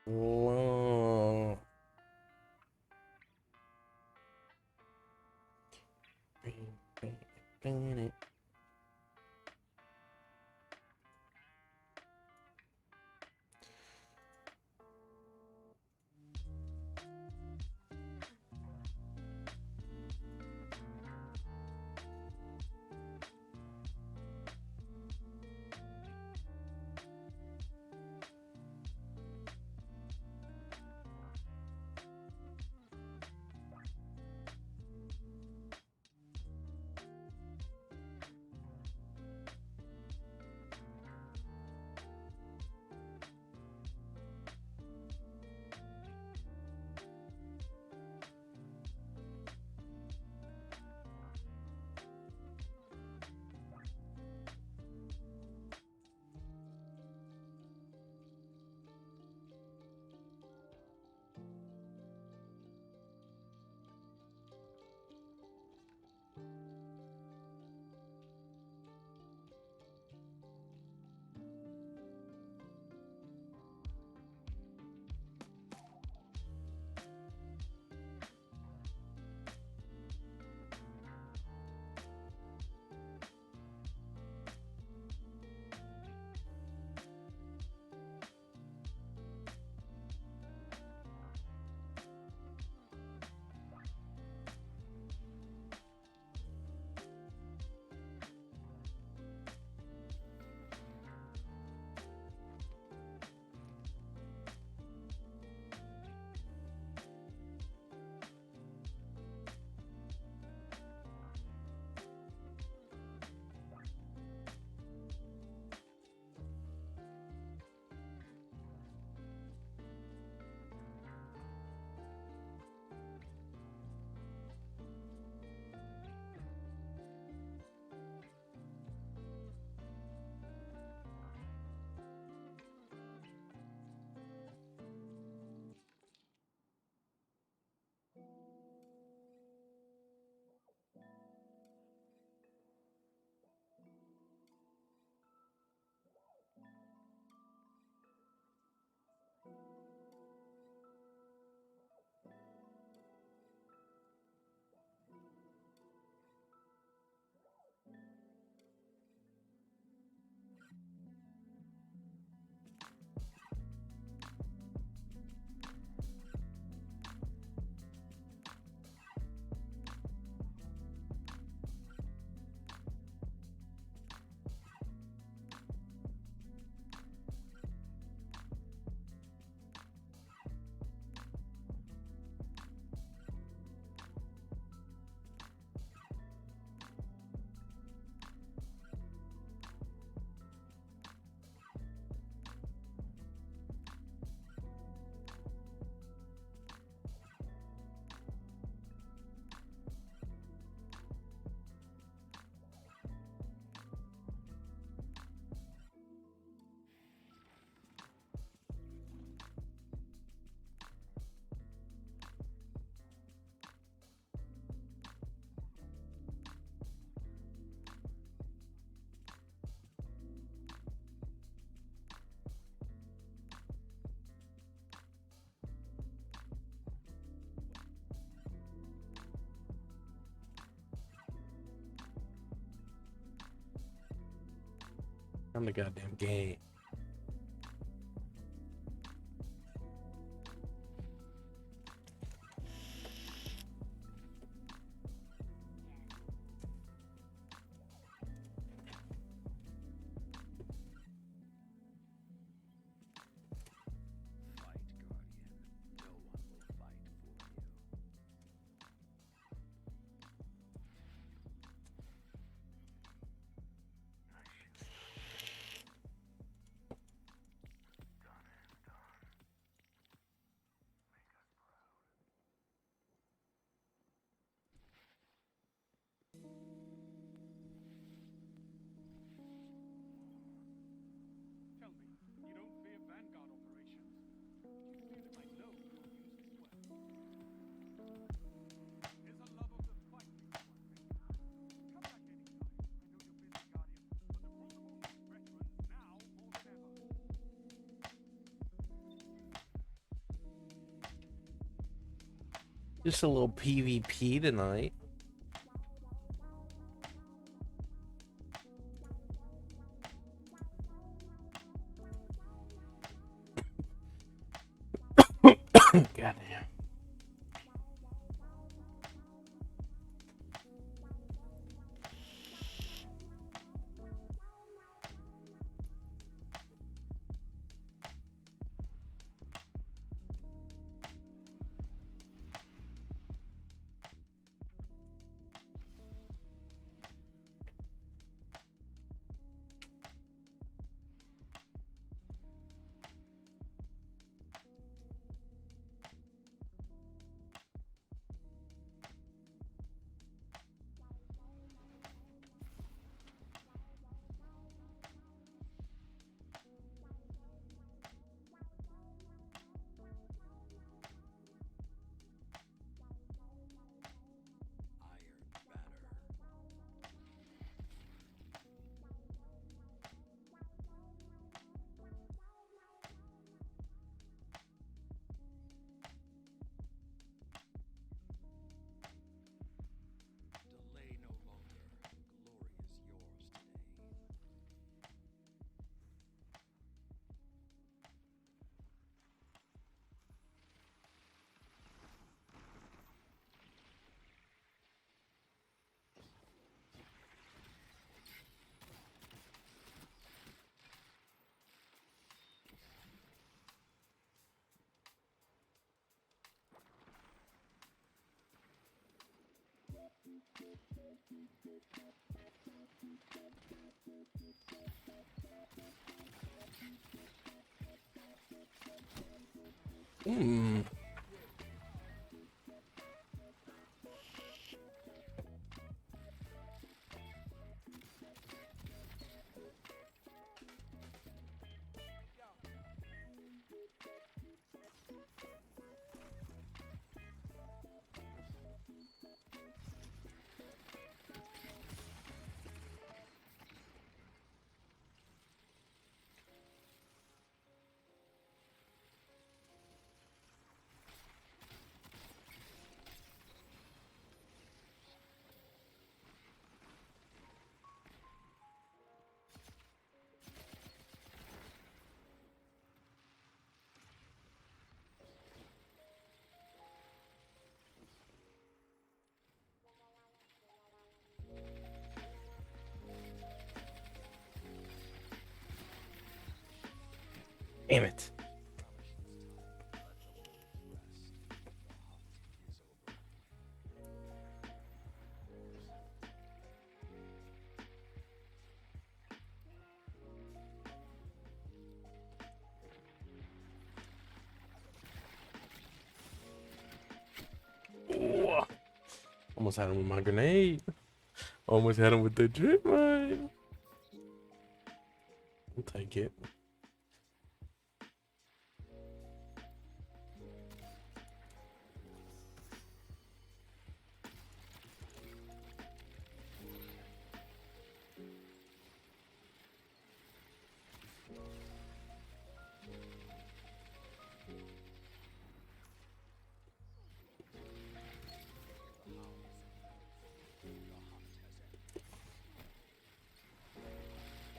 long. I'm the goddamn game. Just a little PvP tonight. Goddamn. Hmm. Damn it. Ooh. Almost had him with my grenade. Almost had him with the drip mine. I'll take it.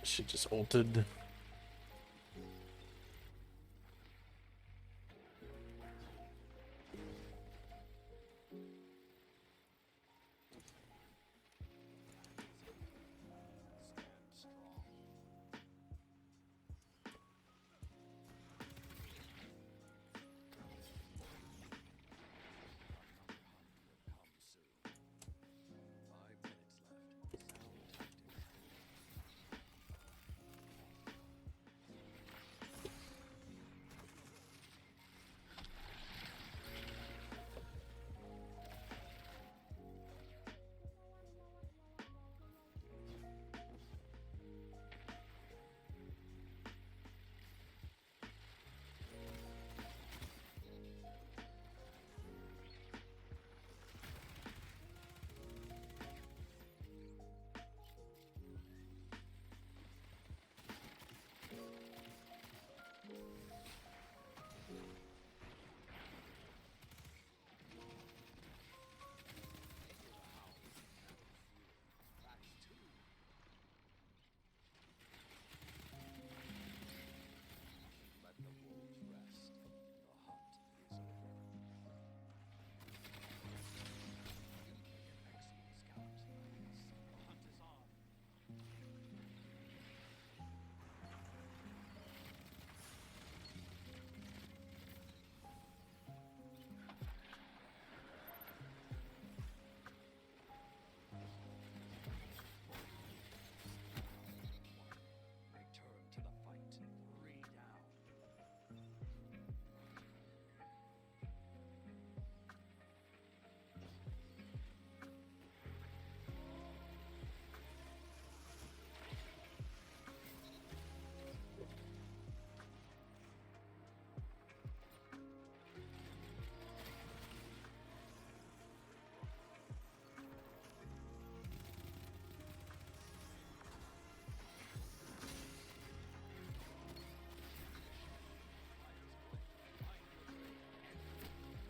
Shit just ulted.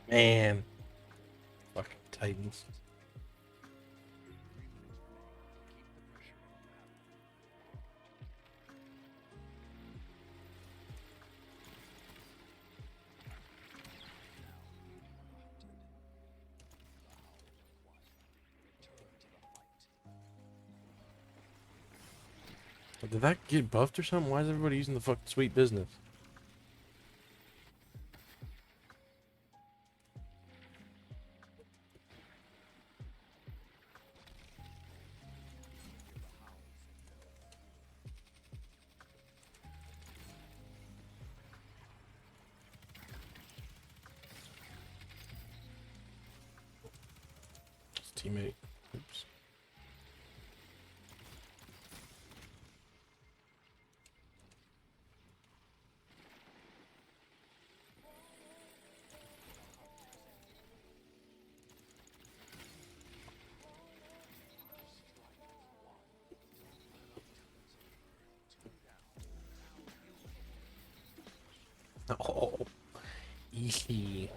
Man. Fucking Titans. Did that get buffed or something? Why is everybody using the fucking sweet business? His teammate. Oops. Oh, easy.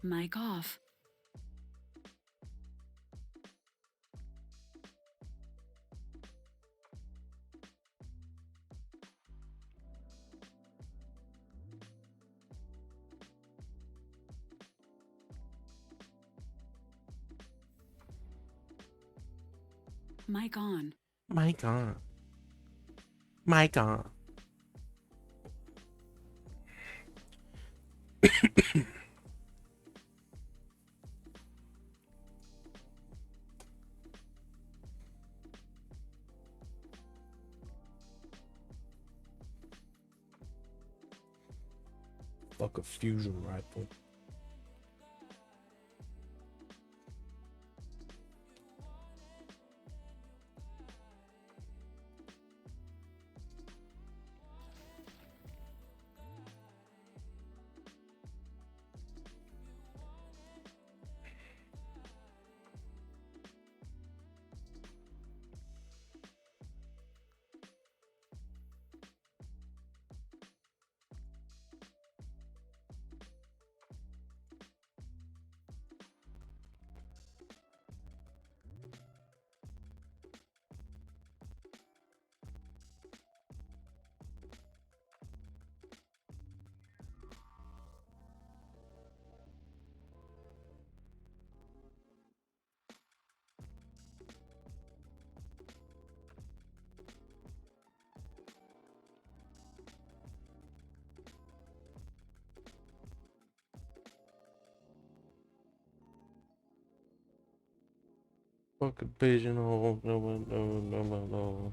Mic off. Mic on. Mic on. Mic on. Fuck a fusion rifle. Fuck a pigeon hole. No.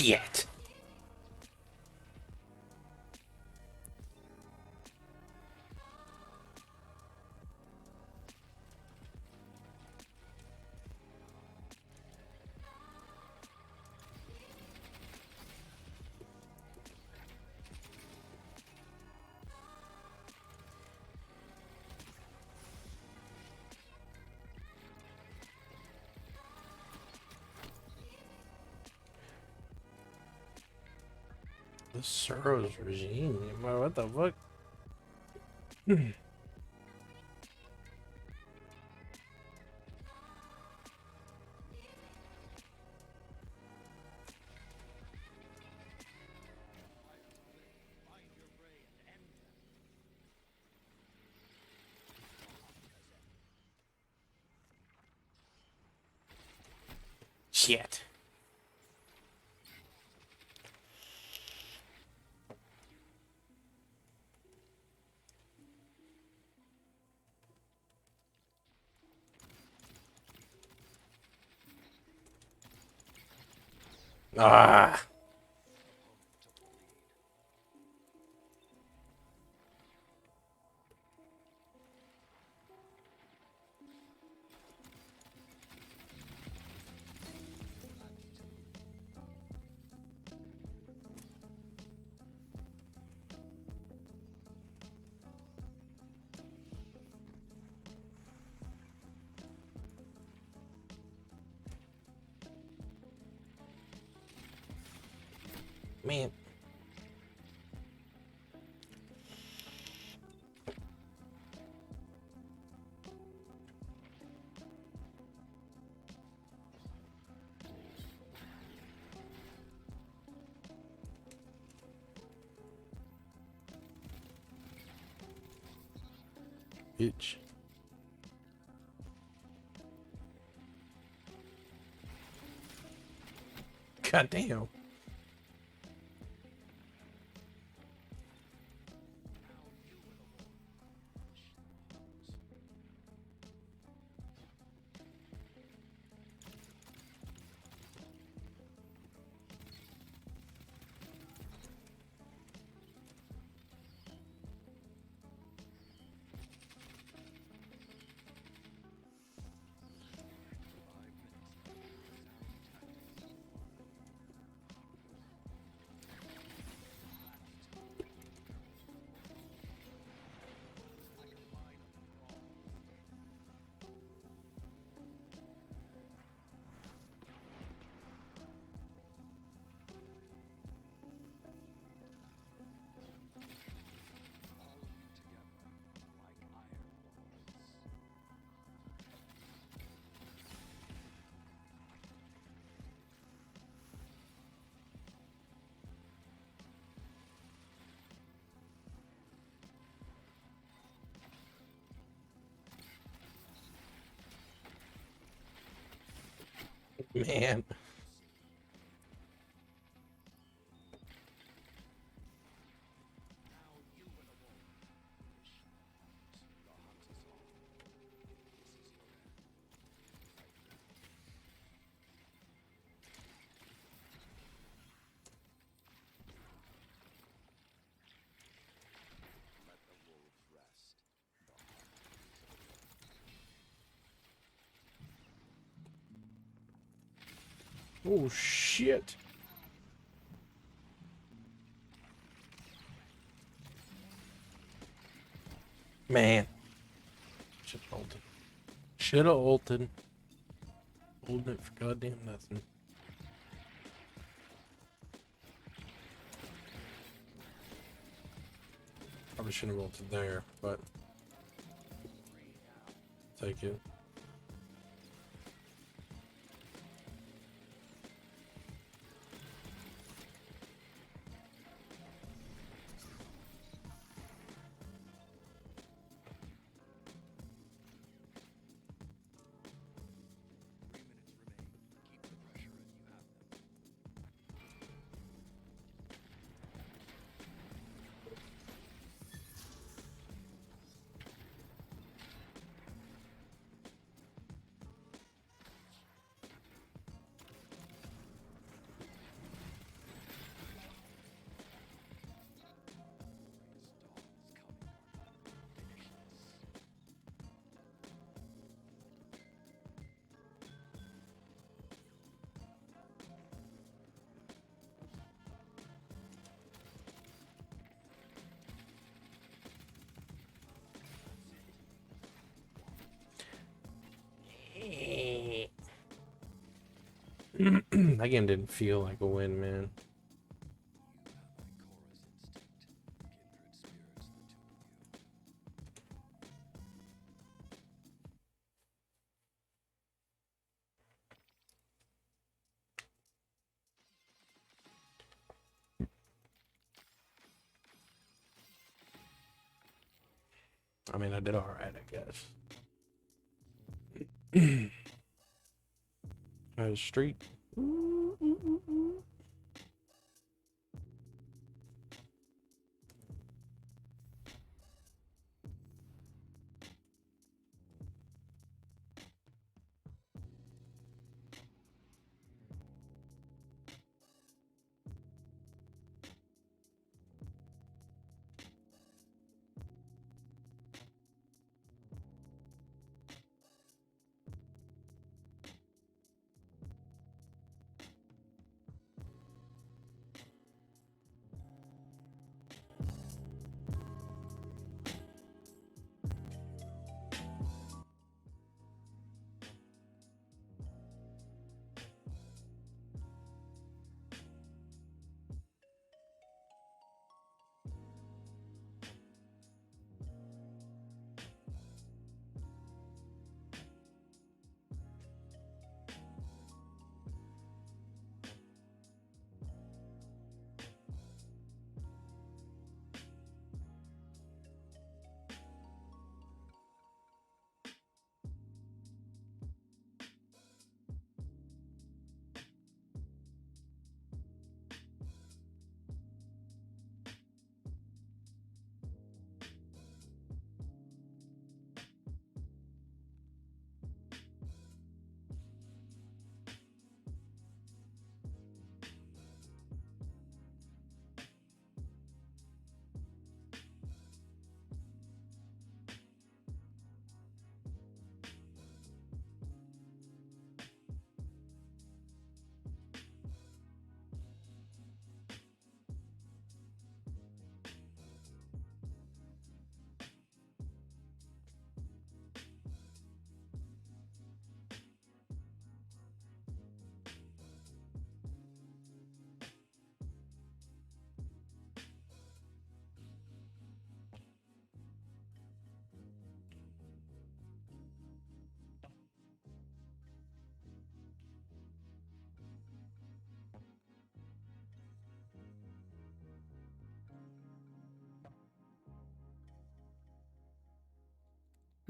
Shit. The Soros regime. What the fuck? Shit. Ah. Man. Bitch. God damn. Man. Oh shit. Man. Should've ulted. Should've ulted. Holding it for goddamn nothing. Probably shouldn't have ulted there, but take it. That game didn't feel like a win, man. I mean, I did all right, I guess. Street.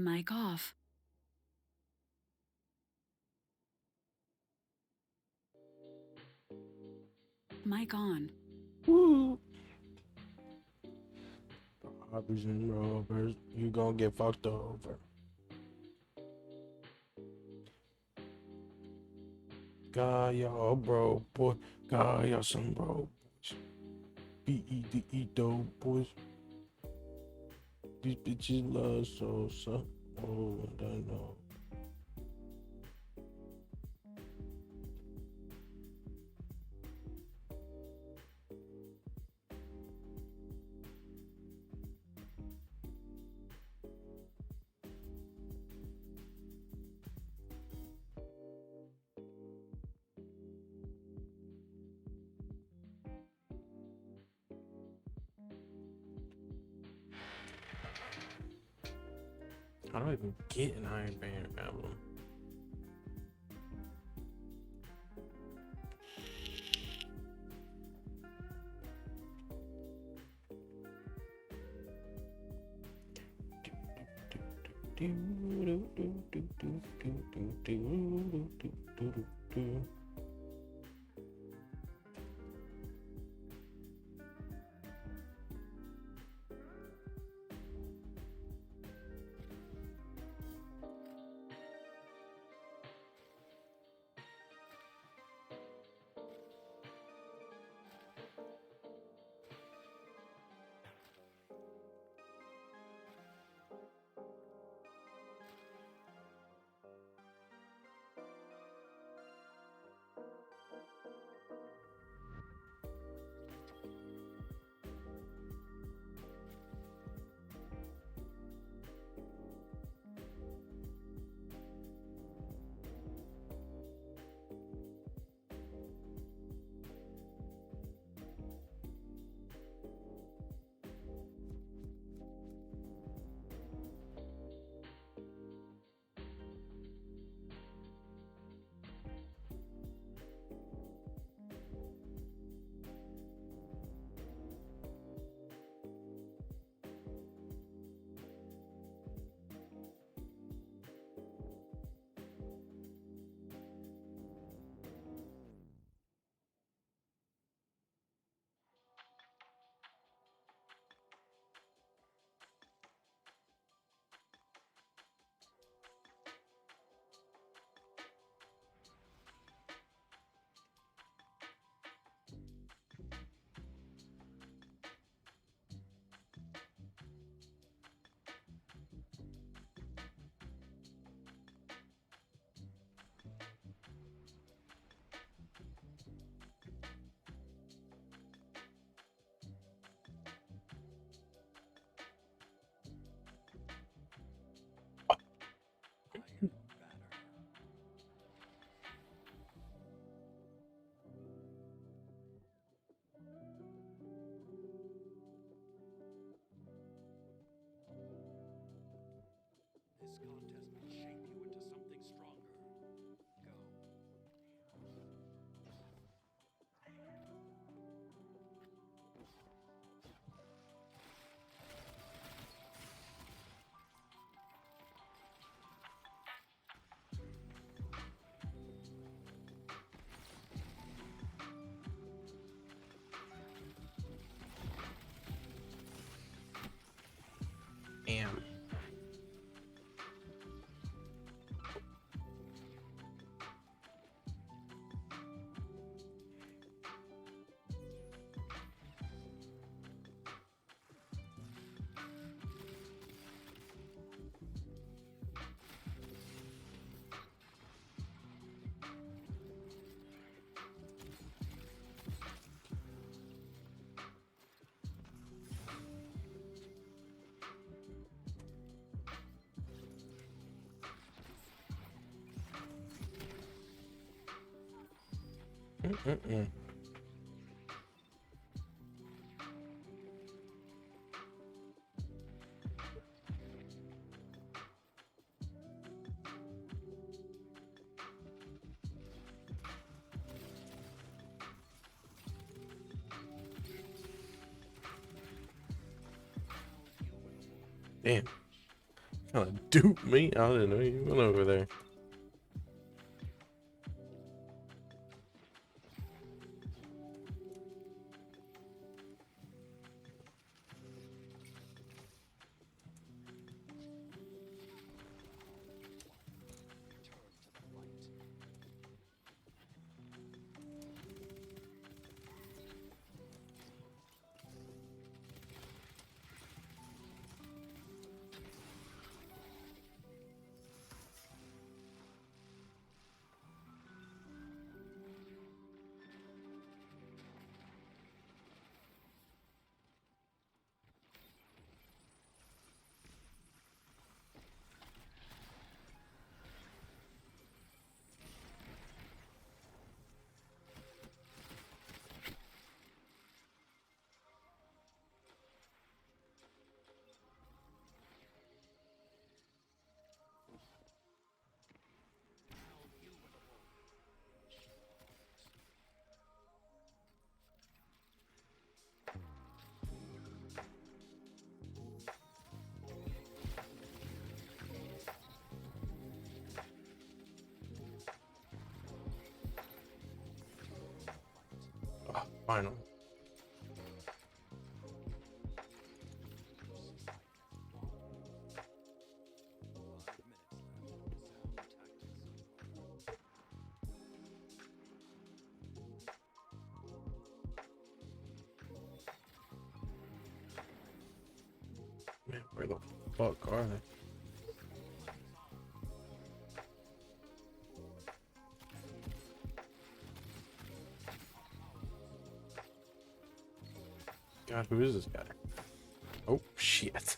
Mic off. Mic on. Woo. Hobbies and rovers, you gonna get fucked over. God, y'all, bro, boy. God, y'all some bro. B-E-D-E, dope boys. These bitches love so. Oh, and I know. I don't even get an Iron Man album. Mm-mm-mm. Damn. Kind of duped me. I didn't know you went over there. Oh, finally. Man, where the fuck are they? God, who is this guy? Oh, shit.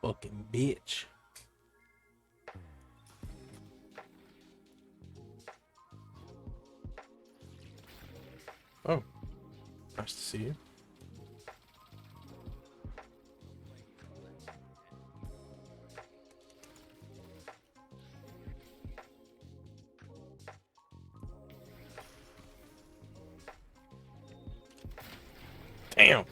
Fucking bitch. Oh, nice to see you. Damn.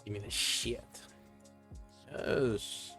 Give me the shit. Yes.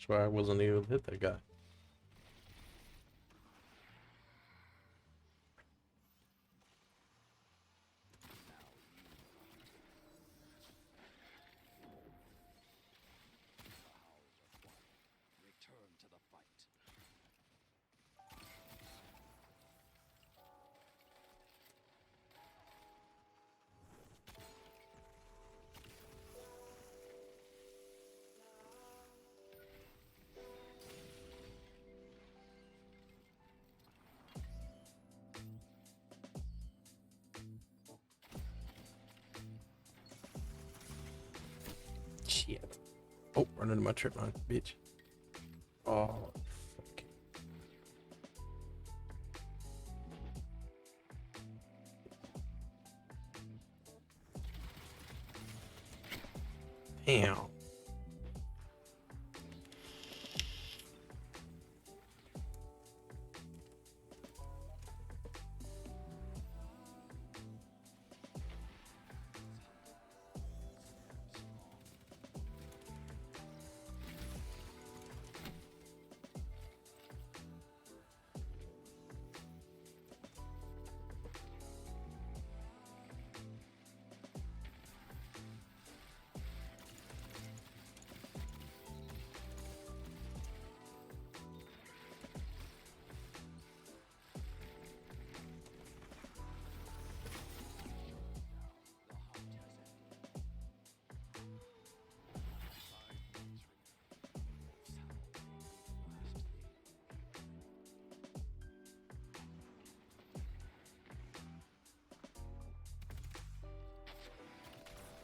That's why I wasn't able to hit that guy. Shit. Oh, running into my trip line, bitch. Oh, fuck. Damn.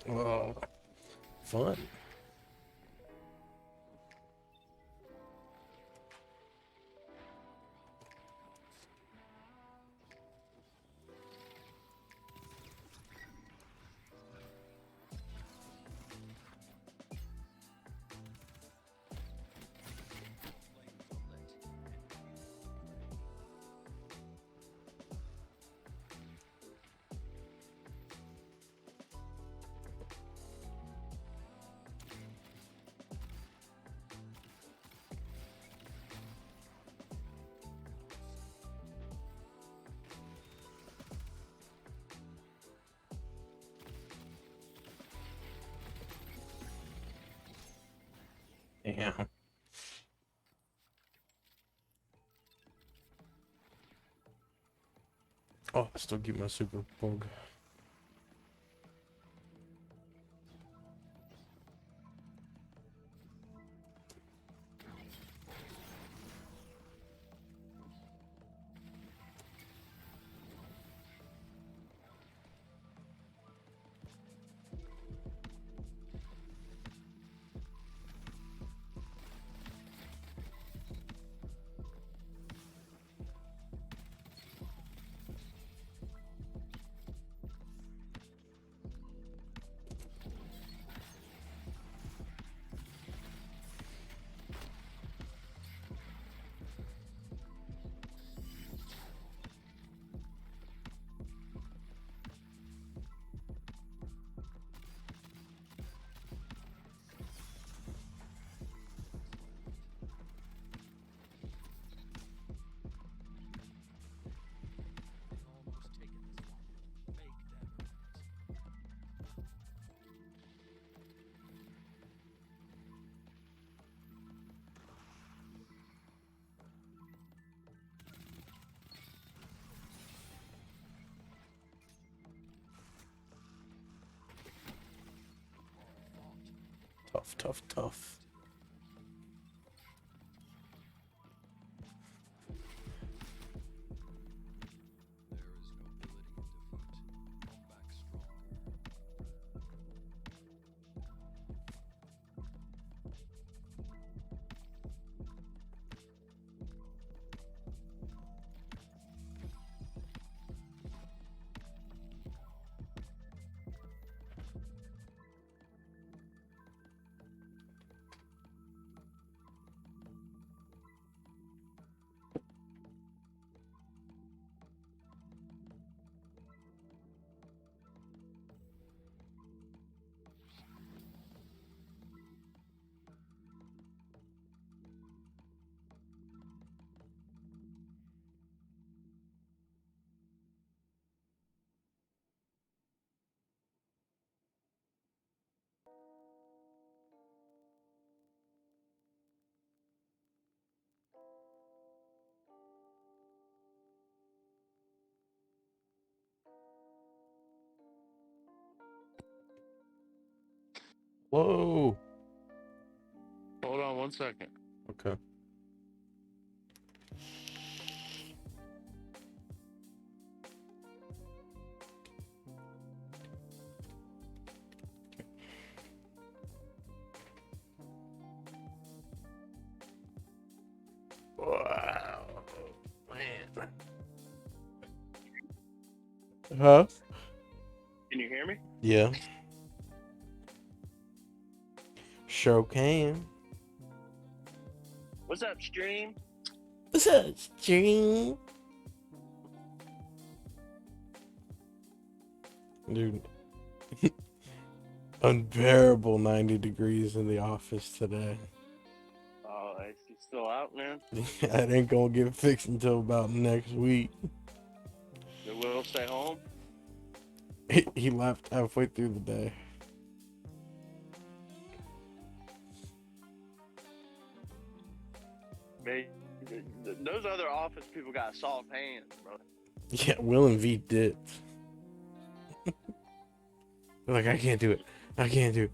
Oh, fun. Damn. Oh, I still get my super bug. Tough, tough, tough. Whoa. Hold on 1 second. Okay. Wow, man. Huh? Can you hear me? Yeah. Sure can. What's up, stream? What's up, stream? Dude. Unbearable 90 degrees in the office today. Oh, AC still out, man. That ain't gonna get fixed until about next week. They will stay home. He left halfway through the day. They, those other office people got soft hands, bro. Yeah, Will and V dipped. They're like, I can't do it. I can't do it.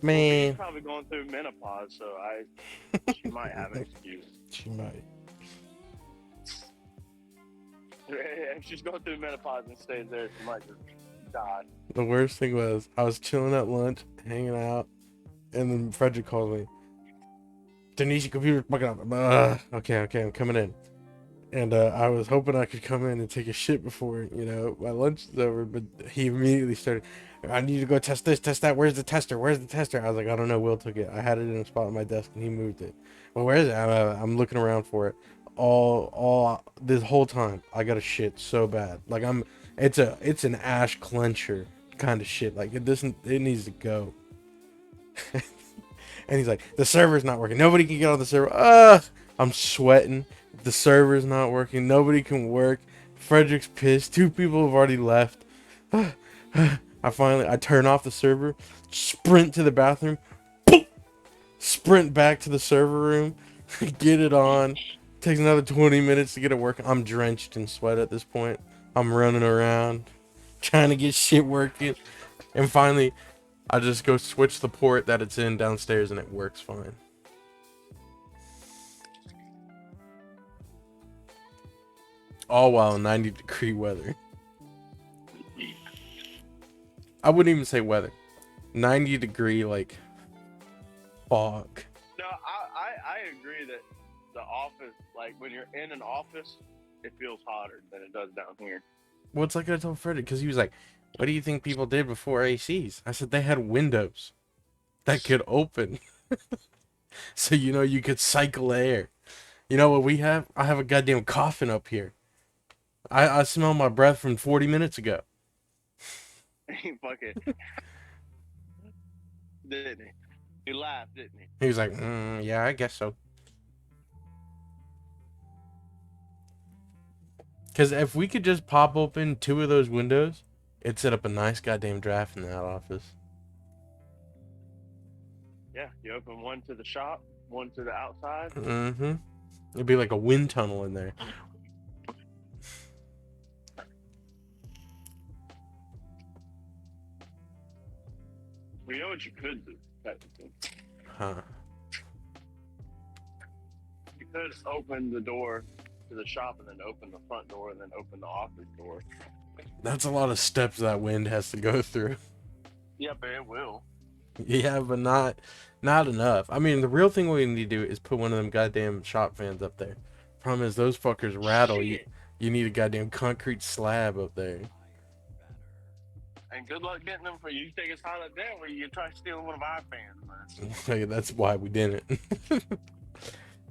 Well, Man. V's probably going through menopause, so she might have an excuse. She might. If she's going through menopause and stays there, she might just die. The worst thing was, I was chilling at lunch, hanging out, and then Frederick called me. Denise, your computer's fucking up. Okay, I'm coming in. And I was hoping I could come in and take a shit before, my lunch is over, but he immediately started, I need to go test this, test that. Where's the tester? I was like, I don't know. Will took it. I had it in a spot on my desk, and he moved it. Well, where is it? I'm looking around for it. All this whole time, I got a shit so bad. Like it's an ash clencher kind of shit. Like it needs to go. And he's like, the server's not working. Nobody can get on the server. I'm sweating. The server's not working. Nobody can work. Frederick's pissed. 2 people have already left. I turn off the server, sprint to the bathroom, sprint back to the server room, get it on. Takes another 20 minutes to get it working. I'm drenched in sweat at this point. I'm running around, trying to get shit working. And finally, I just go switch the port that it's in downstairs and it works fine. All while 90-degree weather. I wouldn't even say weather. 90-degree, like, fog. No, I agree that the office, like when you're in an office, it feels hotter than it does down here. Well, it's like I told Frederick, because he was like, what do you think people did before ACs? I said they had windows that could open. So, you could cycle air. You know what we have? I have a goddamn coffin up here. I smell my breath from 40 minutes ago. He fucking didn't he? He laughed, didn't he? He was like, yeah, I guess so. Because if we could just pop open 2 of those windows, it'd set up a nice goddamn draft in that office. Yeah, you open one to the shop, one to the outside. Mm-hmm. It'd be like a wind tunnel in there. You know what you could do, technically? Huh. You could open the door to the shop and then open the front door and then open the office door. That's a lot of steps that wind has to go through. Yeah, but it will. Yeah, but not enough. I mean, the real thing we need to do is put one of them goddamn shop fans up there. Problem is, those fuckers rattle. You need a goddamn concrete slab up there. And good luck getting them for you. You think it's hot up there where you try stealing one of our fans, man. Hey, that's why we didn't.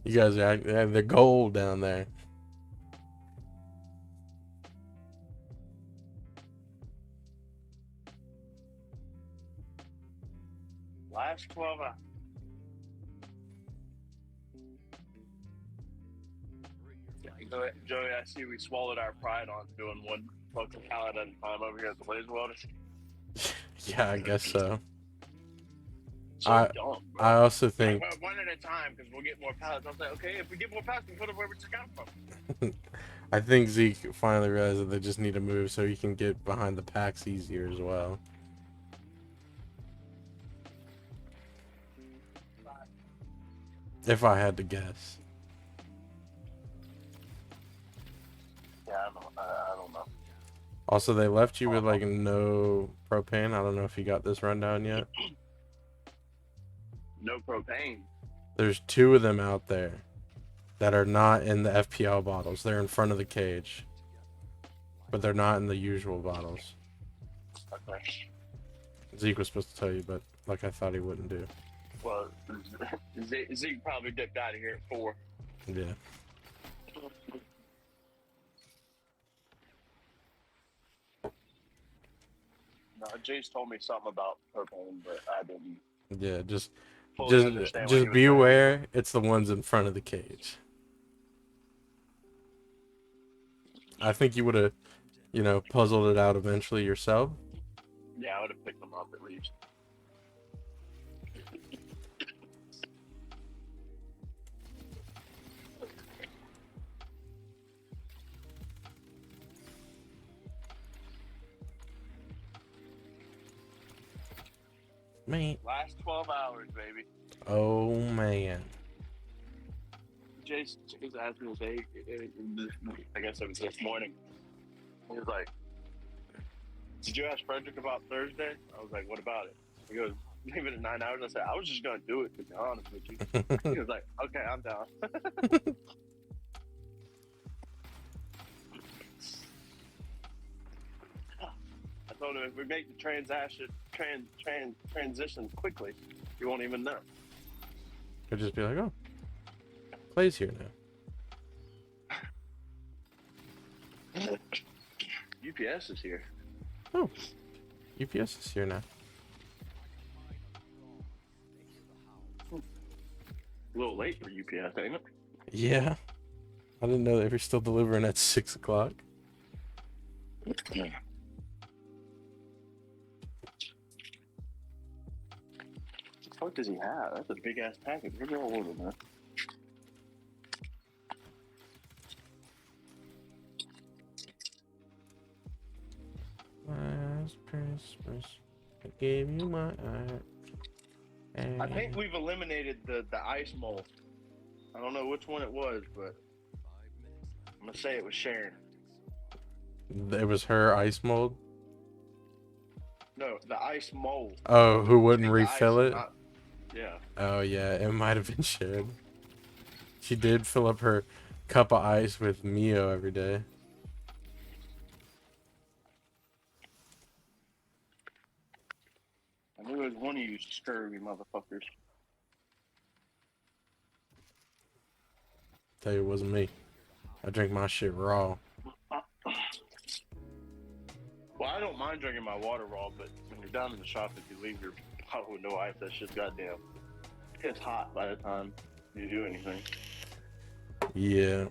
You guys they're gold down there. Last 12 hours. Joey, I see we swallowed our pride on doing one fucking pallet at a time over here at the Blaze Welders. Yeah, I guess so. So dumb, bro. I also think Like, one at a time because we'll get more pallets. I was like, okay, if we get more pallets, we can put them where we took out from. I think Zeke finally realized that they just need to move so he can get behind the packs easier as well. If I had to guess. Yeah, I don't know. Also, they left you with like no propane. I don't know if you got this rundown yet. No propane. There's 2 of them out there. that are not in the FPL bottles. They're in front of the cage, but they're not in the usual bottles. Okay. Zeke was supposed to tell you, but like I thought he wouldn't do. Well, Zeke probably dipped out of here at 4. Yeah. No, Jace told me something about propane, but I didn't Yeah, fully understand what he just was be saying. aware. It's the ones in front of the cage. I think you would have, puzzled it out eventually yourself. Yeah, I would have picked them up at least. Man. Last 12 hours, baby. Oh man. Jace asked me today, I guess it was this morning. He was like, "Did you ask Frederick about Thursday?" I was like, "What about it?" He goes, "Leave it at 9 hours." I said, "I was just going to do it, to be honest with you." He was like, "Okay, I'm down." I told him if we make the transition quickly, you won't even know. Could just be like, oh, Clay's here now. UPS is here. Oh, UPS is here now. A little late for UPS, ain't it? Yeah. I didn't know they were still delivering at 6 o'clock. Yeah. What does he have? That's a big ass package. Where's your order, man? Last Christmas, I gave you my heart. I think we've eliminated the ice mold. I don't know which one it was, but I'm gonna say it was Sharon. It was her ice mold. No, the ice mold. Oh, who I wouldn't think the ice refill is it? not- yeah. Oh yeah, it might have been Sharon. She did fill up her cup of ice with Mio every day. I knew it was one of you scurvy motherfuckers. Tell you it wasn't me. I drink my shit raw. Well, I don't mind drinking my water raw, but when you're down in the shop, if you leave your bottle with no ice, that shit's goddamn. It's hot by the time you do anything. Yeah.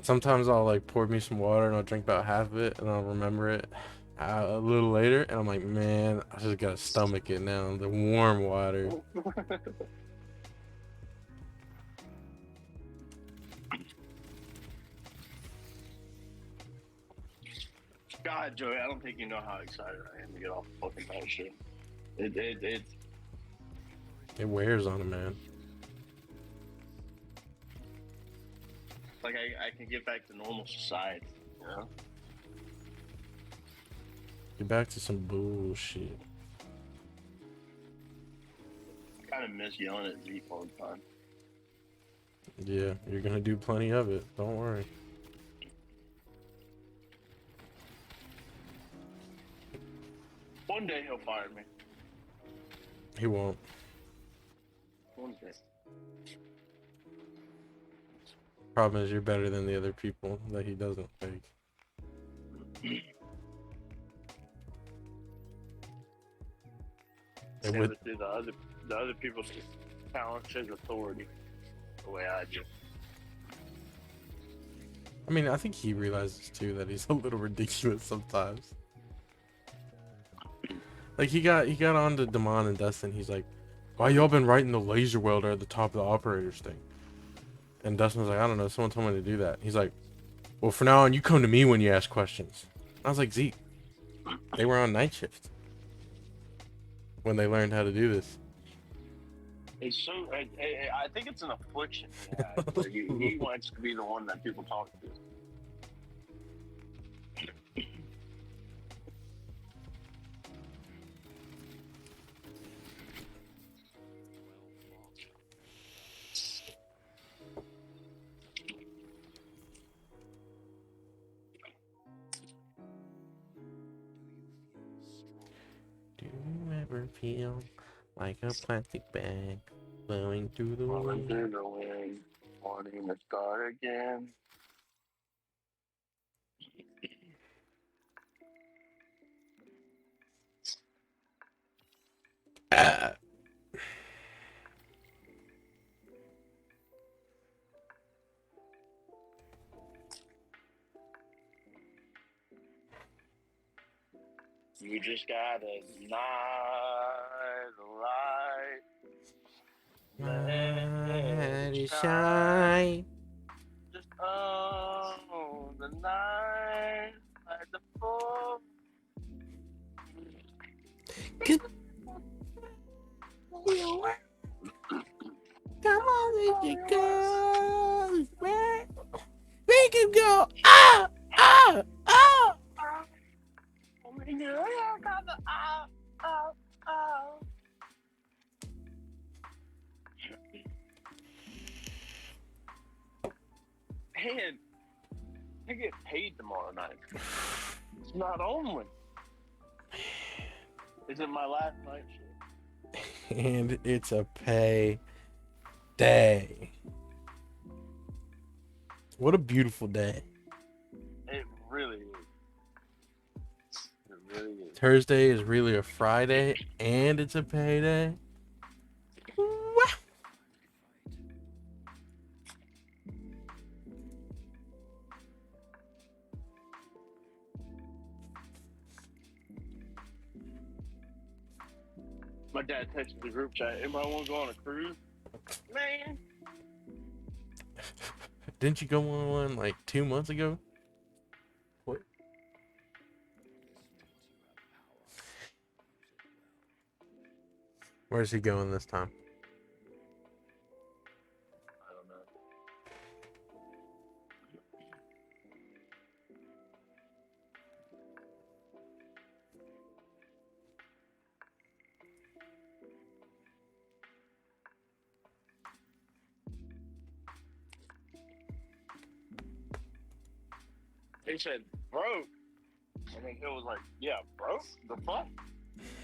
Sometimes I'll like pour me some water and I'll drink about half of it and I'll remember it a little later and I'm like, man, I just gotta stomach it now. The warm water. God, Joey, I don't think you know how excited I am to get off the fucking night shit. It wears on a man. Like I can get back to normal society, you know? Get back to some bullshit. I kind of miss yelling at Zeke all the time. Yeah, you're gonna do plenty of it. Don't worry. One day he'll fire me. He won't. One day. Problem is, you're better than the other people that he doesn't take. And Yeah, with, but the other people's talent is authority, the way I do. I mean, I think he realizes too that he's a little ridiculous sometimes. Like he got on to Damon and Dustin. He's like, "Why y'all been writing the laser welder at the top of the operators thing?" And Dustin was like, "I don't know. Someone told me to do that." He's like, "Well, from now on, you come to me when you ask questions." I was like, "Zeke, they were on night shift when they learned how to do this." It's so. I think it's an affliction. Yeah, where he wants to be the one that people talk to. feel like a plastic bag blowing through the Falling wind. through the wind, wanting to start again. Ah. You just gotta deny the light. Let it shine. Just own the night like the full. Come on, Mr. Girl. Where? Make him go. Ah! Ah! Ah! And I get paid tomorrow night. It's not only. Is it my last night shift? And it's a pay day. What a beautiful day. It really is. It really is. Thursday is really a Friday, and it's a payday. Wah! My dad texted the group chat. Anybody want to go on a cruise? Man. Didn't you go on one like 2 months ago? What? Where's he going this time? I don't know. He said, broke. And then Hill was like, yeah, broke? The fuck?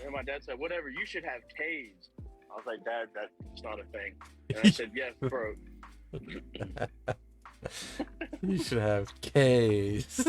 And my dad said, whatever, you should have K's. I was like, Dad, that's not a thing. And I said, yes, broke. You should have K's.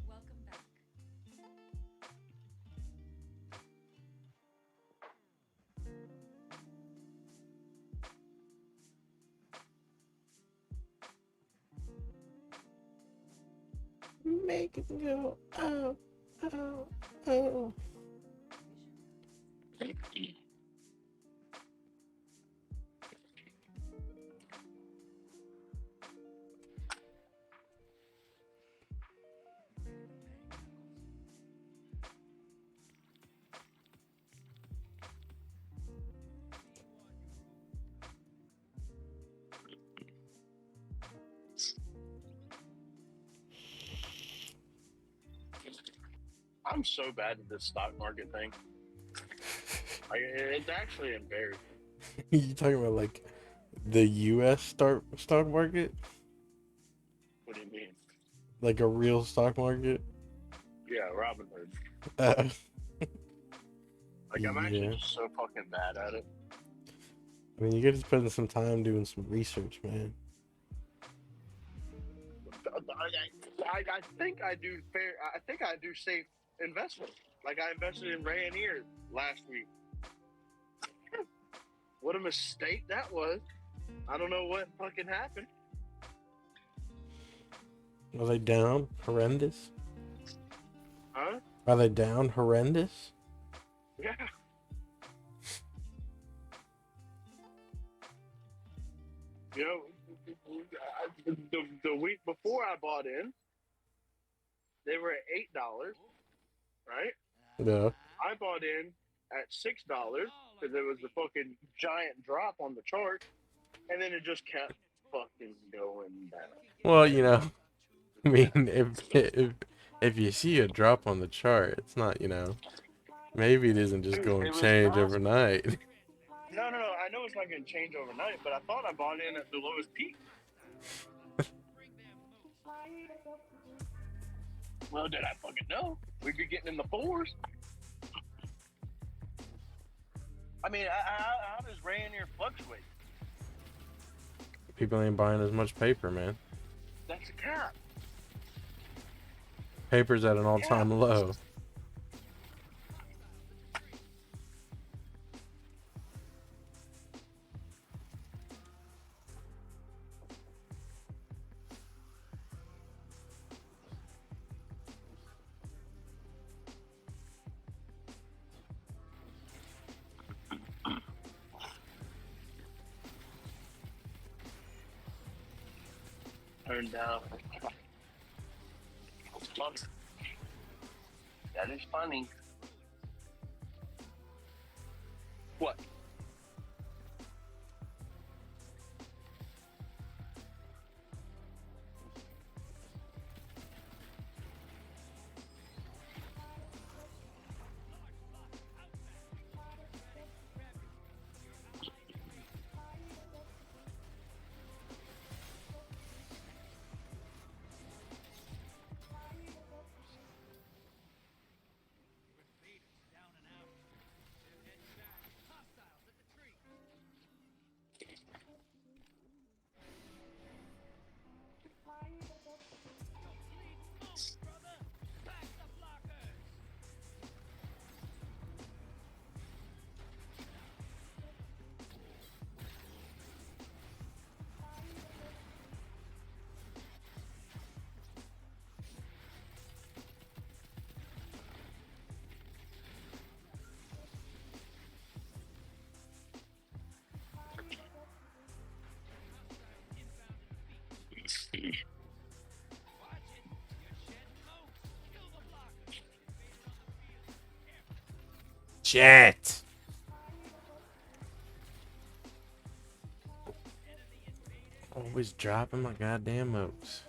Welcome back. Make it go. Oh, oh, oh. I'm so bad at this stock market thing. Like, it's actually embarrassing. You talking about like the U.S. stock market, What do you mean? like a real stock market? Yeah, Robin Hood. Uh, Like, I'm actually yeah. just so fucking bad at it. I mean, you gotta spend some time doing some research, man. I think I do fair. I think I do safe investment. Like I invested in Rayonier last week. What a mistake that was. I don't know what fucking happened. Are they down horrendous? Huh? Are they down horrendous? Yeah. You know, the week before I bought in, they were at $8, right? Yeah. I bought in at $6 because it was the fucking giant drop on the chart, and then it just kept fucking going down. Well, you know, I mean, if you see a drop on the chart, it's not, maybe it isn't just Dude, going it to was change not. overnight. No. I know it's not going to change overnight, but I thought I bought in at the lowest peak. Well, did I fucking know? We'd be getting in the fours. I mean, how does Rayonier fluctuate? People ain't buying as much paper, man. That's a cap. Paper's at an Cap. all-time low. Turned down. That is funny. What? Shit. Always dropping my goddamn moves.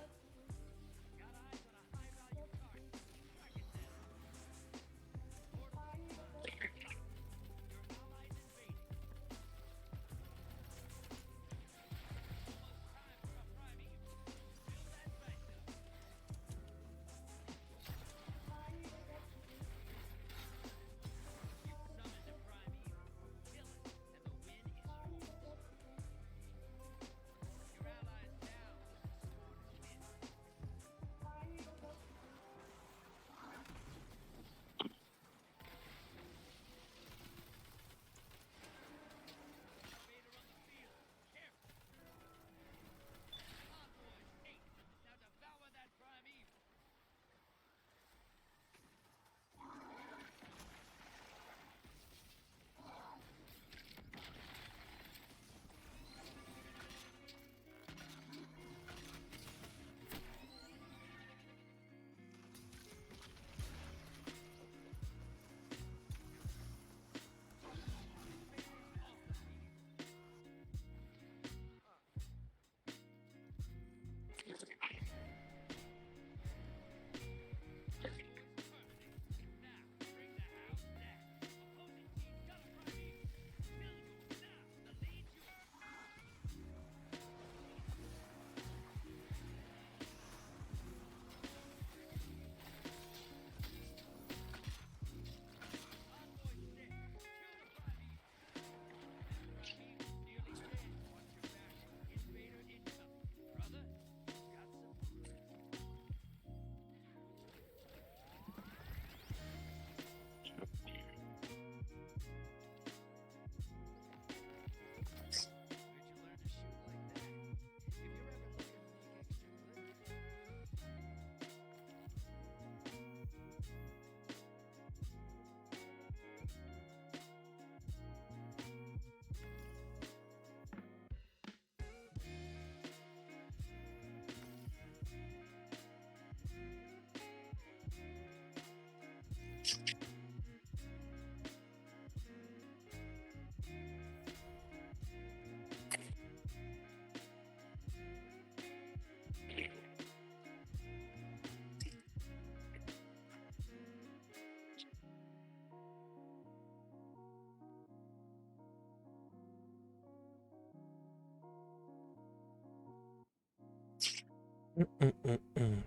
Mm-mm-mm-mm.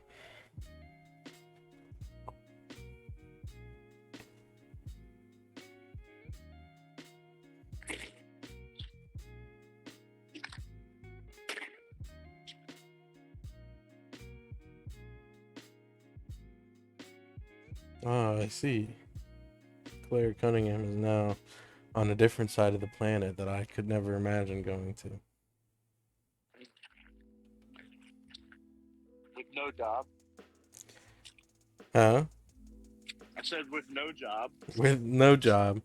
Ah, I see. Claire Cunningham is now on a different side of the planet that I could never imagine going to. With no job. Huh? I said with no job. With no job,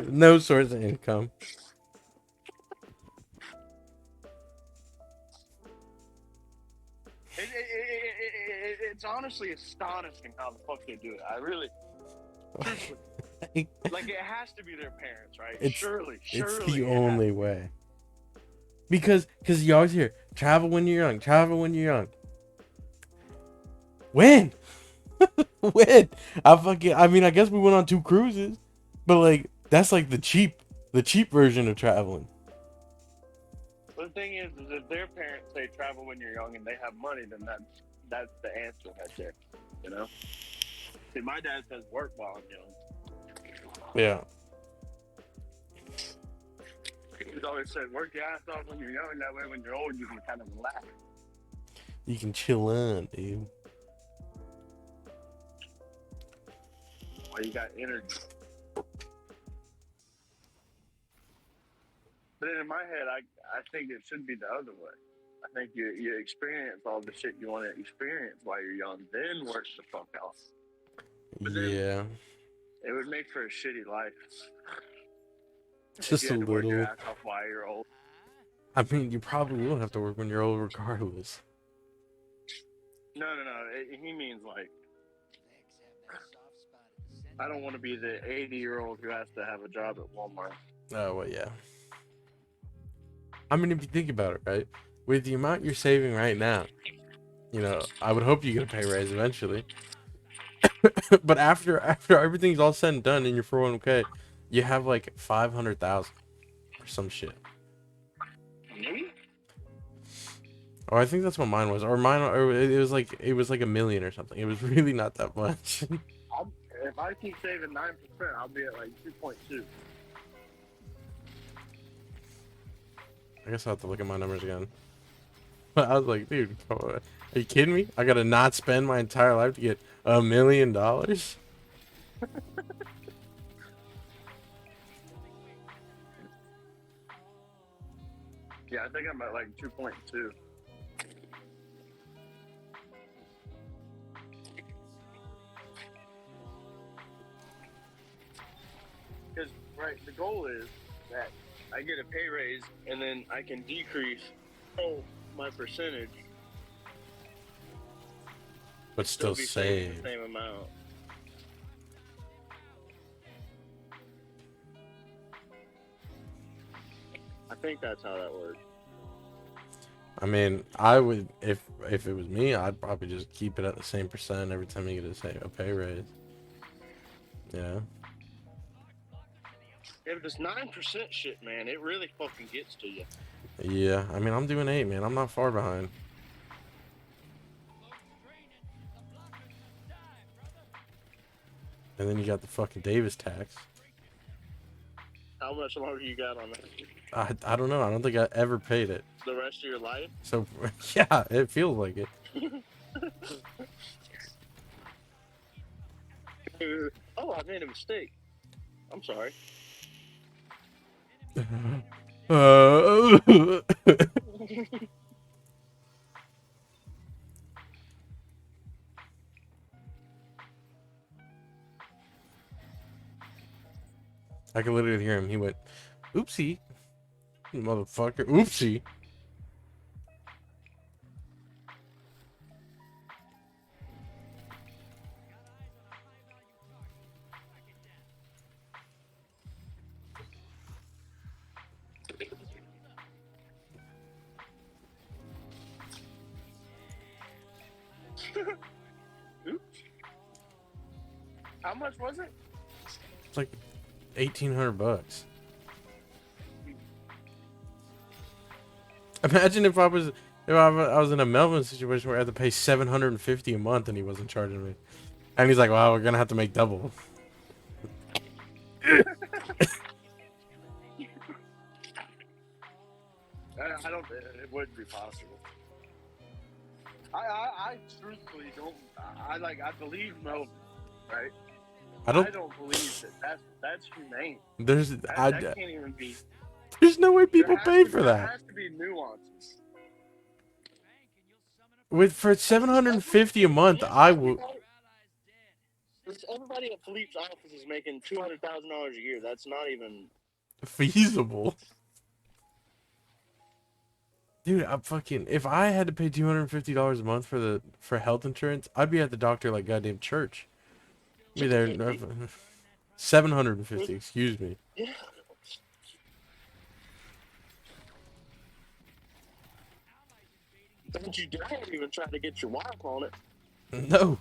no source of income. It's honestly astonishing how the fuck they do it. I really, truthfully, like it has to be their parents, right? It's Surely it's it the has only to be. way. Because you always hear travel when you're young, travel when you're young. When? When? I mean, I guess we went on 2 cruises, but like that's like the cheap version of traveling. But the thing is if their parents say travel when you're young and they have money, then that's the answer right there. You know? See, my dad says work while I'm young. Yeah. He's always said work your ass off when you're young. That way, when you're old, you can kind of relax. You can chill on, dude. Or you got energy. But then in my head, I think it should be the other way. I think you experience all the shit you want to experience while you're young, then work the fuck out. But Yeah. then it would make for a shitty life. If Just you a had to work your little. ass off while you're old. I mean, you probably will have to work when you're old regardless. No. He means like, I don't want to be the 80-year-old who has to have a job at Walmart. Oh, well, yeah. I mean, if you think about it, right? With the amount you're saving right now, you know, I would hope you get a pay raise eventually. But after everything's all said and done in your 401k, you have like 500,000 or some shit. Me? Oh, I think that's what mine was. Or it was like $1 million or something. It was really not that much. If I keep saving 9%, I'll be at like 2.2. I guess I'll have to look at my numbers again. But I was like, dude, are you kidding me? I gotta not spend my entire life to get $1 million? Yeah, I think I'm at like 2.2. Because, right, the goal is that I get a pay raise and then I can decrease my percentage, But still be saving save. the same amount. I think that's how that works. I mean, I would if it was me, I'd probably just keep it at the same percent every time you get a pay raise. Yeah. Yeah, but this 9% shit, man, it really fucking gets to you. Yeah. I mean, I'm doing 8, man. I'm not far behind. And then you got the fucking Davis tax. How much longer you got on that? I don't know. I don't think I ever paid it. The rest of your life? So yeah, it feels like it. Oh, I made a mistake. I'm sorry. I could literally hear him. He went, "Oopsie, motherfucker, oopsie." Oops. How much was it? It's like $1,800. Imagine if I was in a Melvin situation where I had to pay $750 a month and he wasn't charging me, and he's like, "Well, we're gonna have to make double." I don't. It wouldn't be possible. I truthfully don't. I believe Melvin, right? I I don't. don't believe that's humane. There's That can't even be. there's no way people pay for There that. has to be nuances. For $750 a month, I would. Everybody at Philippe's office is making $200,000 a year. That's not even Feasible. Dude, if I had to pay $250 a month for health insurance, I'd be at the doctor like goddamn church. Be there 750, excuse me. Yeah. Don't you dare even try to get your wife on it. No.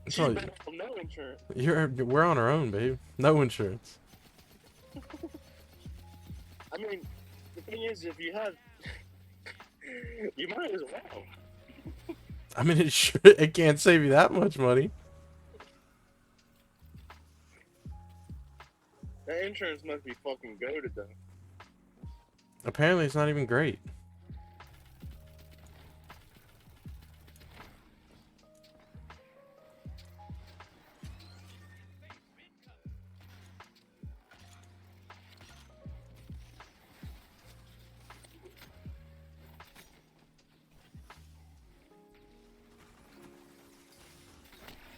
She's all- better from no insurance. We're on our own, babe. No insurance. I mean, the thing is, if you have, you might as well. I mean, it can't save you that much money. That insurance must be fucking goated though. Apparently, it's not even great.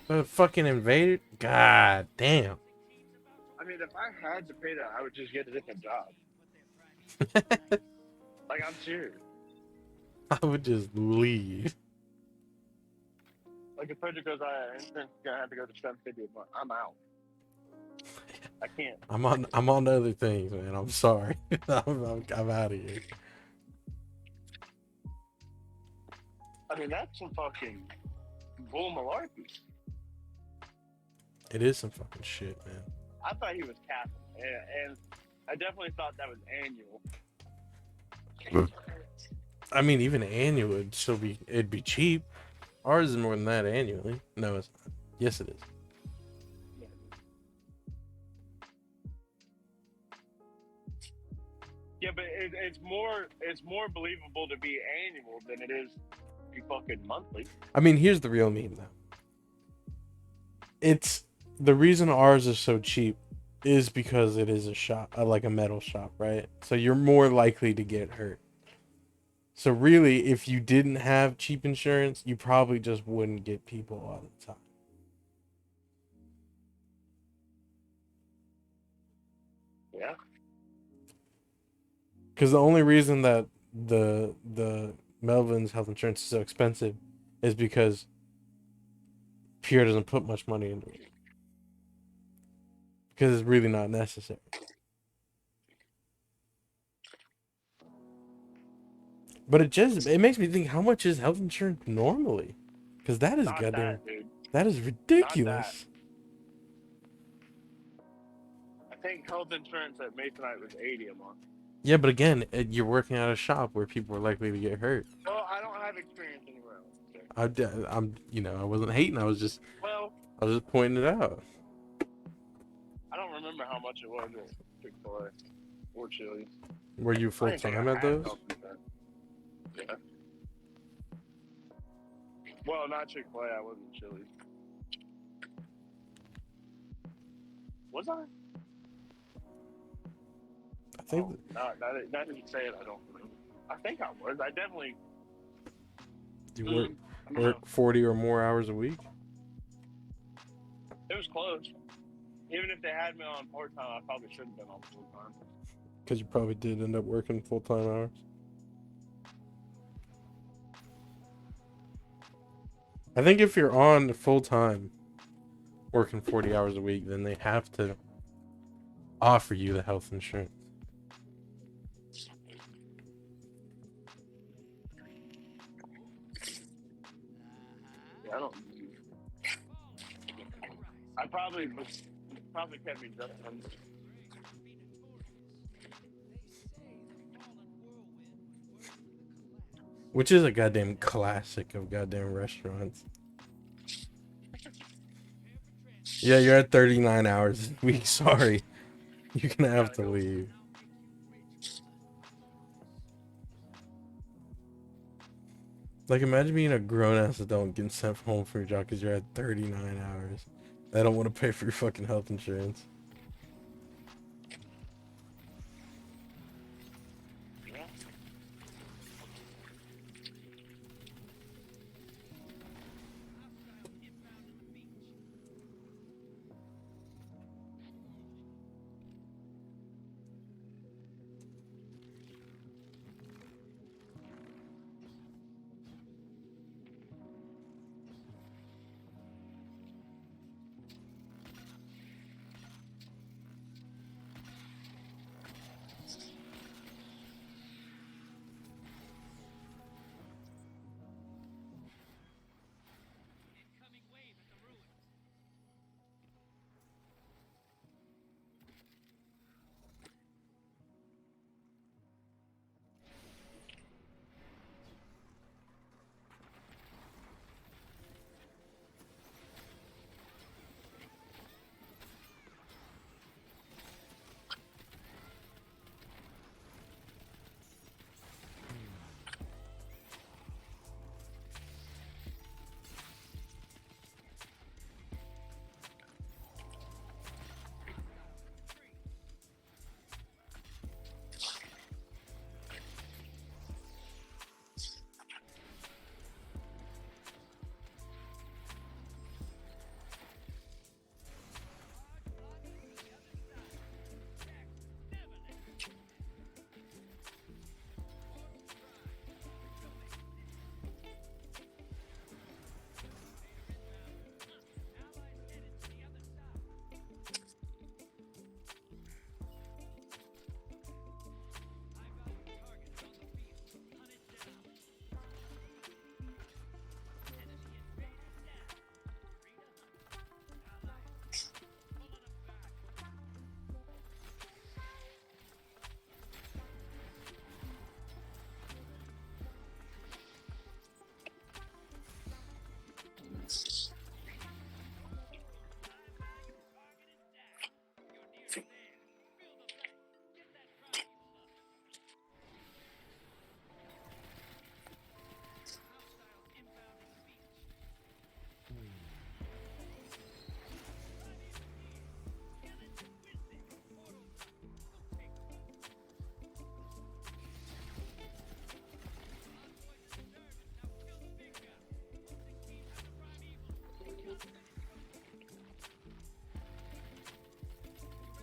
The fucking invaded? God damn. I mean, if I had to pay that, I would just get a different job. Like, I'm serious. I would just leave. Like, if Frederick goes, insurance is gonna have to go to $750 a month. I'm out. I can't. I'm on to other things, man. I'm sorry. I'm out of here. I mean, that's some fucking bull malarkey. It is some fucking shit, man. I thought he was capping, and I definitely thought that was annual. I mean, even annual it'd be cheap. Ours is more than that annually. No, it's not. Yes, it is. Yeah, but it's more believable to be annual than it is to be fucking monthly. I mean, here's the real meme, though. It's the reason ours is so cheap is because it is a shop, like a metal shop, right? So you're more likely to get hurt. So really, if you didn't have cheap insurance, you probably just wouldn't get people all the time. Yeah. Because the only reason that the Melvin's health insurance is so expensive is because Pierre doesn't put much money into it. Because it's really not necessary. But it makes me think, how much is health insurance normally? Because that is Not goddamn, that, dude. that is ridiculous. I think health insurance at Masonite was $80 a month. Yeah, but again, you're working at a shop where people are likely to get hurt. Well, I don't have experience anywhere else. Okay? I wasn't hating. I was just pointing it out. I don't remember how much it was at Chick-fil-A or Chili's. Were you full time at those? Yeah. Well, not Chick-fil-A. I wasn't Chili's. Was I? I think. Now that you say it, I don't remember. I think I was. I definitely. You work 40 or more hours a week? It was close. Even if they had me on part-time, I probably should have been on full-time. Because you probably did end up working full-time hours. I think if you're on full-time, working 40 hours a week, then they have to offer you the health insurance. I don't. I probably kept me just one. Which is a goddamn classic of goddamn restaurants. Yeah, you're at 39 hours this week. Sorry. You're gonna have to leave. Like, imagine being a grown-ass adult getting sent home from your job because you're at 39 hours. They don't want to pay for your fucking health insurance.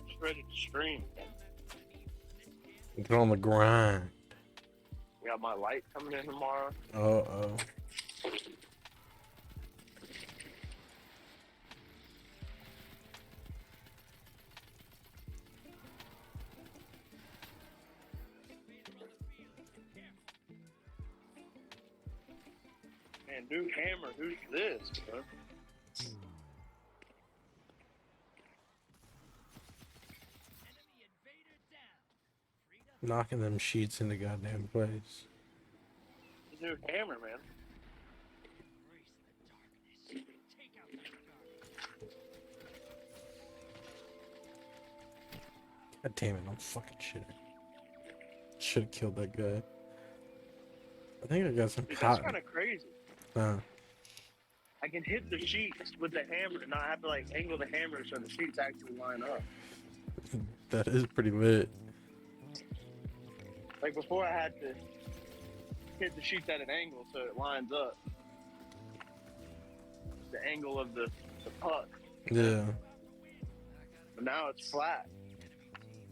Just ready to stream. Get on the grind. We got my light coming in tomorrow. Uh-oh. Man, Duke Hammer, who's this, bro? Knocking them sheets into goddamn place. Duke Hammer, man. God damn it, I'm fucking shit. Should have killed that guy. I think I got some Dude, that's cotton. kind of crazy. I can hit the sheets with the hammer and not have to like angle the hammer so the sheets actually line up. That is pretty lit. Like before, I had to hit the sheets at an angle so it lines up. The angle of the puck. Yeah. But now it's flat.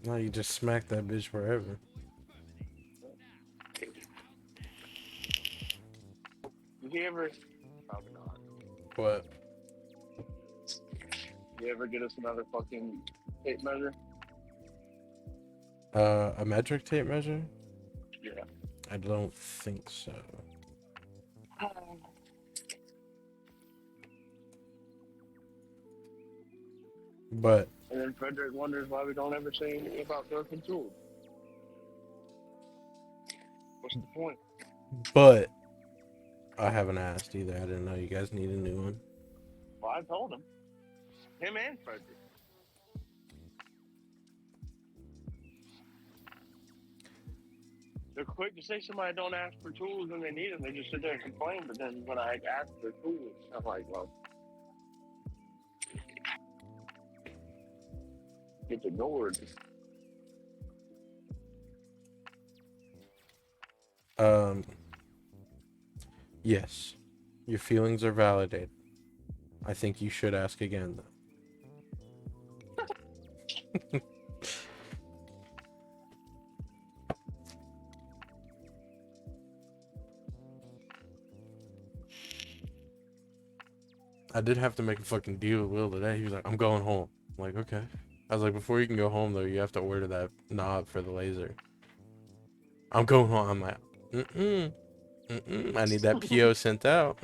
Now you just smack that bitch wherever. Did you ever? Probably not. What? You ever get us another fucking tape measure? A metric tape measure? Yeah. I don't think so. But And then Frederick wonders why we don't ever say anything about broken tools. What's the point? but I haven't asked either. I didn't know you guys need a new one. Well, I told him and Frederick. They're quick to say somebody don't ask for tools when they need them. They just sit there and complain. But then when I ask for tools, I'm like, well, it's ignored. Um, yes, your feelings are validated. I think you should ask again, though. I did have to make a fucking deal with Will today. He was like, I'm going home. I'm like, okay. I was like, before you can go home, though, you have to order that knob for the laser. I'm going home. I'm like, mm-mm, mm-mm. I need that PO sent out.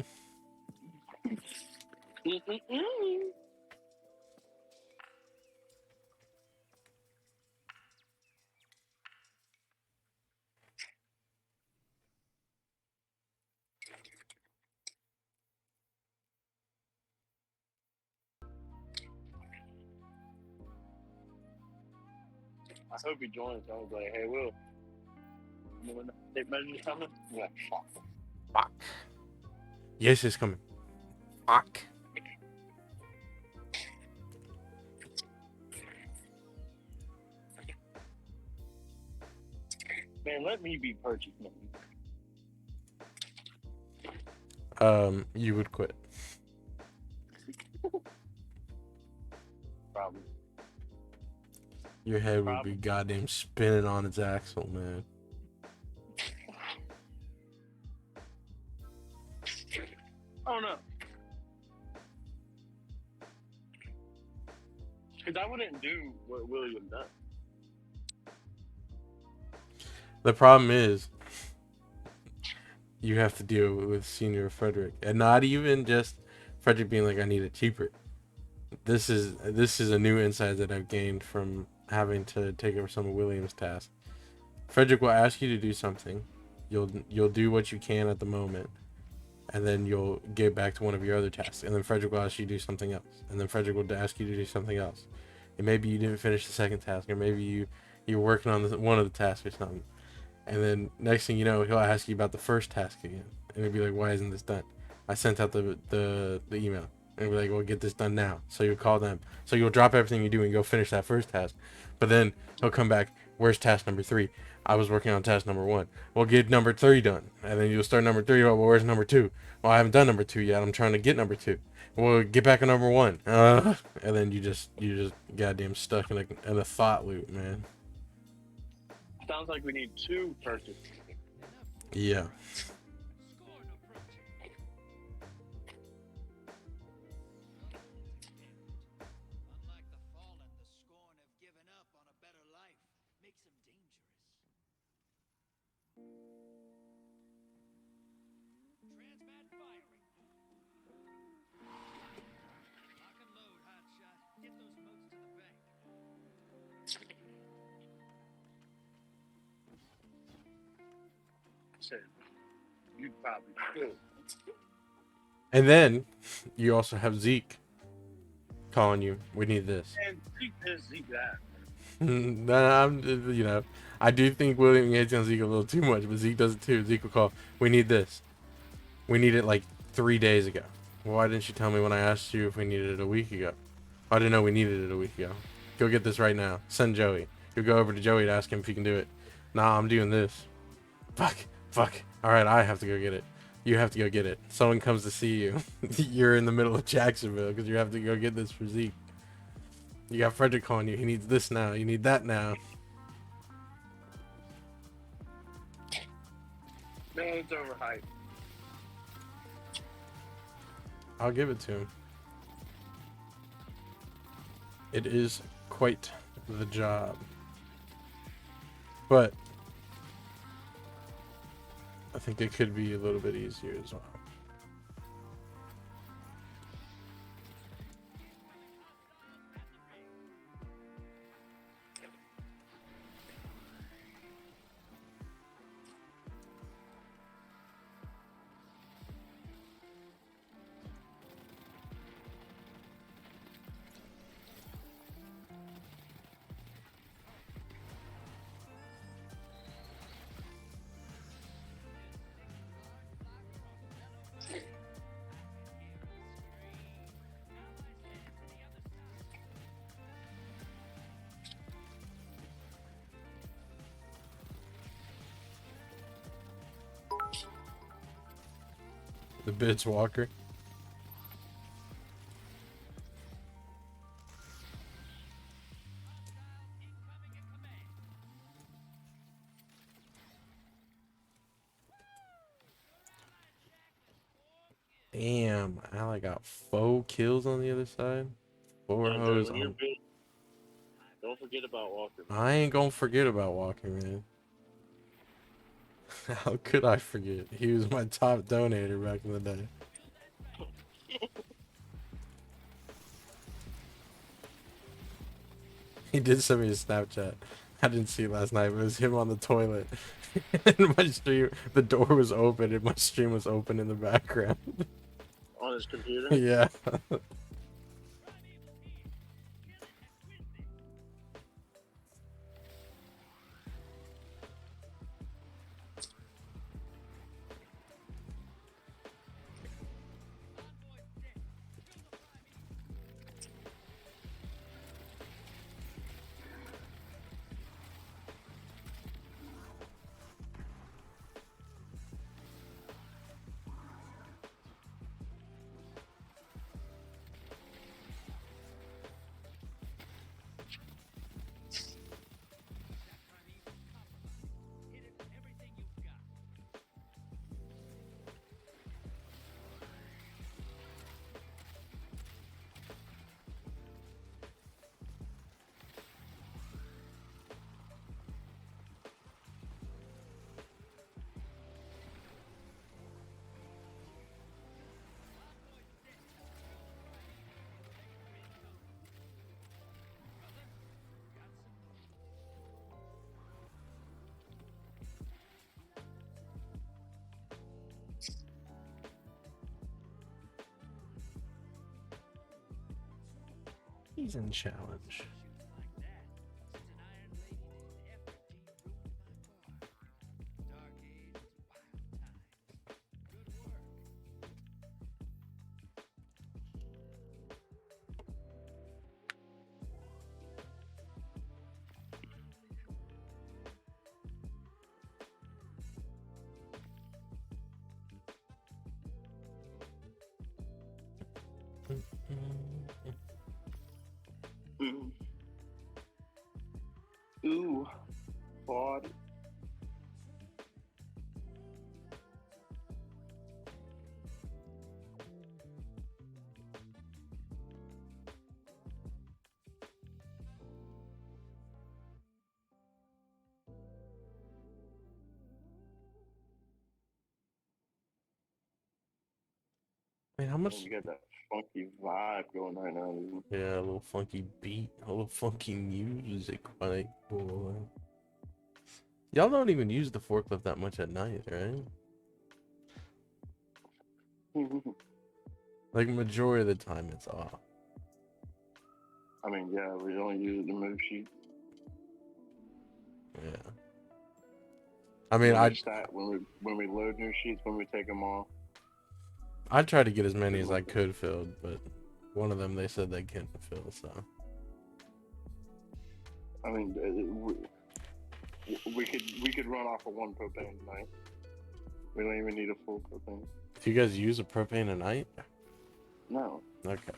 I hope he joins. I was like, hey, Will, you know when the tape measure's coming? I'm like, fuck. Fuck. Yes, it's coming. Fuck. Man, let me be purchased, man. You would quit. Probably. Your head would be goddamn spinning on its axle, man. I don't know. Because I wouldn't do what William does. The problem is, you have to deal with Senior Frederick, and not even just Frederick being like, "I need it cheaper." This is a new insight that I've gained from having to take over some of William's tasks. Frederick will ask you to do something, you'll do what you can at the moment, and then you'll get back to one of your other tasks, and then Frederick will ask you to do something else, and then Frederick will ask you to do something else, and maybe you didn't finish the second task, or maybe you're working on one of the tasks or something. And then next thing you know, he'll ask you about the first task again, and he'll be like, "Why isn't this done? I sent out the email." And he'll be like, "Well, get this done now." So you'll call them. So you'll drop everything you do and go finish that first task. But then he'll come back. Where's task number 3? I was working on task number 1. Well, get number 3 done, and then you'll start number 3. Well, where's number 2? Well, I haven't done number 2 yet. I'm trying to get number 2. Well, get back on number 1. And then you just goddamn stuck in a thought loop, man. Sounds like we need 2 purchases. Yeah. Unlike the fallen, the scorn have given up on a better life. Makes them dangerous. Transmat firing. Lock and load, hotshot. Get those motes to the bank. Said, you probably should. And then you also have Zeke calling you. We need this. And Zeke this, Zeke that. I do think William hates on Zeke a little too much, but Zeke does it too. Zeke will call. We need this. We need it like 3 days ago. Why didn't you tell me when I asked you if we needed it a week ago? I didn't know we needed it a week ago. Go get this right now. Send Joey. You'll go over to Joey to ask him if he can do it. Nah, I'm doing this. Fuck. All right, I have to go get it. You have to go get it. Someone comes to see you. You're in the middle of Jacksonville because you have to go get this for Zeke. You got Frederick calling you. He needs this now. You need that now. Man, it's overhyped. I'll give it to him. It is quite the job. But I think it could be a little bit easier as well. The bitch walker. Damn, Ally got 4 kills on the other side. 4 Yeah, dude, hoes when you're on. big, don't forget about Walker, man. I ain't gonna forget about Walker, man. How could I forget? He was my top donator back in the day. He did send me a Snapchat. I didn't see it last night, but it was him on the toilet. And my stream, the door was open and my stream was open in the background. On his computer. Yeah. He's in challenge. Mm. Ooh, body. Man, how Man, much? you got that funky vibe going right now, dude. Yeah, a little funky beat, a little funky music, like boy. Y'all don't even use the forklift that much at night, right? Like majority of the time, it's off. I mean, yeah, we only use the move sheet. Yeah. I mean, When we stack, when we load new sheets, when we take them off. I tried to get as many as I could filled, but one of them they said they couldn't fill, so. I mean, we could run off of 1 propane tonight. We don't even need a full propane. Do you guys use a propane a night? No. Okay.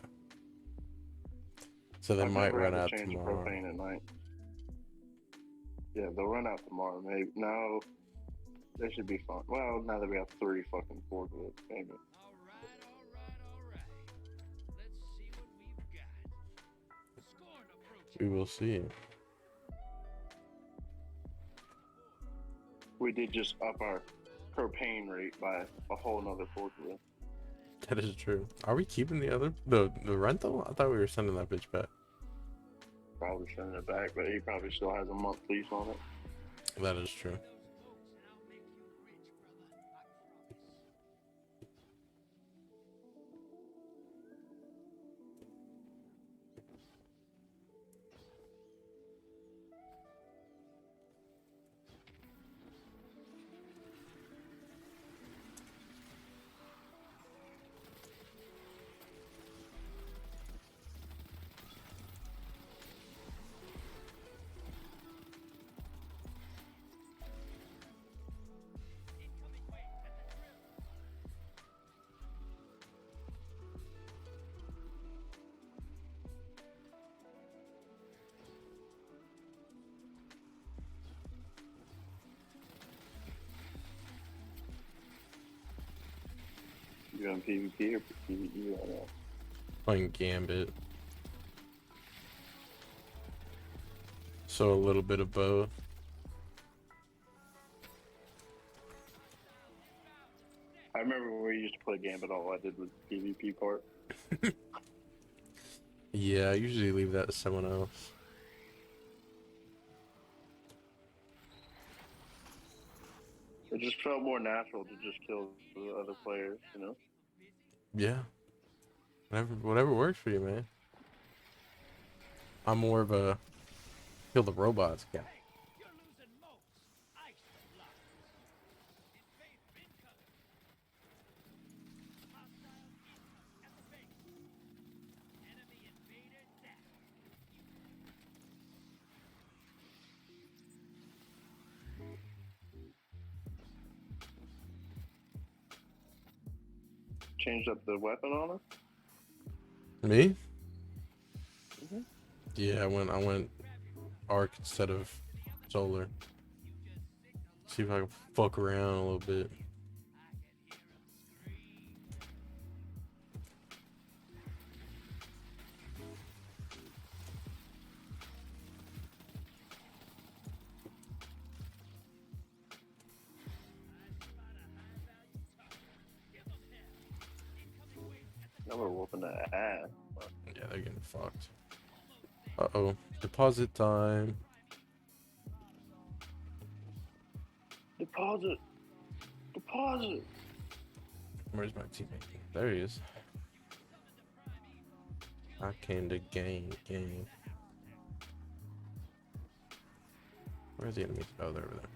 So they I've might never run had to out change tomorrow. propane at night. Yeah, they'll run out tomorrow. Maybe no, they should be fine. Well, now that we have 3 fucking forklifts, maybe. All right. Let's see what we've got. Scoring approach. We will see. We did just up our propane rate by a whole nother forklift. That is true. Are we keeping the rental? I thought we were sending that bitch back. Probably sending it back, but he probably still has a month lease on it. That is true. You doing PvP or PvE right now? Playing Gambit. So a little bit of both. I remember when we used to play Gambit, all I did was the PvP part. Yeah, I usually leave that to someone else. It just felt more natural to just kill the other players, you know? Yeah. Whatever works for you, man. I'm more of a kill the robots guy. You're losing motes. Ice the blocks. Invader incoming. Hostile incoming at the base. Enemy invader down. Changed up the weapon on her. Me? Mhm. Yeah, I went arc instead of solar. See if I can fuck around a little bit. Now we're whooping the ass. Yeah, they're getting fucked. Uh-oh. Deposit time. Deposit. Deposit. Where's my teammate? There he is. I came to game. Where's the enemies? Oh, they're over there.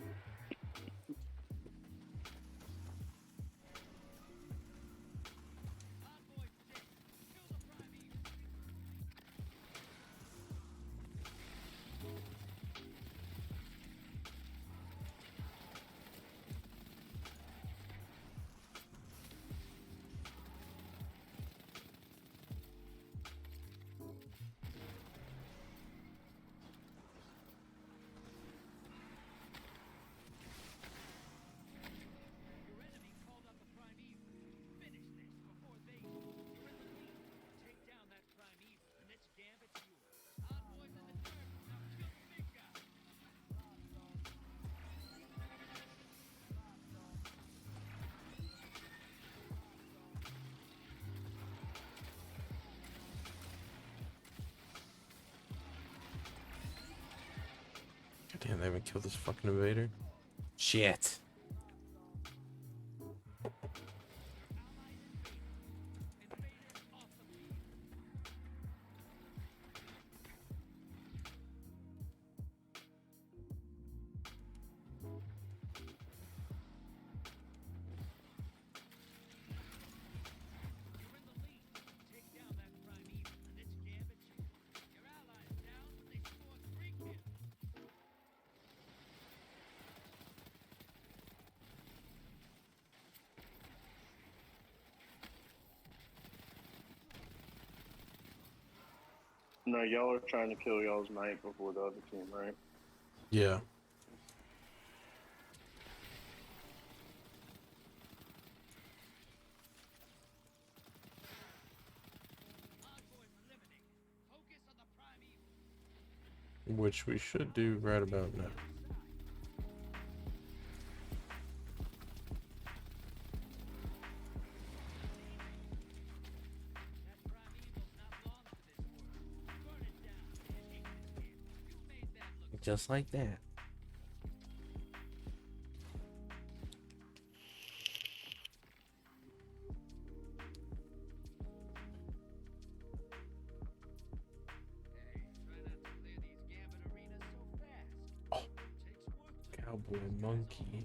Damn, they haven't killed this fucking invader. Shit. No, y'all are trying to kill y'all's knight before the other team, right? Yeah. Which we should do right about now. Just like that. Oh, cowboy monkey.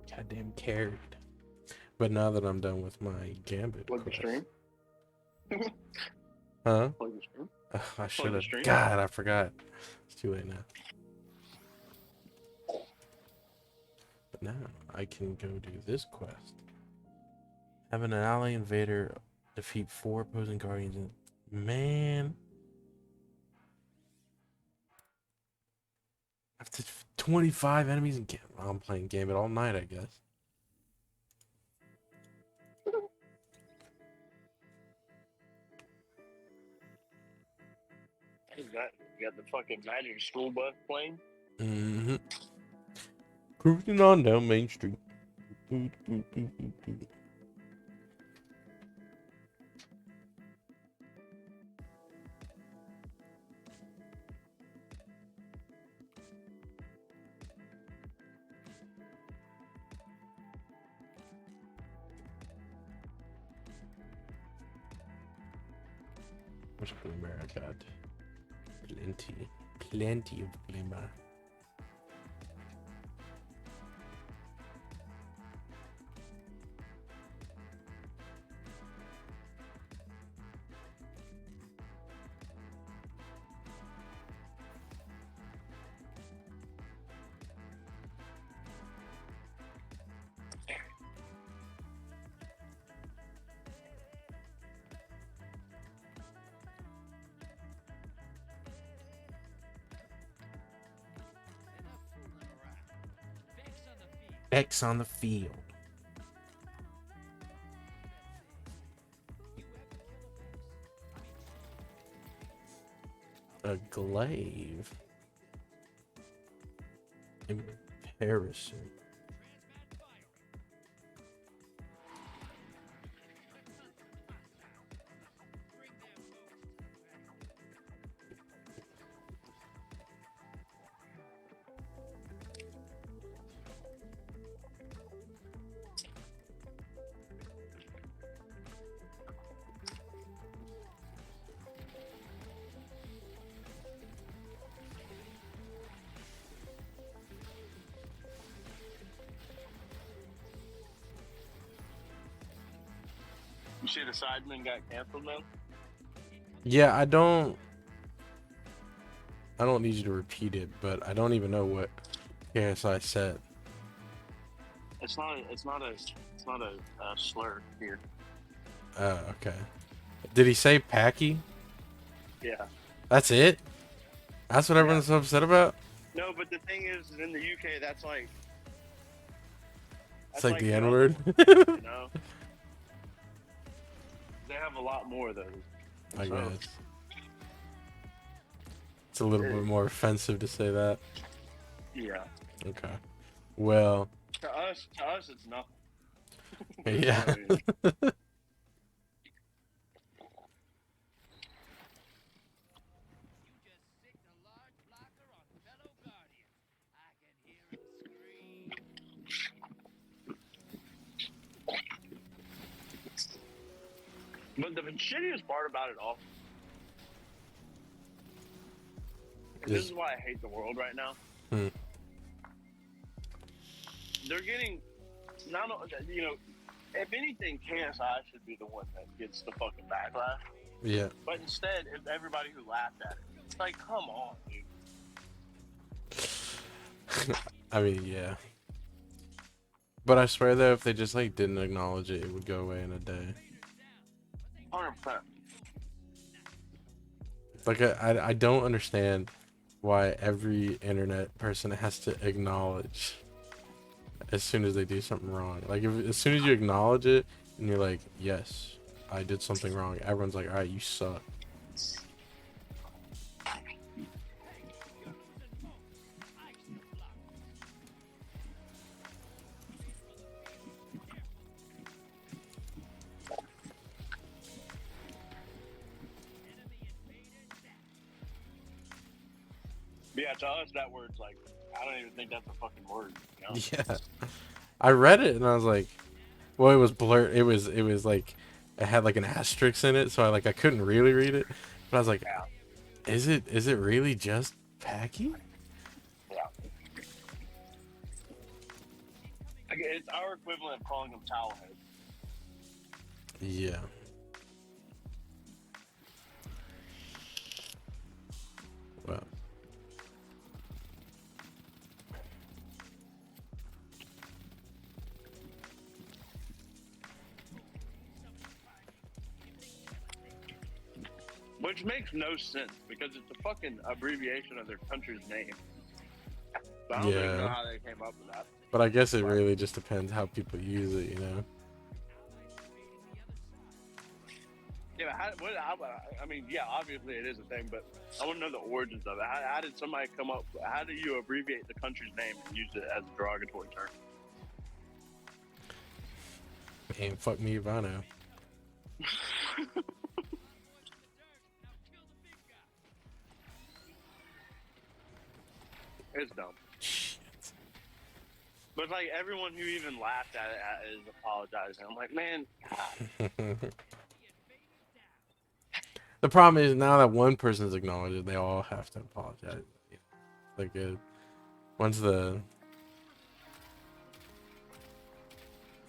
Goddamn carried. But now that I'm done with my gambit Plug the quest, stream. huh? Plug the stream. I should have. stream? God, I forgot. It's too late now. But now I can go do this quest. Have an ally invader defeat 4 opposing guardians. Man, I have to 25 enemies in game. I'm playing Gambit all night, I guess. You got the fucking magic school bus playing. Mm-hmm. Cruising on down Main Street. Doo, doo, doo, doo, doo. Much glimmer I got. Plenty of glimmer. Enough fooling around. Vex on the field. X on the field. You ever kill a Vex? A glaive. Comparison. Transmat firing. Bring them boats. You see the Sidemen got canceled now? Yeah, I don't need you to repeat it, but I don't even know what KSI said. It's not a slur here. Okay. Did he say Packy? Yeah. That's it? That's what everyone's so upset about? No, but the thing is, in the UK, that's like. It's like the another- N-word? You know. They have a lot more of those. I So, guess. It's a little bit more offensive to say that. Yeah. Okay. Well, To us, it's nothing. yeah. I mean, You just sicked a large blocker on fellow Guardians. I can hear him scream. but the shittiest part about it all. And this Is- is why I hate the world right now. Hmm. They're getting, not you know, if anything, KSI should be the one that gets the fucking backlash. Yeah. But instead, it's everybody who laughed at it. It's like, come on, dude. I mean, yeah. But I swear though, if they just like didn't acknowledge it, it would go away in a day. 100%. Like I don't understand why every internet person has to acknowledge as soon as they do something wrong. Like as soon as you acknowledge it and you're like, yes, I did something wrong, everyone's like, all right, you suck. But yeah, to us, that word's like, I don't even think that's a fucking word. You know? Yeah. I read it and I was like, well, it was blurred. It was like it had like an asterisk in it, so I couldn't really read it. But I was like, Yeah. is it really just Packy? Yeah. Like, it's our equivalent of calling them towel heads. Yeah. Well. Which makes no sense because it's a fucking abbreviation of their country's name. So I don't even know Yeah. how they came up with that. But I guess it But- really just depends how people use it, you know? Yeah, I mean, yeah, obviously it is a thing, but I want to know the origins of it. How did somebody come up? How do you abbreviate the country's name and use it as a derogatory term? Man, fuck me if I know. It's dumb. Shit. But like everyone who even laughed at it is apologizing. I'm like, man, God. The problem is now that one person's acknowledged it, they all have to apologize. Like, once the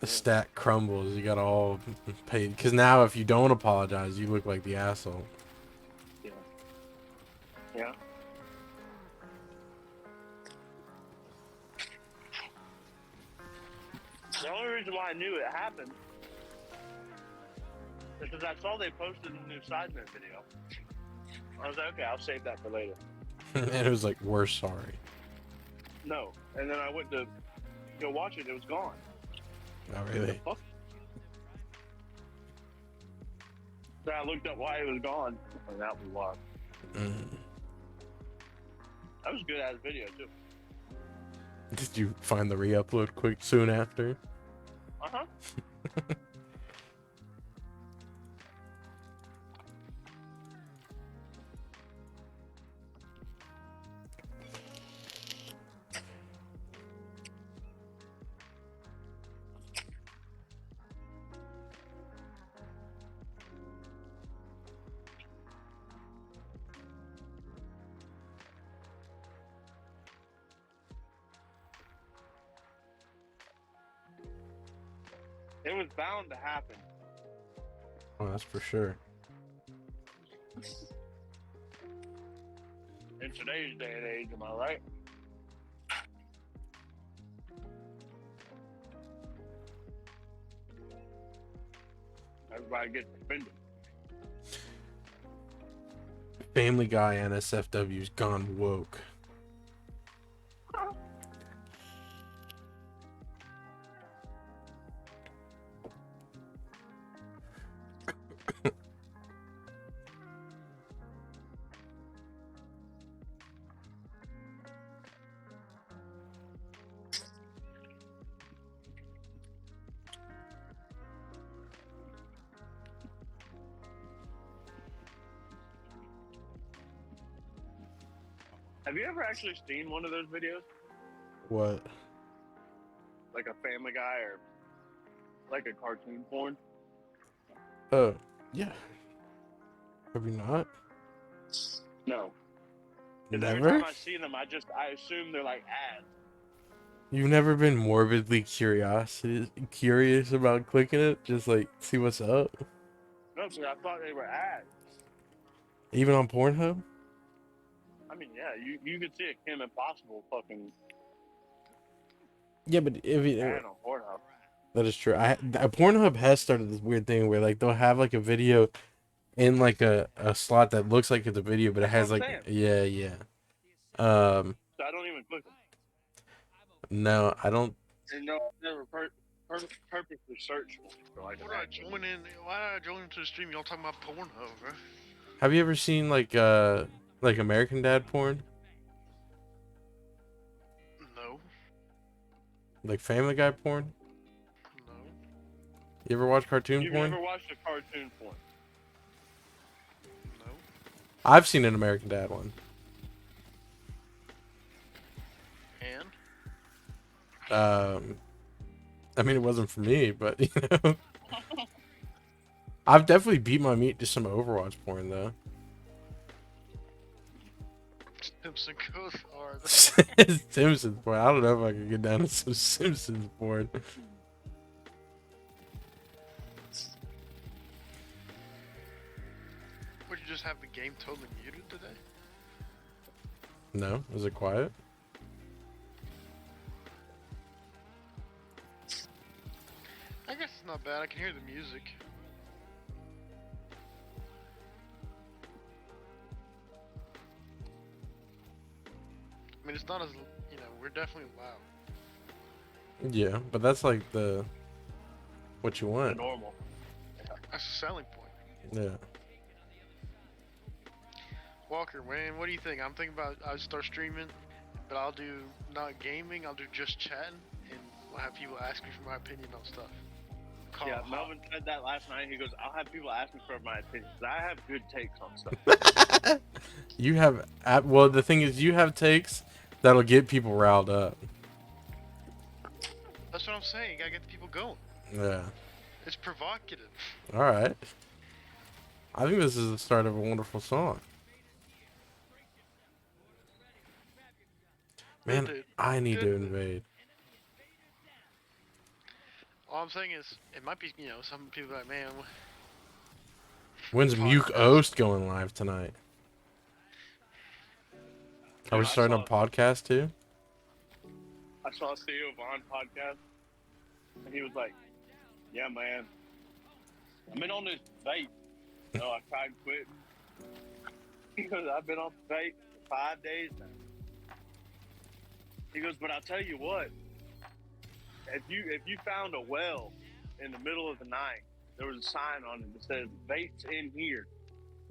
stack crumbles, you gotta all pay. Because now, if you don't apologize, you look like the asshole. Yeah. Yeah. The only reason why I knew it happened is because I saw they posted a new Sidemen video. I was like, okay, I'll save that for later. And it was like, we're sorry. No. And then I went to go watch it. It was gone. Not really. Fuck. So I looked up why it was gone, and that was why. That was a good ass video too. Did you find the re-upload quick soon after? Uh huh. It was bound to happen. Oh, that's for sure. In today's day and age, am I right? Everybody gets offended. Family Guy NSFW's gone woke. Have you ever actually seen one of those videos? What? Like a Family Guy or like a cartoon porn? Oh, yeah. Have you not? No. 'Cause every Never? time I see them, I assume they're like ads. You've never been morbidly curious about clicking it? Just like, see what's up? No, because I thought they were ads. Even on Pornhub? I mean, yeah, you could see a Kim Impossible fucking Yeah, but if it, ad on Pornhub. that is true. Pornhub has started this weird thing where like they'll have like a video in like a slot that looks like it's a video, but it That's has what like I'm yeah. Um, So I don't even click them. no, I don't. And no, never purposely search for like Why did I join into the stream? Y'all talking about Pornhub, bro? Have you ever seen like American Dad porn? No, Like Family Guy porn? no. You ever watch cartoon You've porn? never watched a cartoon porn. No. I've seen an American Dad one. And? I mean, it wasn't for me, but you know, I've definitely beat my meat to some Overwatch porn though. Simpson goes hard. Simpsons porn. I don't know if I could get down to some Simpsons porn. Would you just have the game totally muted today? No, is it quiet? I guess it's not bad. I can hear the music. mean, it's not as we're definitely loud. Yeah, but that's like what you The want. normal. That's a selling point. Yeah. Walker, man, what do you think? I'm thinking about I start streaming, but I'll do not gaming. I'll do just chatting, and I'll have people ask me for my opinion on stuff. Yeah, Melvin said that last night. He goes, "I'll have people ask me for my opinions. I have good takes on stuff." You have well, the thing is, you have takes that'll get people riled up. That's what I'm saying. You gotta get the people going. Yeah. It's provocative. All right. I think this is the start of a wonderful song. Man, Dude, I need to good. invade. All I'm saying is, it might be, some people are like, man, When's Muke podcast. Oast going live tonight? Are we Dude, I starting a saw- podcast too? I saw Theo Vaughn podcast, and he was like, "Yeah, man, I've been on this vape. I tried quitting. He goes, I've been on vape for 5 days now." He goes, "But I'll tell you what, if you found a well in the middle of the night, there was a sign on it that says vape's in here,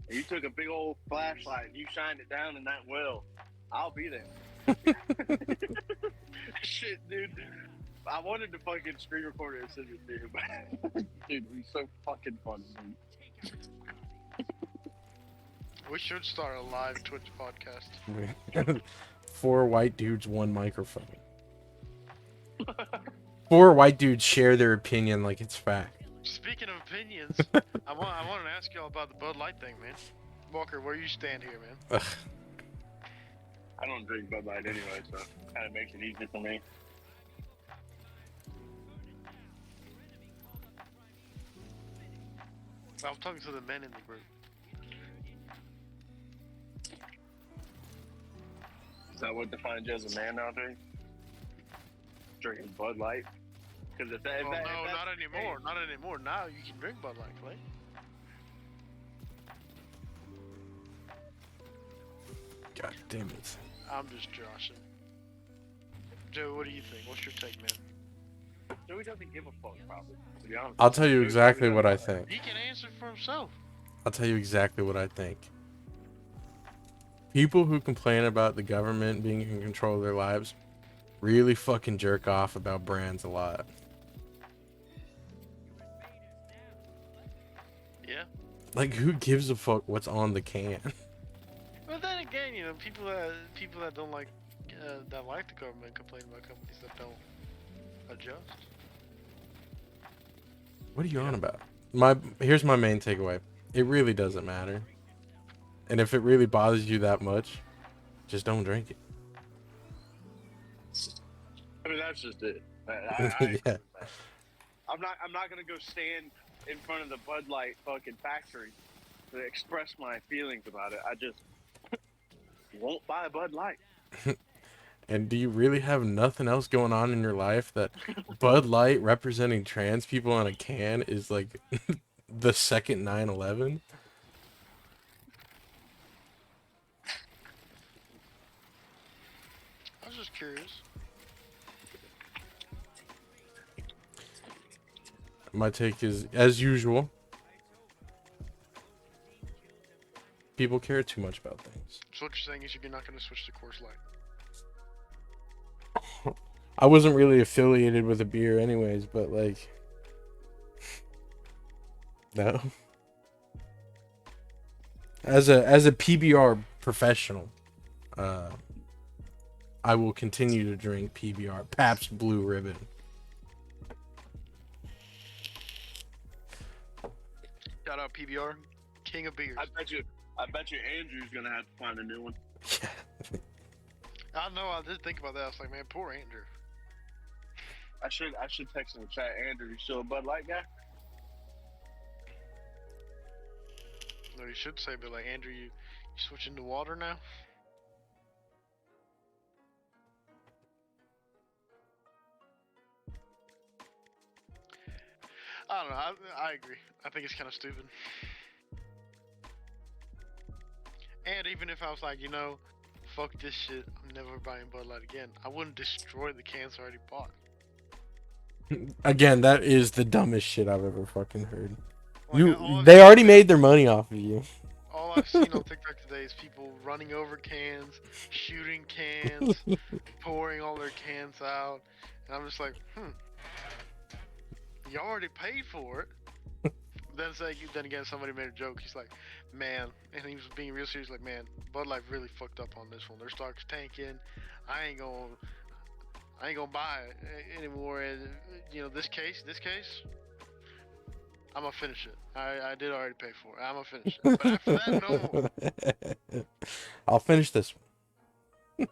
and you took a big old flashlight and you shined it down in that well, I'll be there." Shit, dude. I wanted to fucking screen record it and send it to him, but dude, he's so fucking funny, dude. We should start a live Twitch podcast. 4 white dudes, 1 microphone. 4 white dudes share their opinion like it's fact. Speaking of opinions, I want to ask y'all about the Bud Light thing, man. Walker, where you stand here, man? Ugh. I don't drink Bud Light anyway, so it kind of makes it easy for me. I was talking to the men in the group. Is that what defines you as a man nowadays? Drinking Bud Light? Because if that, Well, if that, no, if that's not the anymore. case- Not anymore. Now you can drink Bud Light, Clay. God damn it. I'm just joshing. Joe, what do you think? What's your take, man? Joey doesn't give a fuck, probably. To be honest. I'll tell you Joey exactly doesn't what I give a fuck. think. He can answer for himself. I'll tell you exactly what I think. People who complain about the government being in control of their lives really fucking jerk off about brands a lot. Yeah. Like, who gives a fuck what's on the can? But then again, people that don't like the government complain about companies that don't adjust. What are you on about? Here's my main takeaway. It really doesn't matter. And if it really bothers you that much, just don't drink it. I mean, that's just it. Yeah. I'm not gonna go stand in front of the Bud Light fucking factory to express my feelings about it. I just won't buy a Bud Light. And do you really have nothing else going on in your life that Bud Light representing trans people on a can is like the second 9/11? I was just curious. My take is, as usual, people care too much about things. So what you're saying is you're not going to switch to Coors Light. I wasn't really affiliated with a beer anyways, but like, no. As a PBR professional, I will continue to drink PBR, Pabst Blue Ribbon. Shout out PBR, king of beers. I bet you Andrew's gonna have to find a new one. I know. I did think about that. I was like, man, poor Andrew. I should text him in the chat. Andrew, you still a Bud Light guy? No, you should say, but like, Andrew, you switching to water now? I don't know. I agree. I think it's kind of stupid. And even if I was like, fuck this shit. I'm never buying Bud Light again. I wouldn't destroy the cans I already bought. Again, that is the dumbest shit I've ever fucking heard. Like, all I've They seen already on made their money off of you. All I've seen on TikTok today is people running over cans, shooting cans, pouring all their cans out, and I'm just like, you already paid for it. Then again, somebody made a joke. He's like, man, and he was being real serious. Like, man, Bud Light really fucked up on this one. Their stock's tanking. I ain't gonna buy it anymore. And this case, I'm gonna finish it. I did already pay for it. I'm gonna finish it. But after that, no more. I'll finish this one.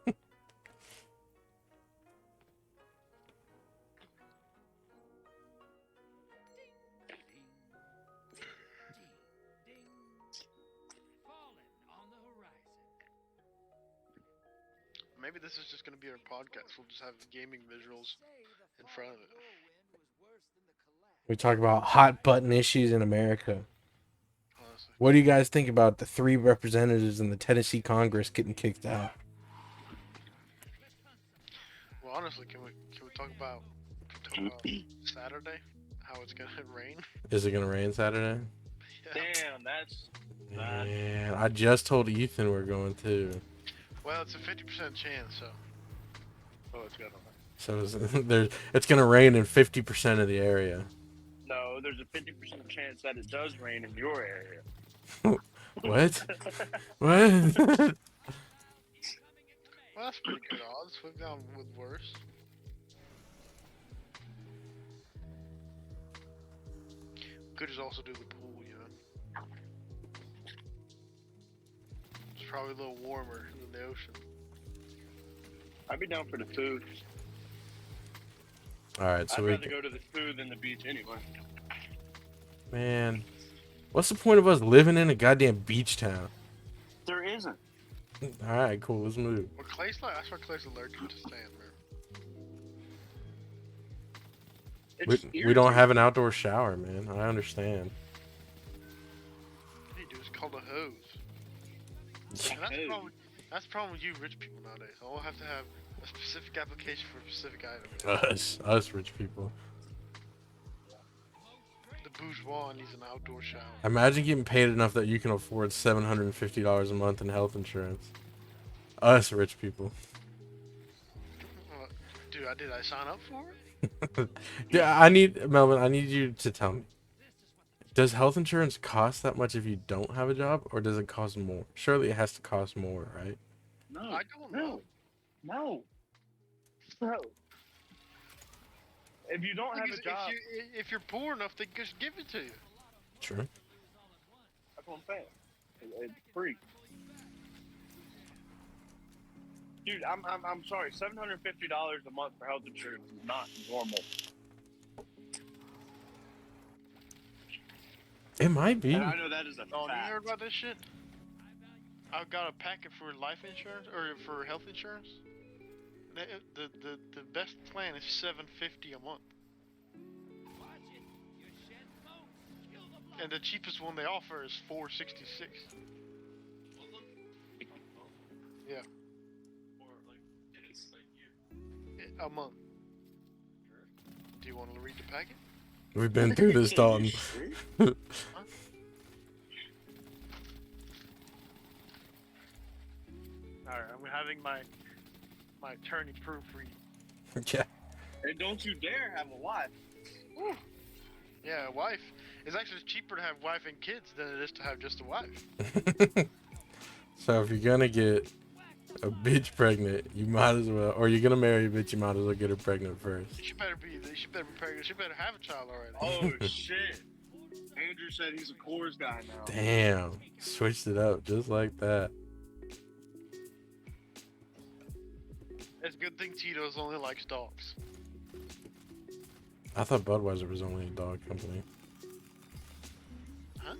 Falling on the horizon. Maybe this is just gonna be our podcast. We'll just have gaming visuals in front of it. We talk about hot button issues in America. Honestly. What do you guys think about the 3 representatives in the Tennessee Congress getting kicked out? Well, honestly, can we talk about Saturday? How it's gonna rain? Is it gonna rain Saturday? Yeah. Damn, that's Yeah, I just told Ethan we're going too. Well, it's a 50% chance, so. oh, it's gonna. So it's gonna rain in 50% of the area. No, there's a 50% chance that it does rain in your area. What? What? Well, that's pretty good odds. We've gone with worse. Could just also do the pool, It's probably a little warmer than the ocean. I'd be down for the food. All right, so I'd we rather go to the food than the beach anyway. man, what's the point of us living in a goddamn beach town? There isn't. All right, cool, let's move. Well, Clay's like, that's why Clay's allergic to sand, man. We don't have an outdoor shower, man. I understand. What you do is called a hose. And that's the problem with you rich people nowadays. All have to have a specific application for a specific item. Us rich people. The bourgeois needs an outdoor shower. Imagine getting paid enough that you can afford $750 a month in health insurance. Us rich people. Dude, did I sign up for it? Yeah, Melvin, I need you to tell me. Does health insurance cost that much if you don't have a job, or does it cost more? Surely it has to cost more, right? No. I don't know. No. If you don't have a job, If you're poor enough, they just give it to you. True. that's what I'm saying. It's free. Dude, I'm sorry. $750 a month for health insurance is not normal. It might be. And I know that is a Oh, you fact. heard about this shit? I've got a packet for life insurance or for health insurance. The best plan is $750 a month, and the cheapest one they offer is $466. Yeah. A month. Do you want to read the packet? We've been through this, Dalton. Alright, I'm having my attorney proofread. Yeah. And don't you dare have a wife. Yeah, a wife. It's actually cheaper to have wife and kids than it is to have just a wife. So if you're gonna get a bitch pregnant, you might as well, or you're gonna marry a bitch, you might as well get her pregnant first. She better be pregnant. She better have a child already. Oh, shit. Andrew said he's a Coors guy now. Damn, switched it up just like that. It's a good thing Tito's only likes dogs. I thought Budweiser was only a dog company. Huh?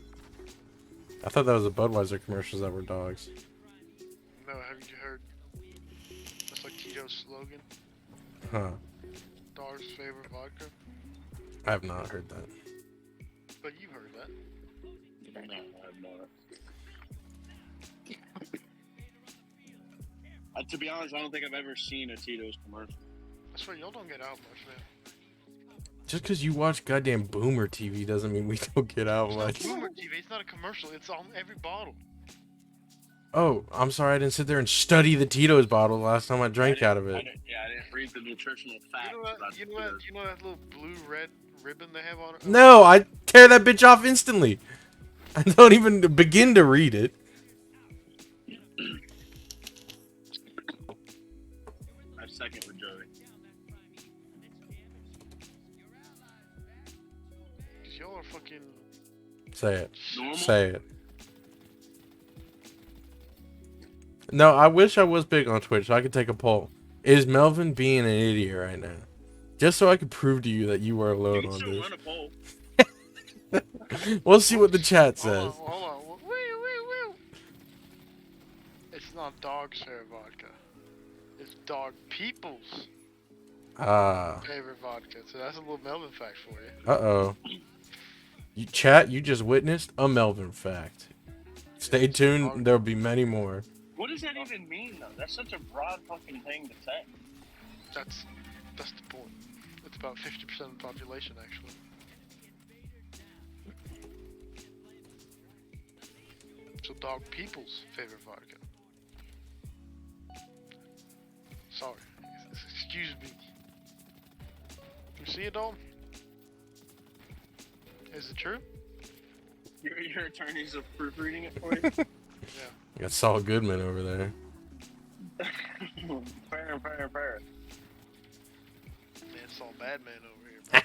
I thought that was the Budweiser commercials that were dogs. No, haven't you heard? That's like Tito's slogan. Huh. Dog's favorite vodka. I have not heard that. But you've heard that. No, I'm not. To be honest, I don't think I've ever seen a Tito's commercial. I swear, y'all don't get out much, man. Just because you watch goddamn Boomer TV doesn't mean we don't get out It's not much. Boomer TV. It's not a commercial. It's on every bottle. Oh, I'm sorry I didn't sit there and study the Tito's bottle last time I drank out of I it. didn't read the nutritional facts about You know that little blue-red ribbon they have on it? No, I tear that bitch off instantly. I don't even begin to read it. I second with Joey. 'Cause y'all are fucking... Say it. Normal? Say it. No, I wish I was big on Twitch so I could take a poll. Is Melvin being an idiot right now? Just so I could prove to you that you were You alone can on still this. run a poll. We'll see what the chat Hold says. on, hold on. Wait. It's not Dog's favorite vodka. It's Dog People's Ah. favorite vodka. So that's a little Melvin fact for you. Uh-oh. You chat, you just witnessed a Melvin fact. Stay tuned, there'll be many more. What does that even mean, though? That's such a broad fucking thing to say. That's the point. It's about 50% of the population, actually. So Dog People's favorite vodka. Sorry. Excuse me. You see it, Dalton? Is it true? Your attorneys are proofreading it for you? Got Saul Goodman over there. Fair. Man, Saul Badman over here.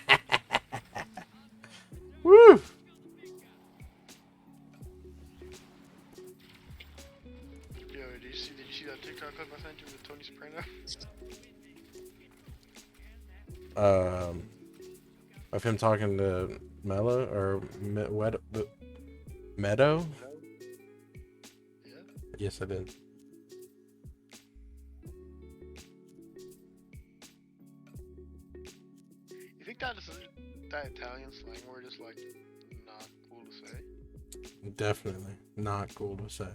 Woo! Yo, did you see that TikTok clip I sent you with Tony Soprano? Of him talking to Mello or Meadow? Yeah. Yes, I did. You think that Italian slang word is like not cool to say? Definitely not cool to say.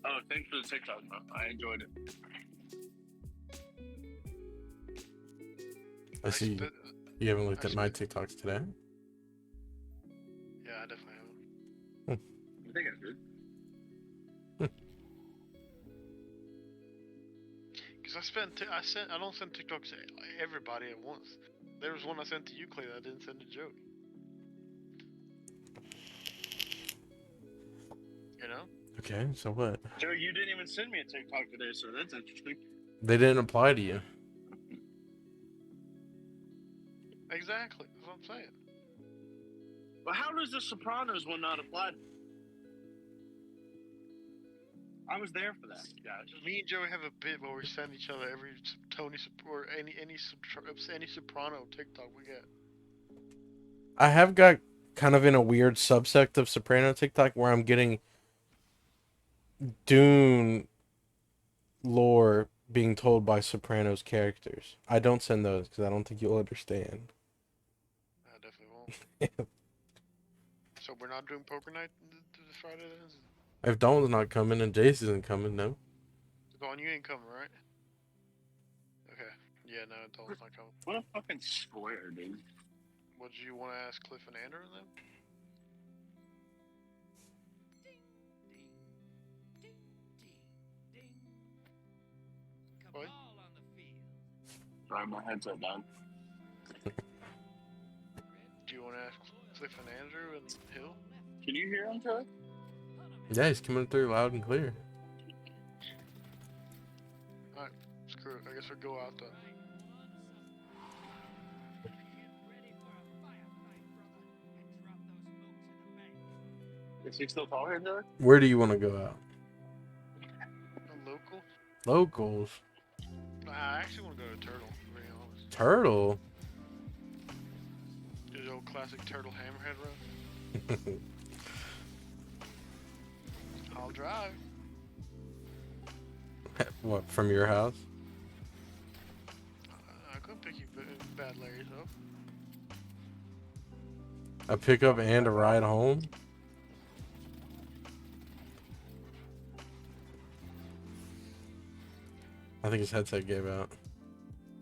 Oh, thanks for the TikTok, bro. I enjoyed it. I see you haven't looked at my TikToks today. Yeah, I definitely haven't. I think I did. Cause I don't send TikToks to everybody at once. There was one I sent to you, Clay, that I didn't send to Joey. You know? Okay, so what? Joe, you didn't even send me a TikTok today, so that's interesting. They didn't apply to you. Exactly. That's what I'm saying. But how does the Sopranos one not apply to me? I was there for that, guys. Me and Joey have a bit where we send each other every Tony or any Soprano TikTok we get. I have got kind of in a weird subsect of Soprano TikTok where I'm getting Dune lore being told by Sopranos characters. I don't send those because I don't think you'll understand. I definitely won't. So we're not doing poker night this Friday then? If Dalton's not coming and Jace isn't coming, no. Dawn, you ain't coming, right? Okay. Yeah, no, Dawn's not coming. What a fucking square, dude. What did you want to ask Cliff and Andrew then? What? Ball on the field. Sorry, my headset down. Do you want to ask Cliff and Andrew and Hill? Can you hear him, Joe? Yeah, he's coming through loud and clear. Alright, screw it. I guess we'll go out then. Is he still talking, Joe? Where do you want to go out? A local? Locals. Nah, I actually want to go to Turtle, to be honest. Turtle? The old classic Turtle Hammerhead run. I'll drive. What, from your house? I couldn't pick you bad Larry's up. A pickup and a ride home? I think his headset gave out.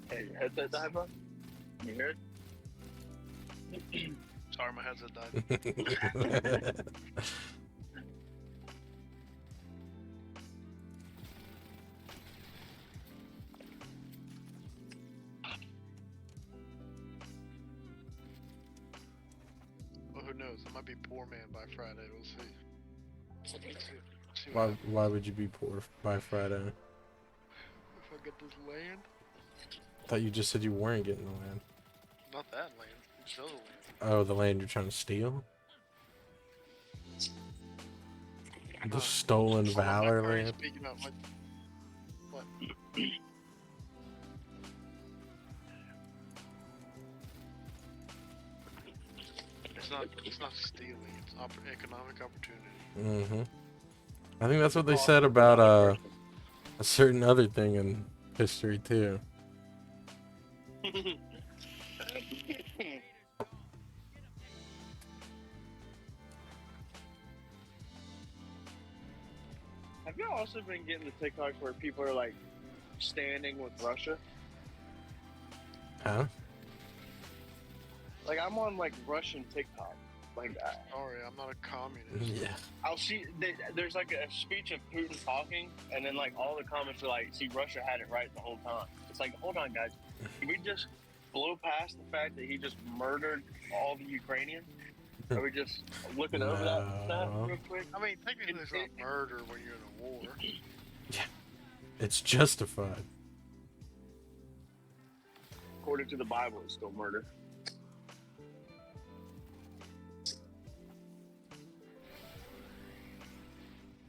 Hey, your headset died, bro? You heard? Sorry, my headset died. Well, who knows? I might be poor man by Friday. We'll see. See what happens. Why would you be poor by Friday? If I get this land, I thought you just said you weren't getting the land. not that land. It's other land. Oh, the land you're trying to steal? The stolen Hold on, my valor car ain't land? speaking up. What? It's not stealing. It's economic opportunity. Mm-hmm. I think that's what they said about a certain other thing in history too. Have you also been getting the TikToks where people are like standing with Russia? Huh? Like I'm on like Russian TikTok. Like Sorry, I'm not a communist. Yeah. I'll see there's like a speech of Putin talking, and then like all the comments are like, "See, Russia had it right the whole time." It's like, hold on, guys, can we just blow past the fact that he just murdered all the Ukrainians? Are we just looking over that No. real quick? I mean, technically, it's not murder when you're in a war. It's justified. According to the Bible, it's still murder.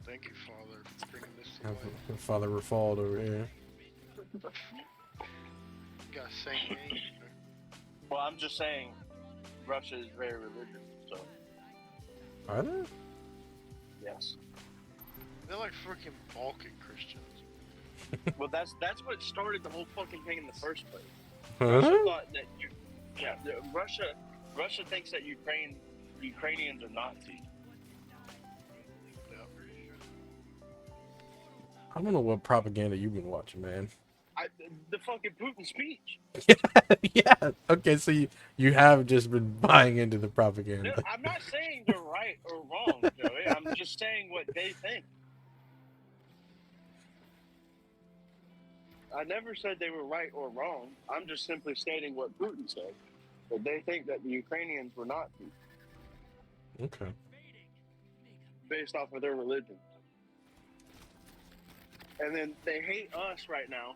Thank you, Father, for bringing this to light. Father Rafald over here. You got saint name. Well, I'm just saying, Russia is very religious, so Are they? yes. They're like freaking Balkan Christians. Well, that's what started the whole fucking thing in the first place. Huh? Russia thought that Russia thinks that Ukrainians are Nazis. I don't know what propaganda you've been watching, man. The fucking Putin speech. Yeah. Okay, so you have just been buying into the No, propaganda. I'm not saying they're right or wrong, Joey. I'm just saying what they think. I never said they were right or wrong. I'm just simply stating what Putin said. That they think that the Ukrainians were Nazis Okay. based off of their religion. And then they hate us right now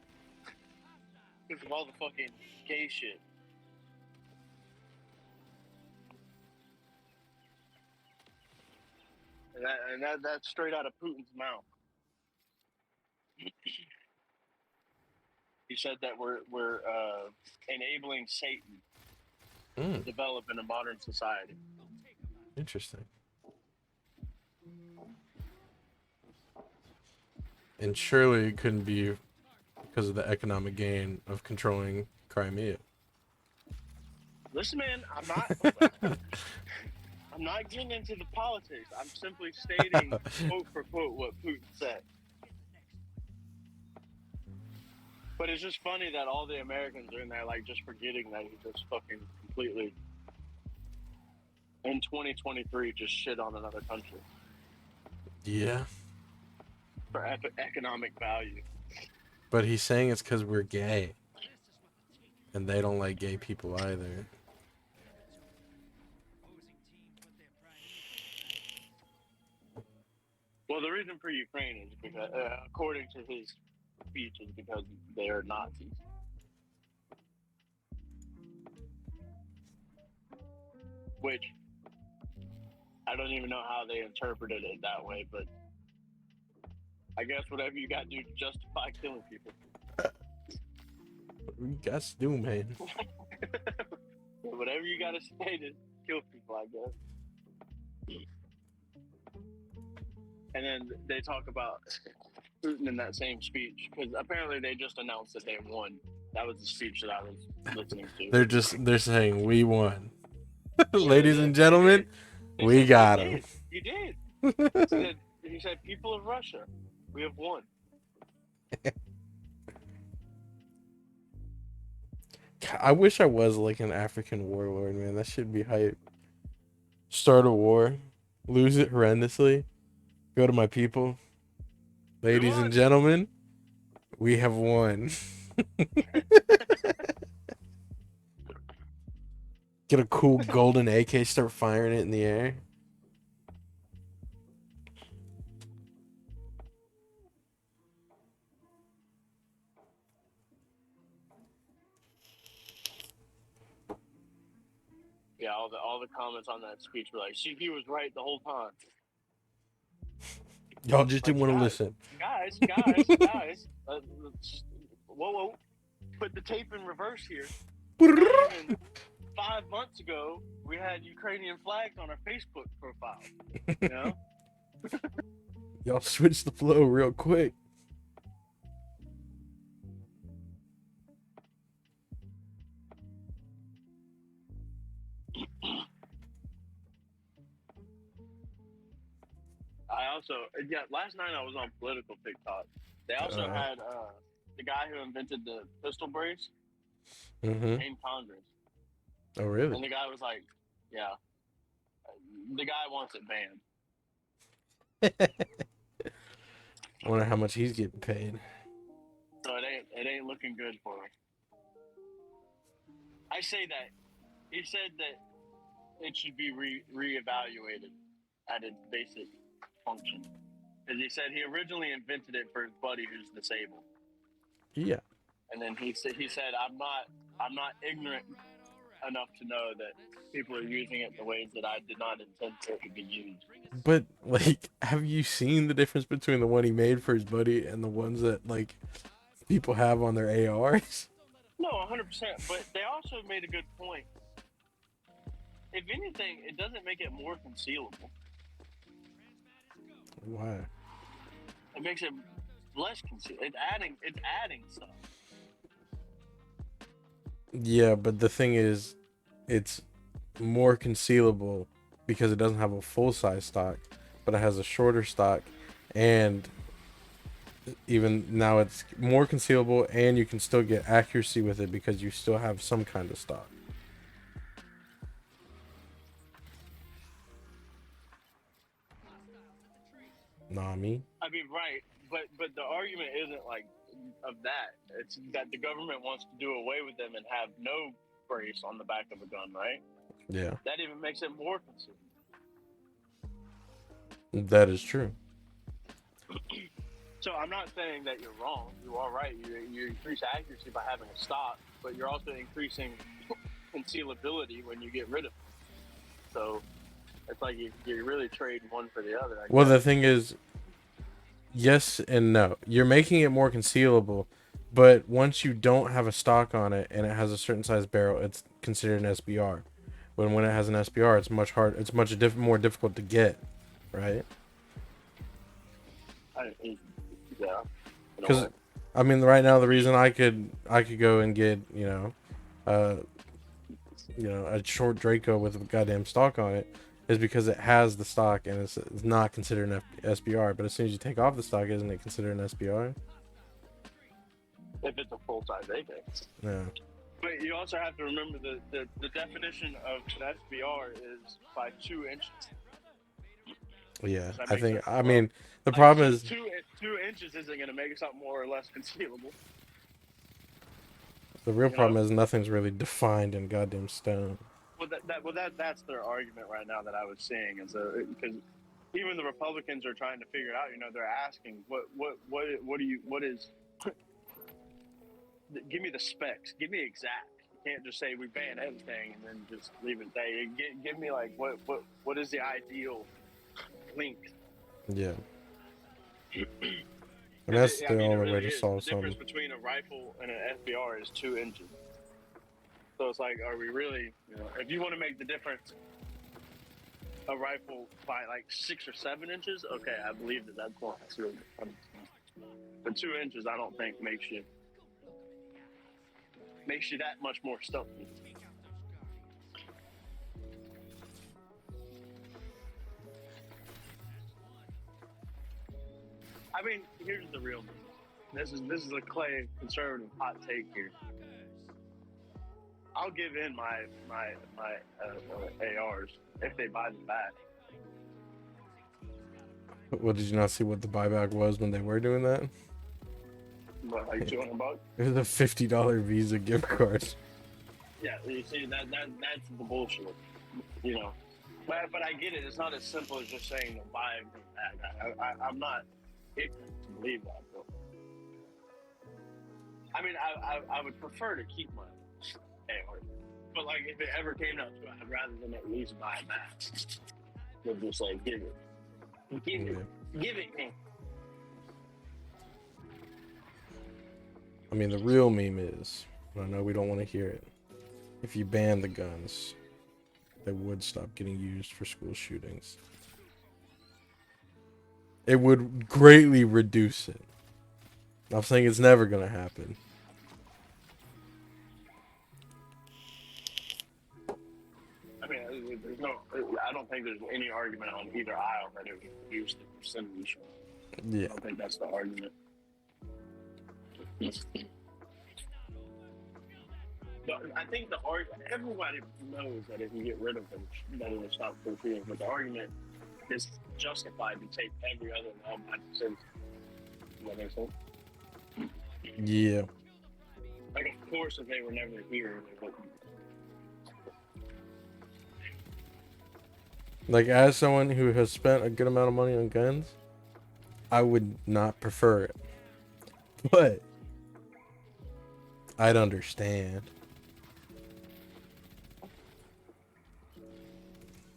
because of all the fucking gay shit. And that's straight out of Putin's mouth. He said that we're enabling Satan to develop in a modern society. Interesting. And surely it couldn't be because of the economic gain of controlling Crimea. Listen, man, I'm not getting into the politics. I'm simply stating quote for quote what Putin said. But it's just funny that all the Americans are in there like just forgetting that he just fucking completely in 2023 just shit on another country Yeah. for economic value. But he's saying it's because we're gay. And they don't like gay people either. Well, the reason for Ukraine is because, according to his speech, is because they are Nazis. Which I don't even know how they interpreted it that way, but I guess whatever you got to do to justify killing people. We got to do, man. Whatever you got to say to kill people, I guess. And then they talk about Putin in that same speech because apparently they just announced that they won. That was the speech that I was listening to. They're saying we won. Ladies and gentlemen, we got him. You did. He said, people of Russia, we have won. I wish I was like an African warlord, man. That should be hype. Start a war, lose it horrendously, go to my people. Ladies and won. gentlemen, we have won. Get a cool golden AK, start firing it in the air. Yeah, all the comments on that speech were like, "See, he was right the whole time." Y'all just Like, didn't want to listen. guys. Whoa. Put the tape in reverse here. Not even 5 months ago, we had Ukrainian flags on our Facebook profile. You know? Y'all switched the flow real quick. Last night I was on political TikTok. They also had the guy who invented the pistol brace Mm-hmm. in Congress. Oh, really? And the guy was like, yeah, the guy wants it banned. I wonder how much he's getting paid. So it ain't looking good for him. I say that he said that it should be reevaluated at its basic function. Because he said he originally invented it for his buddy who's disabled. Yeah. And then he said I'm not ignorant enough to know that people are using it in the ways that I did not intend for it to be used. But, like, have you seen the difference between the one he made for his buddy and the ones that, like, people have on their ARs? No, 100%. But they also made a good point. If anything, it doesn't make it more concealable. Why? It makes it less concealable. It's adding stuff. Yeah, but the thing is, it's more concealable because it doesn't have a full-size stock, but it has a shorter stock, and even now it's more concealable, and you can still get accuracy with it because you still have some kind of stock. Nah, me. I mean, right, but the argument isn't like of that. It's that the government wants to do away with them and have no brace on the back of a gun, right? Yeah, That even makes it more concealable. that is true. So I'm not saying that you're wrong. You are right. You increase accuracy by having a stock, but you're also increasing concealability when you get rid of it. So it's like you're really trading one for the other. Well, the thing is, yes and no. You're making it more concealable, but once you don't have a stock on it and it has a certain size barrel, it's considered an SBR. When it has an SBR, it's much hard. It's much more difficult to get, right? Yeah. Because I mean, right now the reason I could go and get a short Draco with a goddamn stock on it is because it has the stock and it's not considered an SBR. But as soon as you take off the stock, isn't it considered an SBR? If it's a full size AK. Yeah. But you also have to remember the definition of an SBR is by 2 inches. Yeah, Does that I make think. sense? I mean, the Like, problem is 2 inches isn't going to make something more or less concealable. the real You problem know? is nothing's really defined in goddamn stone. That's their argument right now that I was seeing is because even the Republicans are trying to figure it out. They're asking what is give me the specs, give me exact. You can't just say we ban everything and then just leave it there. Give me like what is the ideal length? Yeah. And that's the it only way really to is. solve The difference something. between a rifle and an SBR is 2 inches. So it's like, are we really, if you want to make the difference, a rifle by like 6 or 7 inches, okay, I believe that's more concealable. But 2 inches, I don't think makes you that much more stealthy. I mean, here's the real thing. This is a Clay conservative hot take here. I'll give in my ARs if they buy them back. Well, did you not see what the buyback was when they were doing that? But like $200. It was a $50 Visa gift card. Yeah, you see that's the bullshit. You know, but I get it. It's not as simple as just saying to buy everything back. I'm not ignorant to believe that. But, I mean, I would prefer to keep my AR. But like, if it ever came down to it, I'd rather than at least buy it back. Than just like give it. Give it me. I mean, the real meme is, and I know we don't want to hear it, if you ban the guns, they would stop getting used for school shootings. It would greatly reduce it. I'm saying it's never going to happen. I mean, there's no. I don't think there's any argument on either aisle that it would reduce the percentage. Yeah. I don't think that's the argument. But I think everybody knows that if you get rid of them, that it will stop school shootings. But the argument is justified to take every other law-abiding citizen. Does that make sense? Yeah. Like, of course, if they were never here, they wouldn't. Like, as someone who has spent a good amount of money on guns, I would not prefer it. But I'd understand.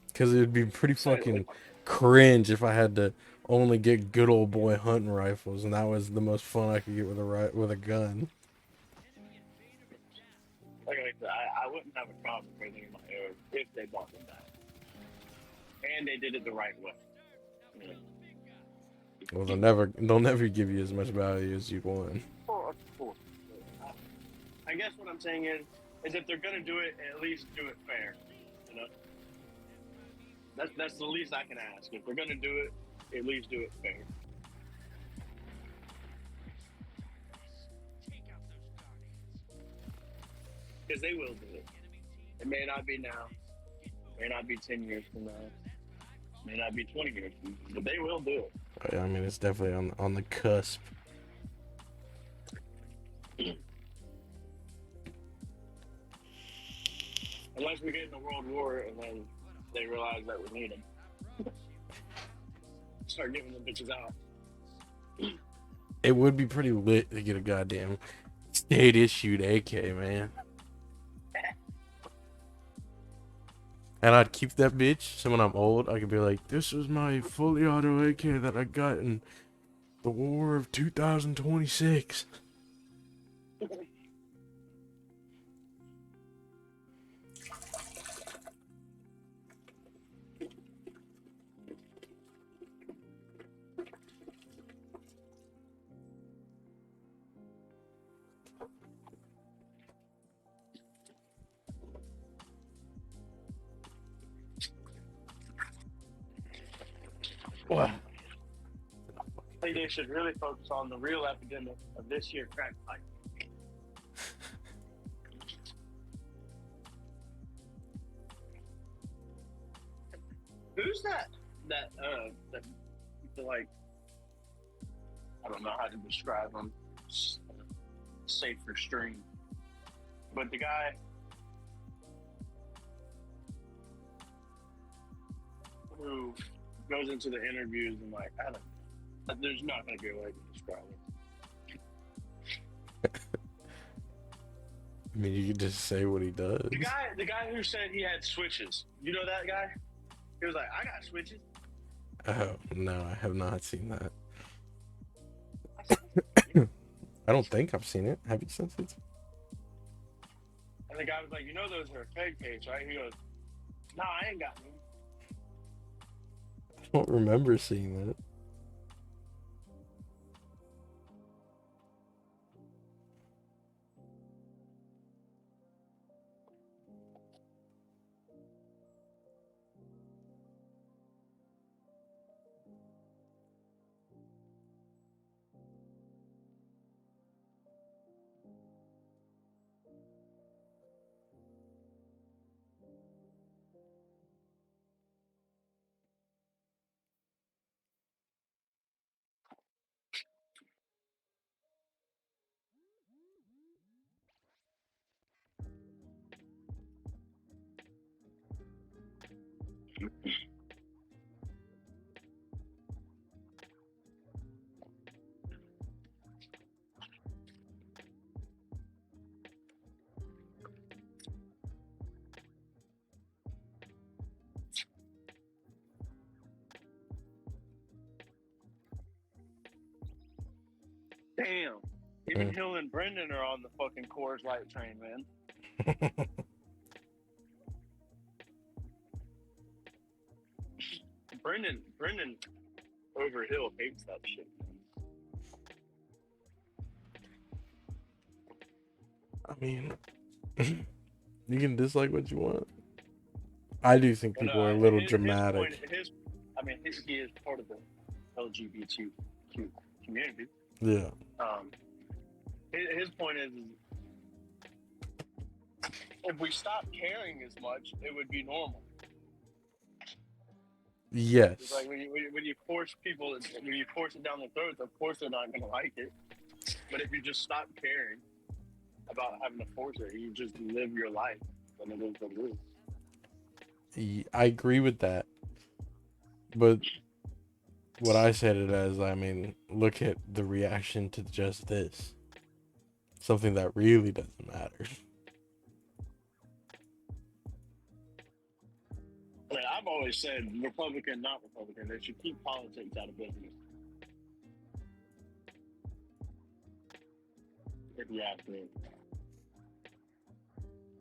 Because it would be pretty fucking cringe if I had to only get good old boy hunting rifles, and that was the most fun I could get with a gun. Like I said, I wouldn't have a problem raising my arrows if they bought them back. And they did it the right way. Yeah. Well, they'll never give you as much value as you want. Of course. I guess what I'm saying is if they're gonna do it, at least do it fair. You know, that's the least I can ask. If they're gonna do it, at least do it fair. Because they will do it. It may not be now. It may not be 10 years from now. It may not be 20 years from now. But they will do it. I mean, it's definitely on the cusp. Unless we get in a world war and then they realize that we need them. Start giving them bitches out. It would be pretty lit to get a goddamn state issued AK, man. And I'd keep that bitch, so when I'm old, I could be like, this was my fully auto AK that I got in the war of 2026. What? I think they should really focus on the real epidemic of this year, crack pipe. Who's that like, I don't know how to describe him. Safer stream. But the guy who goes into the interviews and like, I don't know. There's not going to be a way to describe it. I mean, you could just say what he does. The guy who said he had switches. You know that guy? He was like, I got switches. Oh, no, I have not seen that. I don't think I've seen it. Have you seen it? And the guy was like, you know those are a fake case, right? He goes, no, I ain't got them. I don't remember seeing that. Damn. Even Hill and Brendan are on the fucking Coors Light train, man. Brendan over Hill hates that shit. I mean, you can dislike what you want. I do think But, people are a little his dramatic. he is part of the LGBTQ community. Yeah. His point is if we stop caring as much, it would be normal. Yes. It's like when you force people, when you force it down their throats, of course they're not going to like it. But if you just stop caring about having to force it, you just live your life, then it is what it is. I agree with that. But what I said it as, I mean, look at the reaction to just this. Something that really doesn't matter. I mean, I've always said Republican, not Republican. They should keep politics out of business. If you ask me.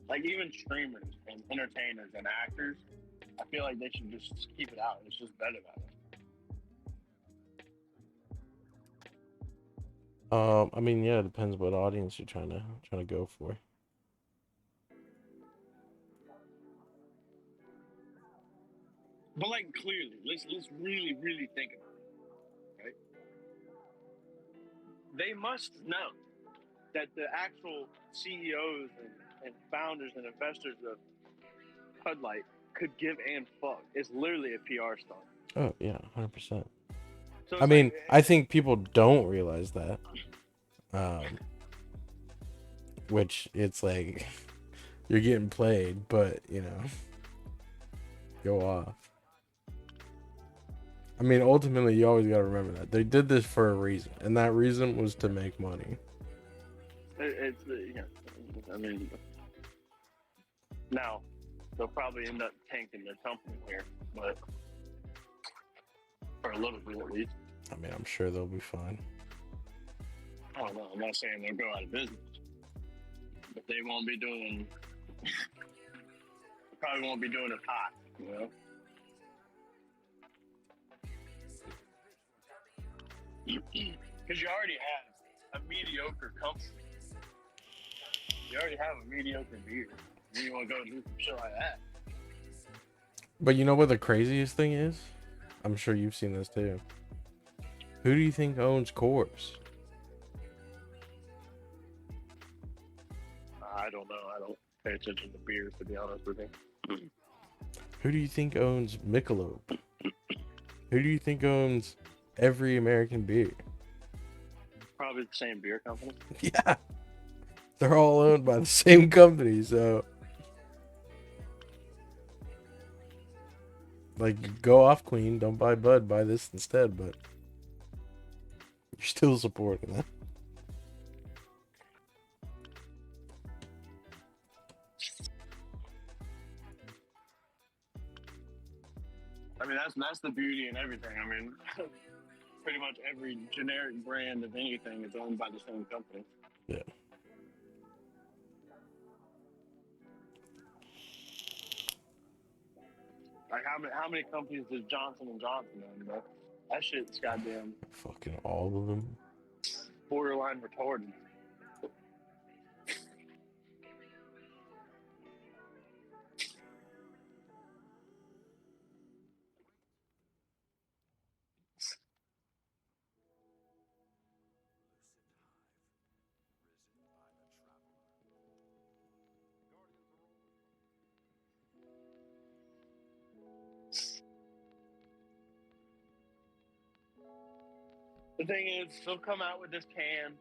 Like even streamers and entertainers and actors, I feel like they should just keep it out. It's just better that way. I mean, yeah, it depends what audience you're trying to go for. But like clearly, let's really think about it. Right? They must know that the actual CEOs and founders and investors of Bud Light could give and fuck. It's literally a PR stunt. Oh yeah, 100%. So I mean, I think people don't realize that. Which it's like you're getting played, but you know, go off. I mean, ultimately, you always got to remember that they did this for a reason, and that reason was to make money. it's I mean, now they'll probably end up tanking their company here, but for a little bit at least. I mean, I'm sure they'll be fine. I don't know. I'm not saying they'll go out of business, but they won't be doing. Probably won't be doing it hot, you know. Because you already have a mediocre company. You already have a mediocre beer. And you want to go do some shit like that. But you know what the craziest thing is? I'm sure you've seen this too. Who do you think owns Coors? I don't know. I don't pay attention to beers, to be honest with you. Who do you think owns Michelob? Who do you think owns every American beer? Probably the same beer company. Yeah. They're all owned by the same company, so like go off Queen, don't buy Bud, buy this instead, but you're still supporting that. I mean, that's the beauty in everything. I mean, pretty much every generic brand of anything is owned by the same company. Yeah. Like how many companies does Johnson and Johnson own, bro? That shit's goddamn Fucking all of them. borderline retarded. The thing is, they'll come out with this can.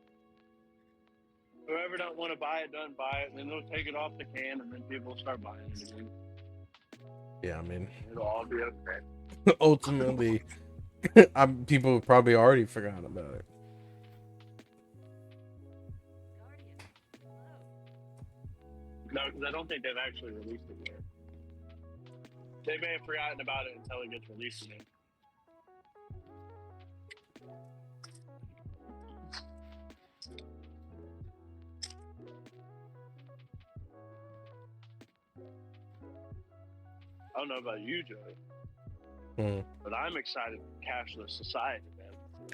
Whoever don't want to buy it doesn't buy it, and then they'll take it off the can, and then people will start buying it again. Yeah, I mean, It'll all be okay. ultimately, people have probably already forgotten about it. No, because I don't think they've actually released it yet. They may have forgotten about it until it gets released again. don't know about you, Joey, Hmm. but I'm excited for cashless society, man.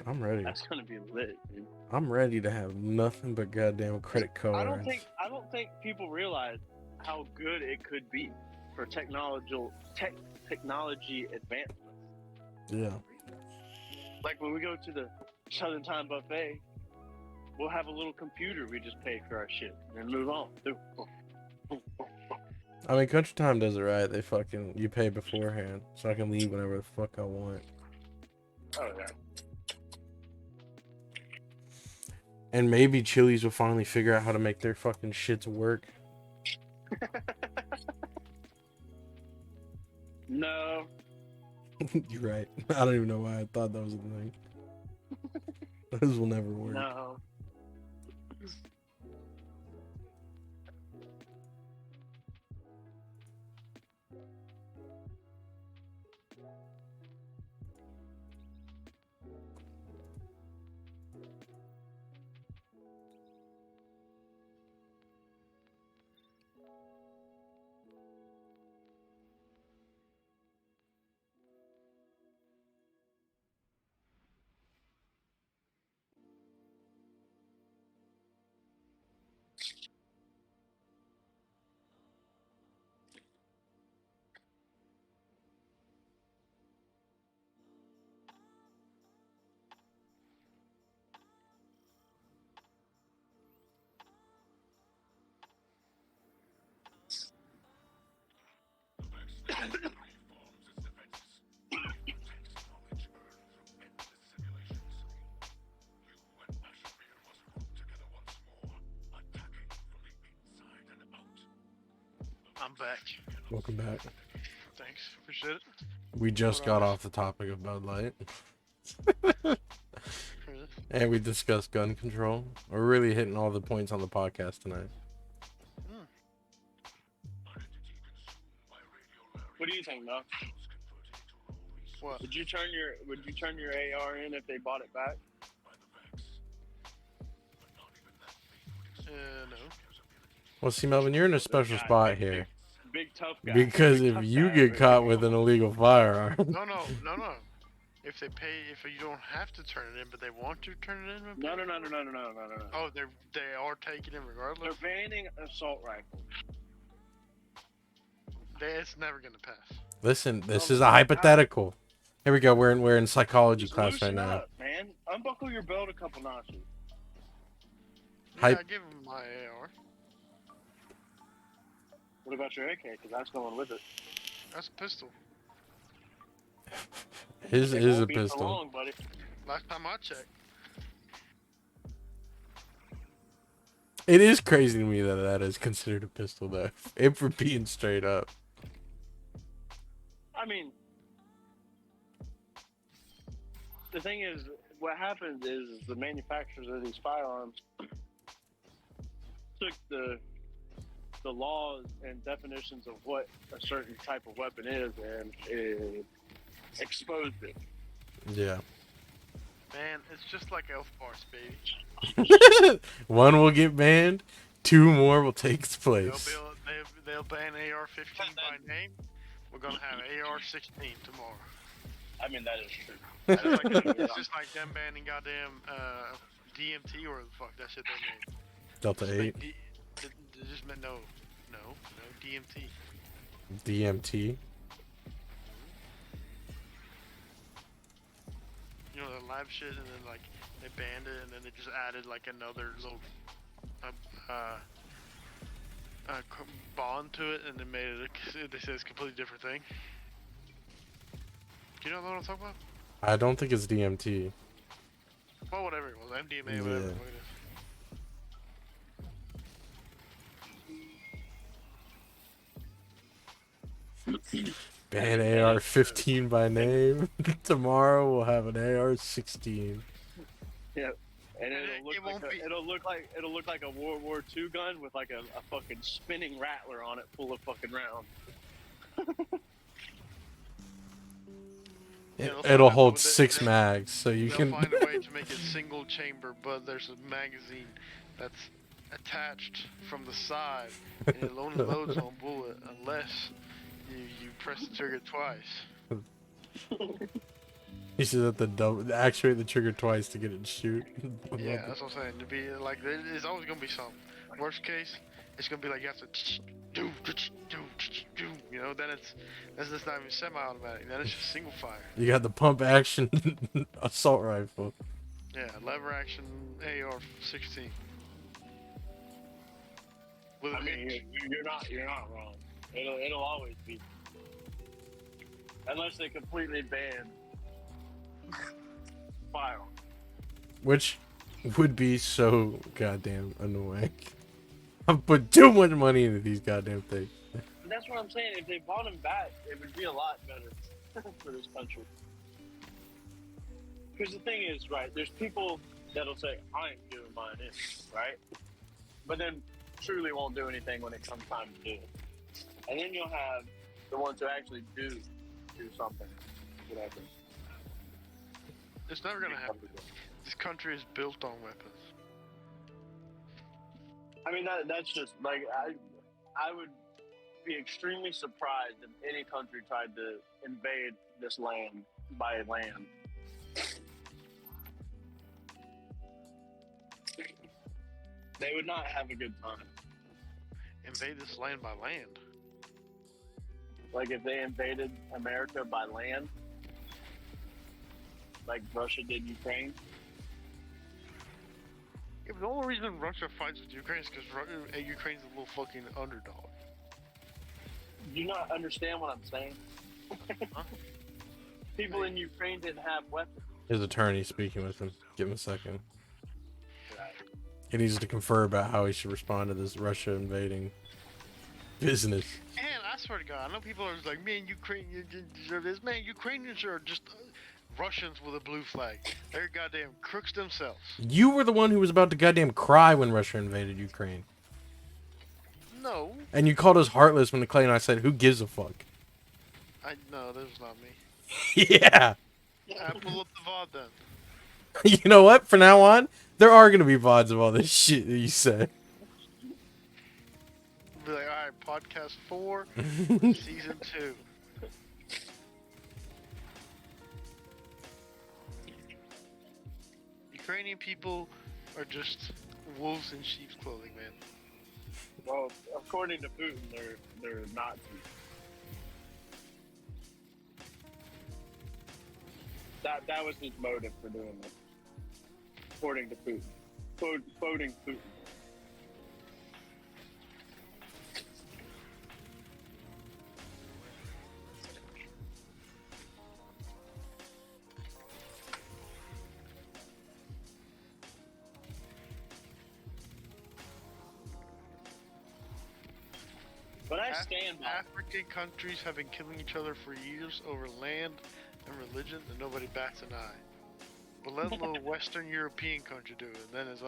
I'm ready. That's gonna be lit, dude. I'm ready to have nothing but goddamn credit cards. I don't think people realize how good it could be for technology advancements. Yeah. Like when we go to the Southern Time buffet, we'll have a little computer. We just pay for our shit and move on. I mean, Country Time does it right. They fucking you pay beforehand, so I can leave whenever the fuck I want. Oh yeah. And maybe Chili's will finally figure out how to make their fucking shits work. No. You're right. I don't even know why I thought that was a thing. Those will never work. No. I'm back. Welcome back. Thanks. Appreciate it. We just What got else? off the topic of Bud Light. Really? And we discussed gun control. We're really hitting all the points on the podcast tonight. What do you think, Doc? What? Would you turn your AR in if they bought it back? No. Well, see, Melvin, you're in a special Guy, spot big- here. Big tough guy. Because Big if tough you guy get over caught here. with an illegal firearm, No. If they pay, if you don't have to turn it in, but they want to turn it in. No. Oh, they are taking it They're regardless. banning assault rifles. It's never gonna pass. listen, this Oh is my a God. hypothetical. Here we go. We're in psychology Just class right loosen now. up, man. Unbuckle your belt a couple notches. Yeah, Hype- I give him my AR. What about your AK? Because that's going with it. That's a pistol. His It is won't a be for pistol. long, buddy. Last time I checked. It is crazy to me that that is considered a pistol, though. If we're being straight up. I mean, the thing is, what happens is the manufacturers of these firearms took the laws and definitions of what a certain type of weapon is and exposed it. Yeah. Man, it's just like elf bars, baby. One will get banned. Two more will take its place. They'll ban AR-15 by name. We're gonna have AR-16 tomorrow. I mean, that is true. It's just like them banning goddamn DMT or the fuck that shit they made. Delta Just 8. like they just meant no DMT. DMT. You know, the lab shit, and then like they banned it, and then they just added like another little bond to it, and they made it. They said it's a completely different thing. Do you know what I'm talking about? I don't think it's DMT. Well, whatever it was, MDMA, Yeah. whatever. What it is. Ban AR-15 by name. Tomorrow we'll have an AR-16. Yep. And It won't be- it'll look like a World War II gun with like a fucking spinning rattler on it, full of fucking rounds. It'll hold 6 mags, so you They'll can. find a way to make it single chamber, but there's a magazine that's attached from the side, and it only loads on bullet unless You press the trigger twice. You should have to actuate the trigger twice to get it to shoot. Yeah, that's what I'm saying. To be like, there's always gonna be something. Worst case, it's gonna be like you have to do, you know. Then that's just not even semi-automatic. Then it's just single fire. You got the pump action assault rifle. Yeah, lever action AR-16. With a I mean, hitch. you're not wrong. It'll always be, unless they completely ban firearms. Which would be so goddamn annoying. I've put too much money into these goddamn things. But that's what I'm saying. If they bought them back, it would be a lot better for this country. Because the thing is, right, there's people that'll say, I ain't giving mine in, right? But then truly won't do anything when it comes time to do it. And then you'll have the ones who actually do something, whatever. It's never gonna happen. This country is built on weapons. I mean, that's just, like, I would be extremely surprised if any country tried to invade this land by land. They would not have a good time. Invade this land by land. Like if they invaded America by land, like Russia did Ukraine. Yeah, but the only reason Russia fights with Ukraine is because Ukraine's a little fucking underdog. Do you not understand what I'm saying? Huh? People in Ukraine didn't have weapons. His attorney speaking with him. Give him a second. Right. He needs to confer about how he should respond to this Russia invading business. And I swear to God, I know people are just like, man, Ukrainians deserve this. Man, Ukrainians are just Russians with a blue flag. They're goddamn crooks themselves. You were the one who was about to goddamn cry when Russia invaded Ukraine. No, And you called us heartless when Clay and I said, who gives a fuck? no, that was not me. Yeah. I pull up the VOD then. You know what? From now on, there are going to be VODs of all this shit that you said. Be like, alright, podcast 4, season 2. Ukrainian people are just wolves in sheep's clothing, man. Well, according to Putin, they're Nazis. That was his motive for doing this, according to Putin. Quoting Putin. But I stand by. African countries have been killing each other for years over land and religion, and nobody bats an eye. But let a little Western European country do it, and then it's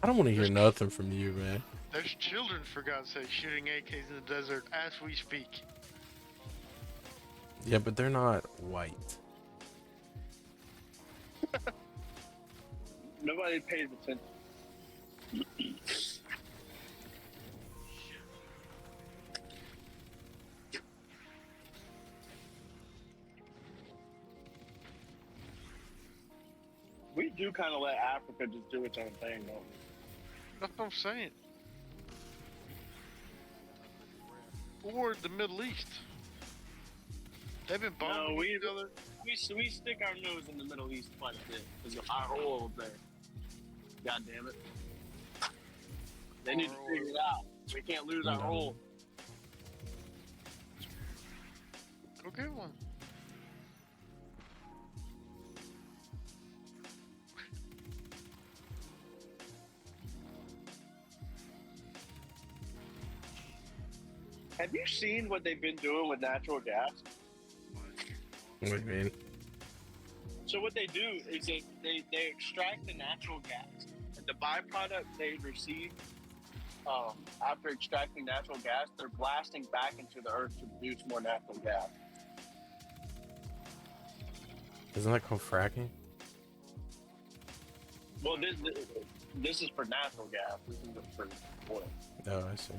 I don't want to hear nothing from you, man. there's children, for God's sake, shooting AKs in the desert as we speak. Yeah, but they're not white. Nobody pays attention. We do kind of let Africa just do its own thing, though. That's what I'm saying. Or the Middle East. They've been bombing No, each other. we stick our nose in the Middle East quite a bit because of our oil there. God damn it. They need to figure it out. We can't lose our oil. Go get one. Have you seen what they've been doing with natural gas? What do you mean? So what they do is they extract the natural gas. And the byproduct they receive after extracting natural gas, they're blasting back into the earth to produce more natural gas. Isn't that called fracking? Well, this is for natural gas. This isn't for oil. Oh, I see.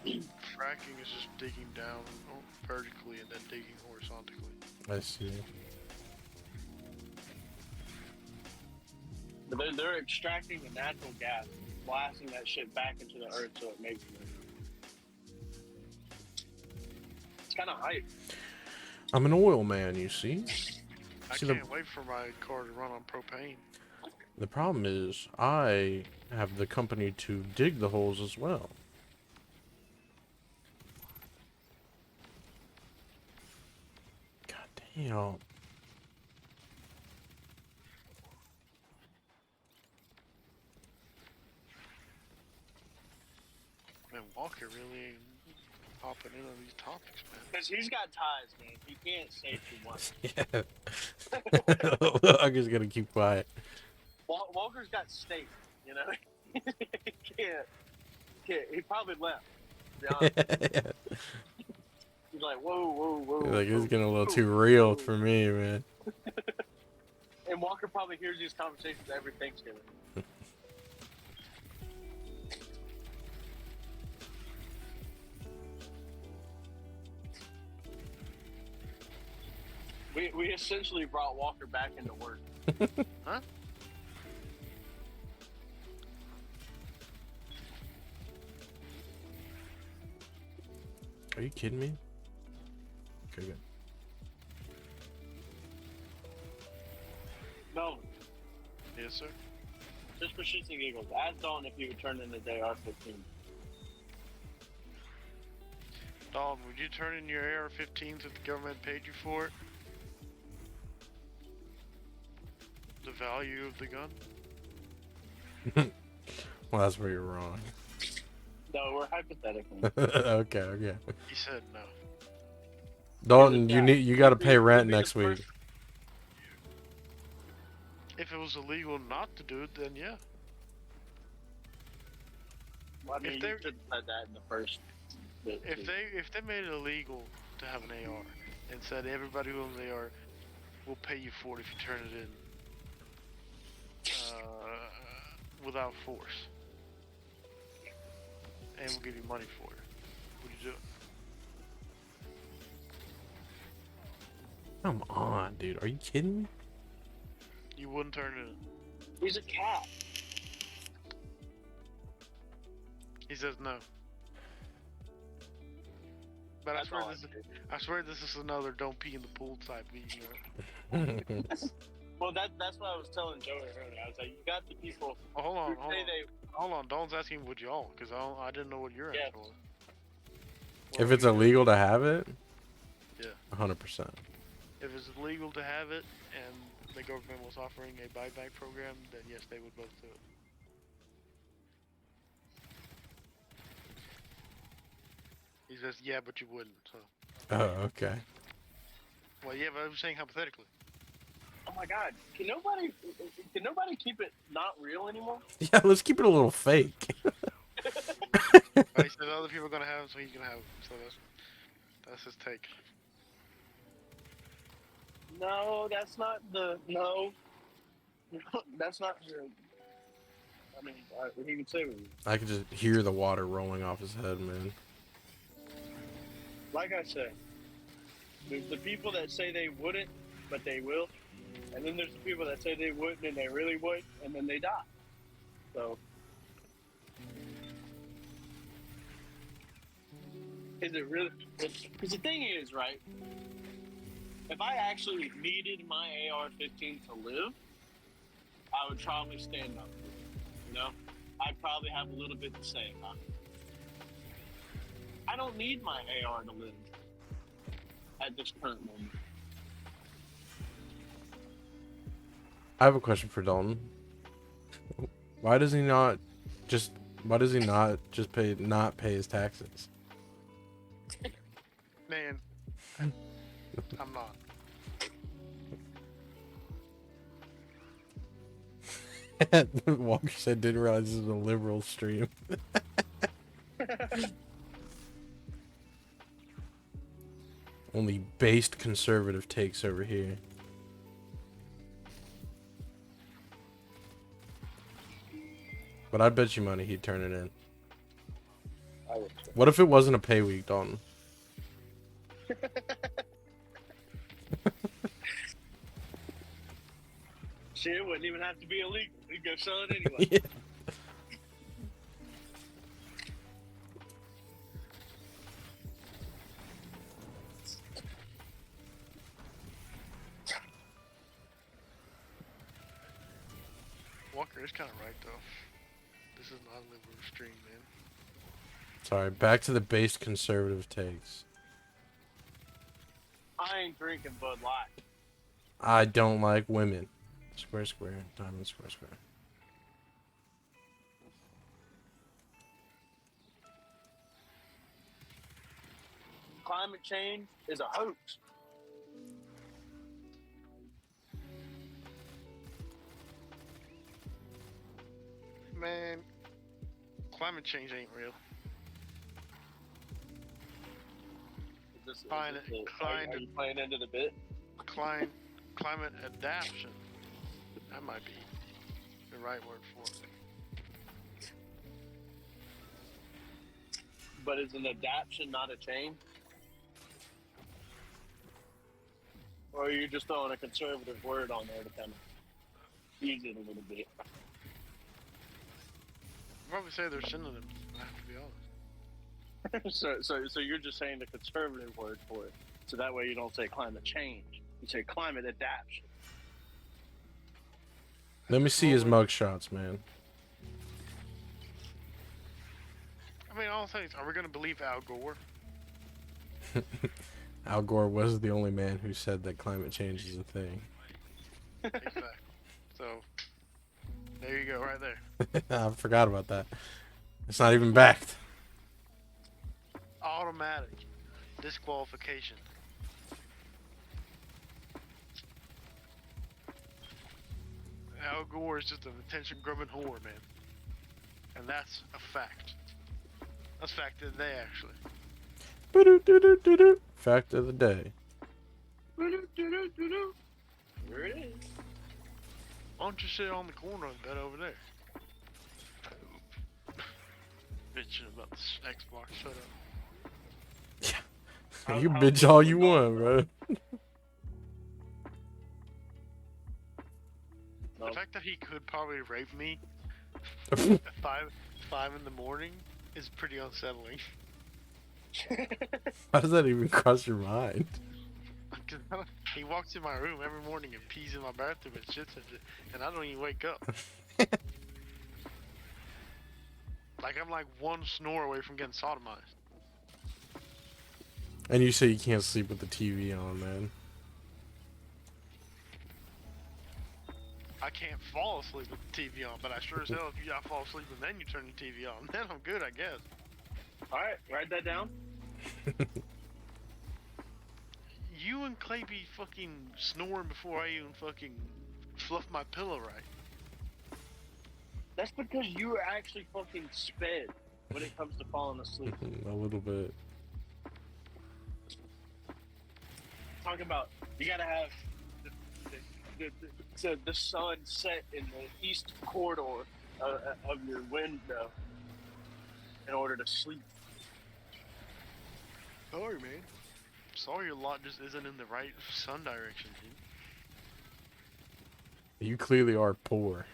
Fracking is just digging down vertically and then digging horizontally. I see. But they're extracting the natural gas, blasting that shit back into the earth so it makes it. It's kind of hype. I'm an oil man, you see. I See, can't wait for my car to run on propane. the problem is I have the company to dig the holes as well. God damn. Man, Walker really ain't hopping in on these topics, man. Because he's got ties, man. He can't say too much. Yeah. I'm just gonna keep quiet. Walker's got steak, you know? he can't. He probably left, to be honest. He's like, whoa. Like, it's whoa, getting a little whoa, too real whoa. for me, man. And Walker probably hears these conversations every Thanksgiving. We essentially brought Walker back into work. Huh? Are you kidding me? Okay, good. No, Yes, sir. just for shits and giggles. Ask Dawn if you would turn in the AR-15. Dalton, would you turn in your AR-15s if the government paid you for it? The value of the gun? Well, that's where you're wrong. No, we're hypothetical. Okay. He said no. Dalton, you gotta pay rent next week. If it was illegal not to do it, then yeah. Well, I mean, If you they- should have said that in the first bit. If they made it illegal to have an AR and said everybody who owns an AR will pay you for it if you turn it in without force, and we'll give you money for it, would you do it? Come on, dude. Are you kidding me? You wouldn't turn it in. He's a cat. He says no. But That's all I do. I swear this is another don't pee in the pool type meeting. Well, that's what I was telling Joey earlier. I was like, you got the people Oh, hold who on. say they. Hold on. Dawn's asking would y'all, because I didn't know what your Yeah. answer was. If it's illegal to have it, Yeah. 100%. If it's illegal to have it and the government was offering a buyback program, then yes, they would both do it. He says, yeah, but you wouldn't. So, Oh, okay. well, yeah, but I was saying hypothetically. Oh my God! Can nobody keep it not real anymore? Yeah, let's keep it a little fake. But he said other people are gonna have it, so he's gonna have it. So that's his take. No, that's not the no. That's not the. I mean, he would say, I could just hear the water rolling off his head, man. like I said, there's the people that say they wouldn't, but they will, and then there's the people that say they wouldn't and they really would, and then they die. So, is it really? Because the thing is, right? If I actually needed my AR-15 to live, I would probably stand up. You know, I'd probably have a little bit to say about it. I don't need my AR to live at this current moment. I have a question for Dalton. Why does he not just not pay his taxes? Man, I'm not. Walker said didn't realize this was a liberal stream. Only based conservative takes over here. But I'd bet you money he'd turn it in. I respect. What if it wasn't a pay week, Dalton? Shit, it wouldn't even have to be illegal. We'd go sell it anyway. Yeah. Walker is kind of right though. This is not a liberal stream, man. Sorry, back to the base conservative takes. I ain't drinking Bud Light. I don't like women. Square, square, diamond, square, square. Climate change is a hoax. Man, climate change ain't real. Fine, Are you playing into the bit? Climate adaptation. That might be the right word for it. But is an adaptation not a change? Or are you just throwing a conservative word on there to kind of ease it a little bit? I'd probably say they're synonyms. I have to be honest. So you're just saying the conservative word for it. So that way you don't say climate change. You say climate adaptation. Let me see his mug shots, man. I mean, all things. Are we gonna believe Al Gore? Al Gore was the only man who said that climate change is a thing. Exactly. So there you go, right there. I forgot about that. It's not even backed. Automatic disqualification. Al Gore is just an attention-grubbing whore, man, and that's a fact. That's fact of the day, actually. Boo-doo-doo-doo-doo-doo. Fact of the day. There it is. Why don't you sit on the corner of the bed over there? Bitching about this Xbox, shut up. You How bitch all things you are going, want, bro. The fact that he could probably rape me at 5 in the morning is pretty unsettling. How does that even cross your mind? He walks in my room every morning and pees in my bathroom and shits and I don't even wake up. Like I'm like one snore away from getting sodomized. And you say you can't sleep with the TV on, man. I can't fall asleep with the TV on, but I sure as hell if I fall asleep and then you turn the TV on, then I'm good, I guess. Alright, write that down. You and Clay be fucking snoring before I even fucking fluff my pillow right. That's because you are actually fucking sped when it comes to falling asleep. A little bit. Talking about you gotta have the sun set in the east corridor of your window in order to sleep. Sorry, man. Sorry your lot just isn't in the right sun direction, dude. You clearly are poor.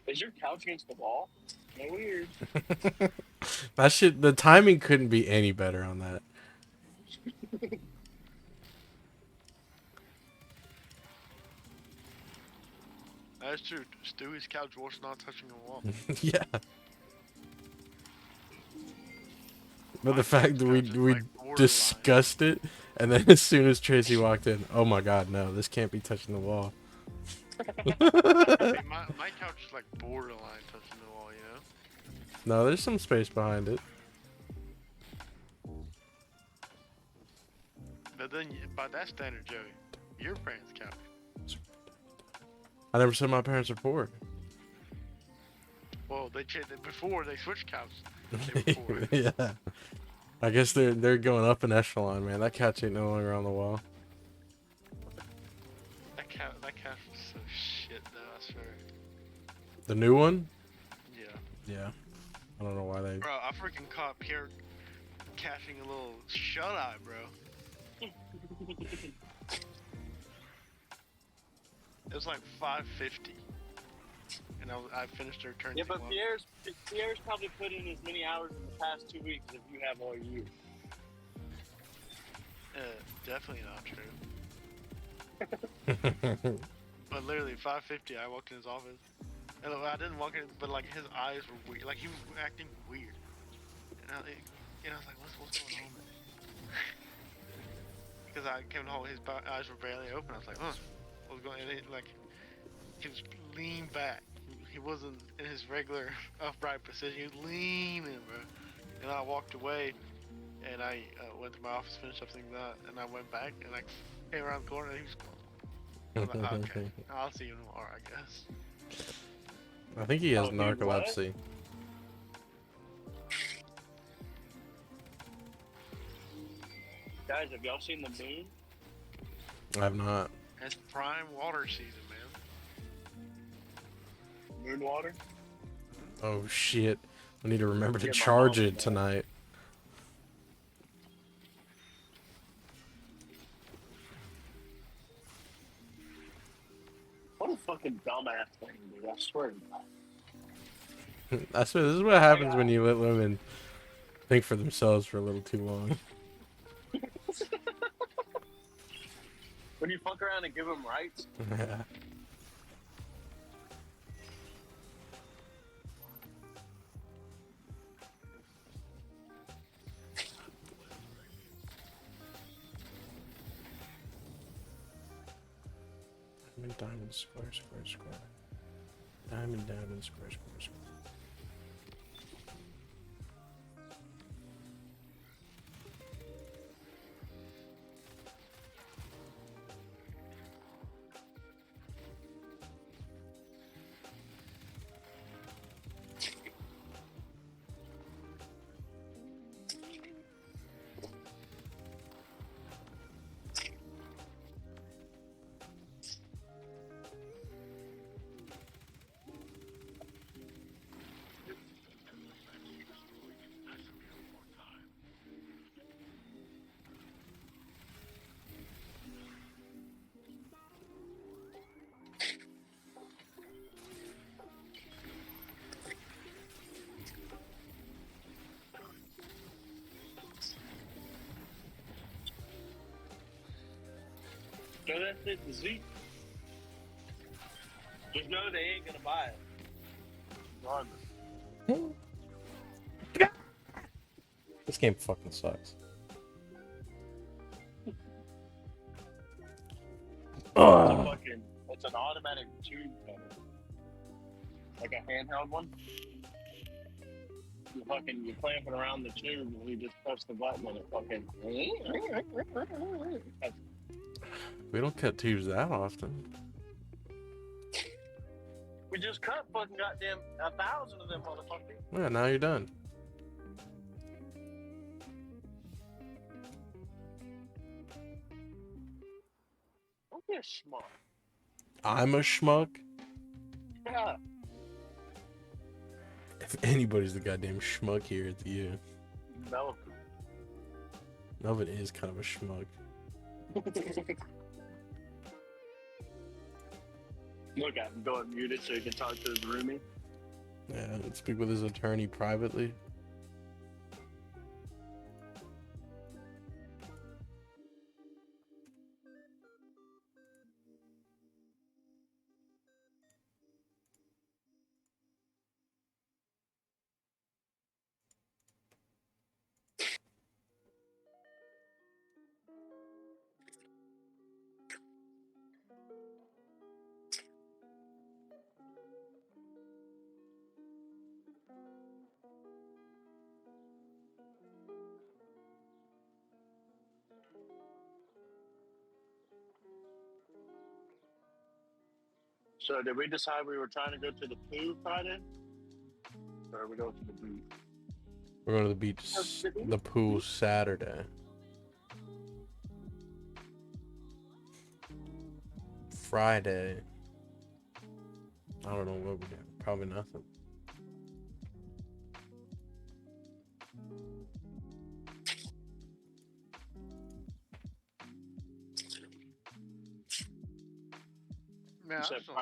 Is your couch against the wall? No, weird. That shit, the timing couldn't be any better on that. That's true. Stewie's couch was not touching the wall. Yeah. But the fact that we discussed it, and then as soon as Tracy walked in, oh my god, no, this can't be touching the wall. Hey, my couch is like borderline touching the wall, you know? No, there's some space behind it. But then, by that standard, Joey, your parents' couch. I never said my parents are poor. Well, before they switched couches. They were poor. Yeah. I guess they're going up an echelon, man. That couch ain't no longer on the wall. That couch was so shit, though, I swear. The new one? Yeah. Yeah. I don't know why they. Bro, I freaking caught Pierre catching a little shut eye, bro. It was like 550, and I finished her turn. Yeah, two but up. Pierre's probably put in as many hours in the past 2 weeks as you have all year. Definitely not true. But literally 550, I walked in his office, and I didn't walk in, but like his eyes were weird, like he was acting weird, and I was like, what's going on, man? Because I came home, his eyes were barely open. I was like, what's going on? Like he was leaned back. He wasn't in his regular upright position. He was leaning, bro. And I walked away, and I went to my office, finished up things out, and I went back, and I came around the corner, and he was gone. I was like, okay, I'll see you tomorrow, I guess. I think he has Oh, dude, what? narcolepsy. Guys, have y'all seen the moon? I have not. It's prime water season, man. Moon water? Oh shit! I need to remember to Yeah, my charge mom it did. tonight. What a fucking dumbass thing, dude. I swear to God. I swear, this is what happens when you let women think for themselves for a little too long. When you fuck around and give them rights, Diamond, square, square, square. Diamond, square, square, square. throw that shit to Zeke. Just know they ain't gonna buy it. Regardless. This game fucking sucks. It's an automatic tube cutter. Like a handheld one. You clamp it around the tube and you just press the button and it fucking. We don't cut tubes that often. We just cut fucking goddamn 1,000 of them motherfuckers. Yeah, now you're done. Don't be a schmuck. I'm a schmuck. Yeah. If anybody's the goddamn schmuck here, it's you. No. Melvin is kind of a schmuck. Look at him going muted so he can talk to his roomie. Yeah, and speak with his attorney privately. So did we decide we were trying to go to the pool Friday? Or are we going to the beach? We're going to the beach, the pool Saturday. Friday. I don't know what we're doing. Probably nothing. Man, You I said just don't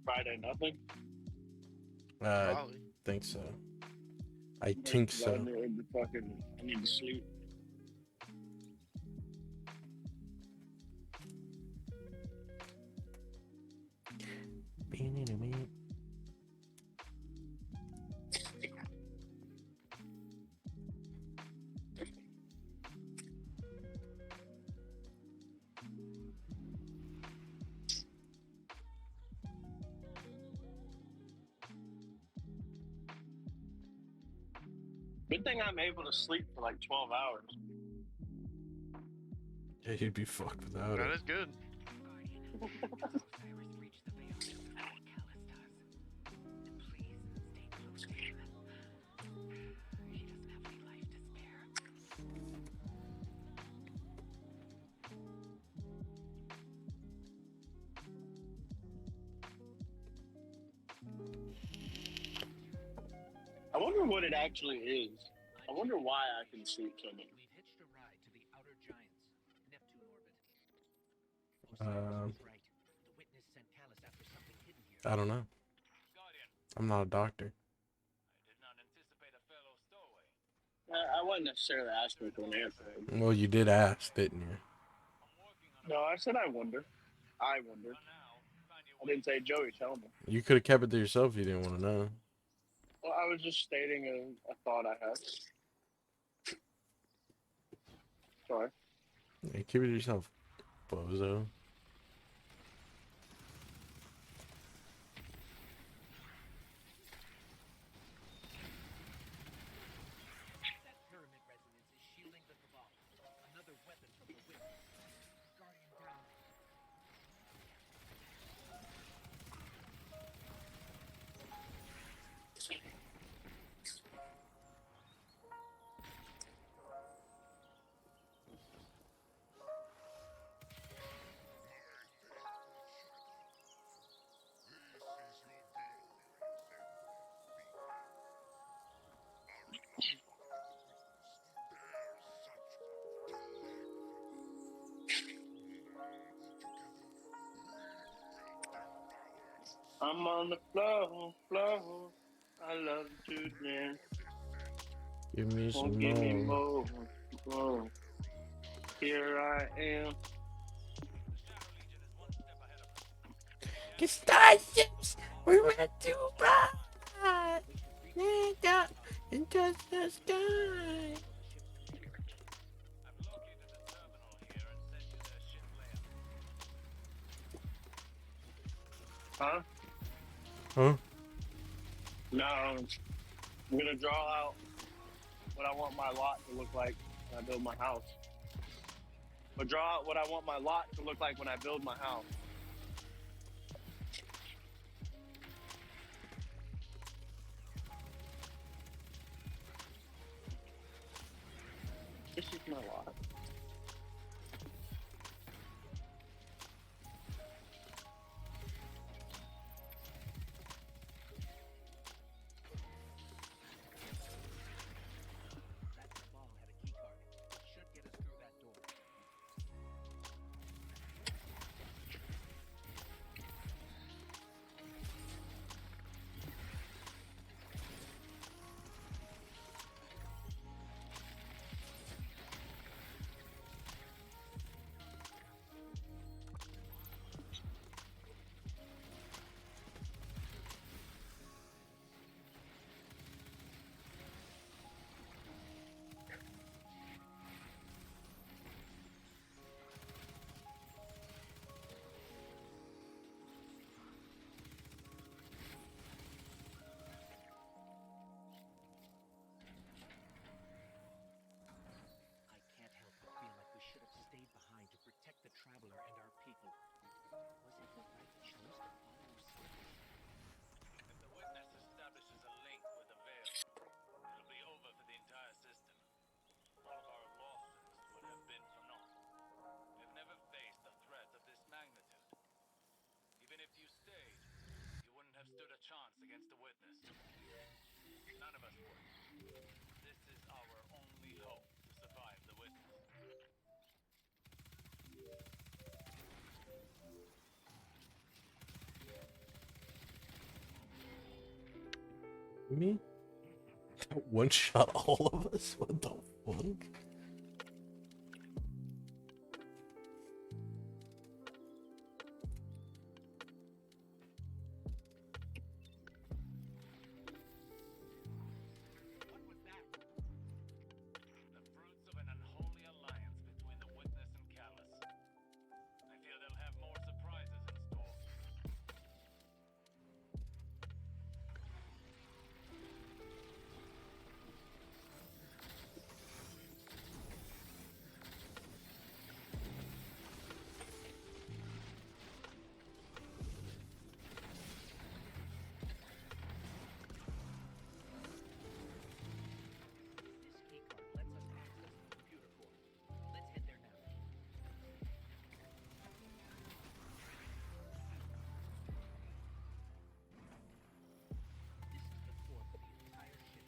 Friday nothing. I probably. think so. I think so. I need to sleep. Good thing I'm able to sleep for like 12 hours. Yeah, you'd be fucked without That it. is good. Osiris reached the veil just before Callus does. Please stay close to him. He doesn't have any life to spare. I wonder what it actually is. I wonder why I can sleep so much. We've hitched a ride to the outer giants, Neptune orbit. Um, Osiris was right. The witness sent Callus after something hidden here. I don't know. Guardian, I'm not a doctor. I did not anticipate a fellow stowaway. I wasn't necessarily asking for an answer. Well, you did ask, didn't you? I'm working on a No, I said I wonder. I wonder. for now. Find your I way. didn't say Joey, tell me. You could have kept it to yourself if you didn't want to know. Well, I was just stating a thought I had. Sorry. Yeah, keep it to yourself, bozo. That pyramid resonance is shielding the cabal. Another weapon from the witness. Guardian down. I'm on the floor. I love to dance. Give me Won't some give me more. more. Here I am. Get starships, we went too bright. Into the sky. I've located the terminal here and sent you their ship layout. Huh? Huh? No. I'm gonna draw out what I want my lot to look like when I build my house. But draw out what I want my lot to look like when I build my house. This is my lot. That cabal had a keycard. Should get us through that door. I can't help but feel like we should have stayed behind to protect the traveler and our people. Was it the right choice to follow Osiris? If the witness establishes a link with the veil, it'll be over for the entire system. All of our losses would have been for naught. We've never faced a threat of this magnitude. Even if you stayed, you wouldn't have stood a chance against the witness. None of us would. This is our only hope to survive the witness. me? One shot all of us? What the fuck? What was that? The fruits of an unholy alliance between the Witness and Callus. I feel they'll have more surprises in store. This keycard lets us access the computer core. Let's head there now. This is the core for the entire ship.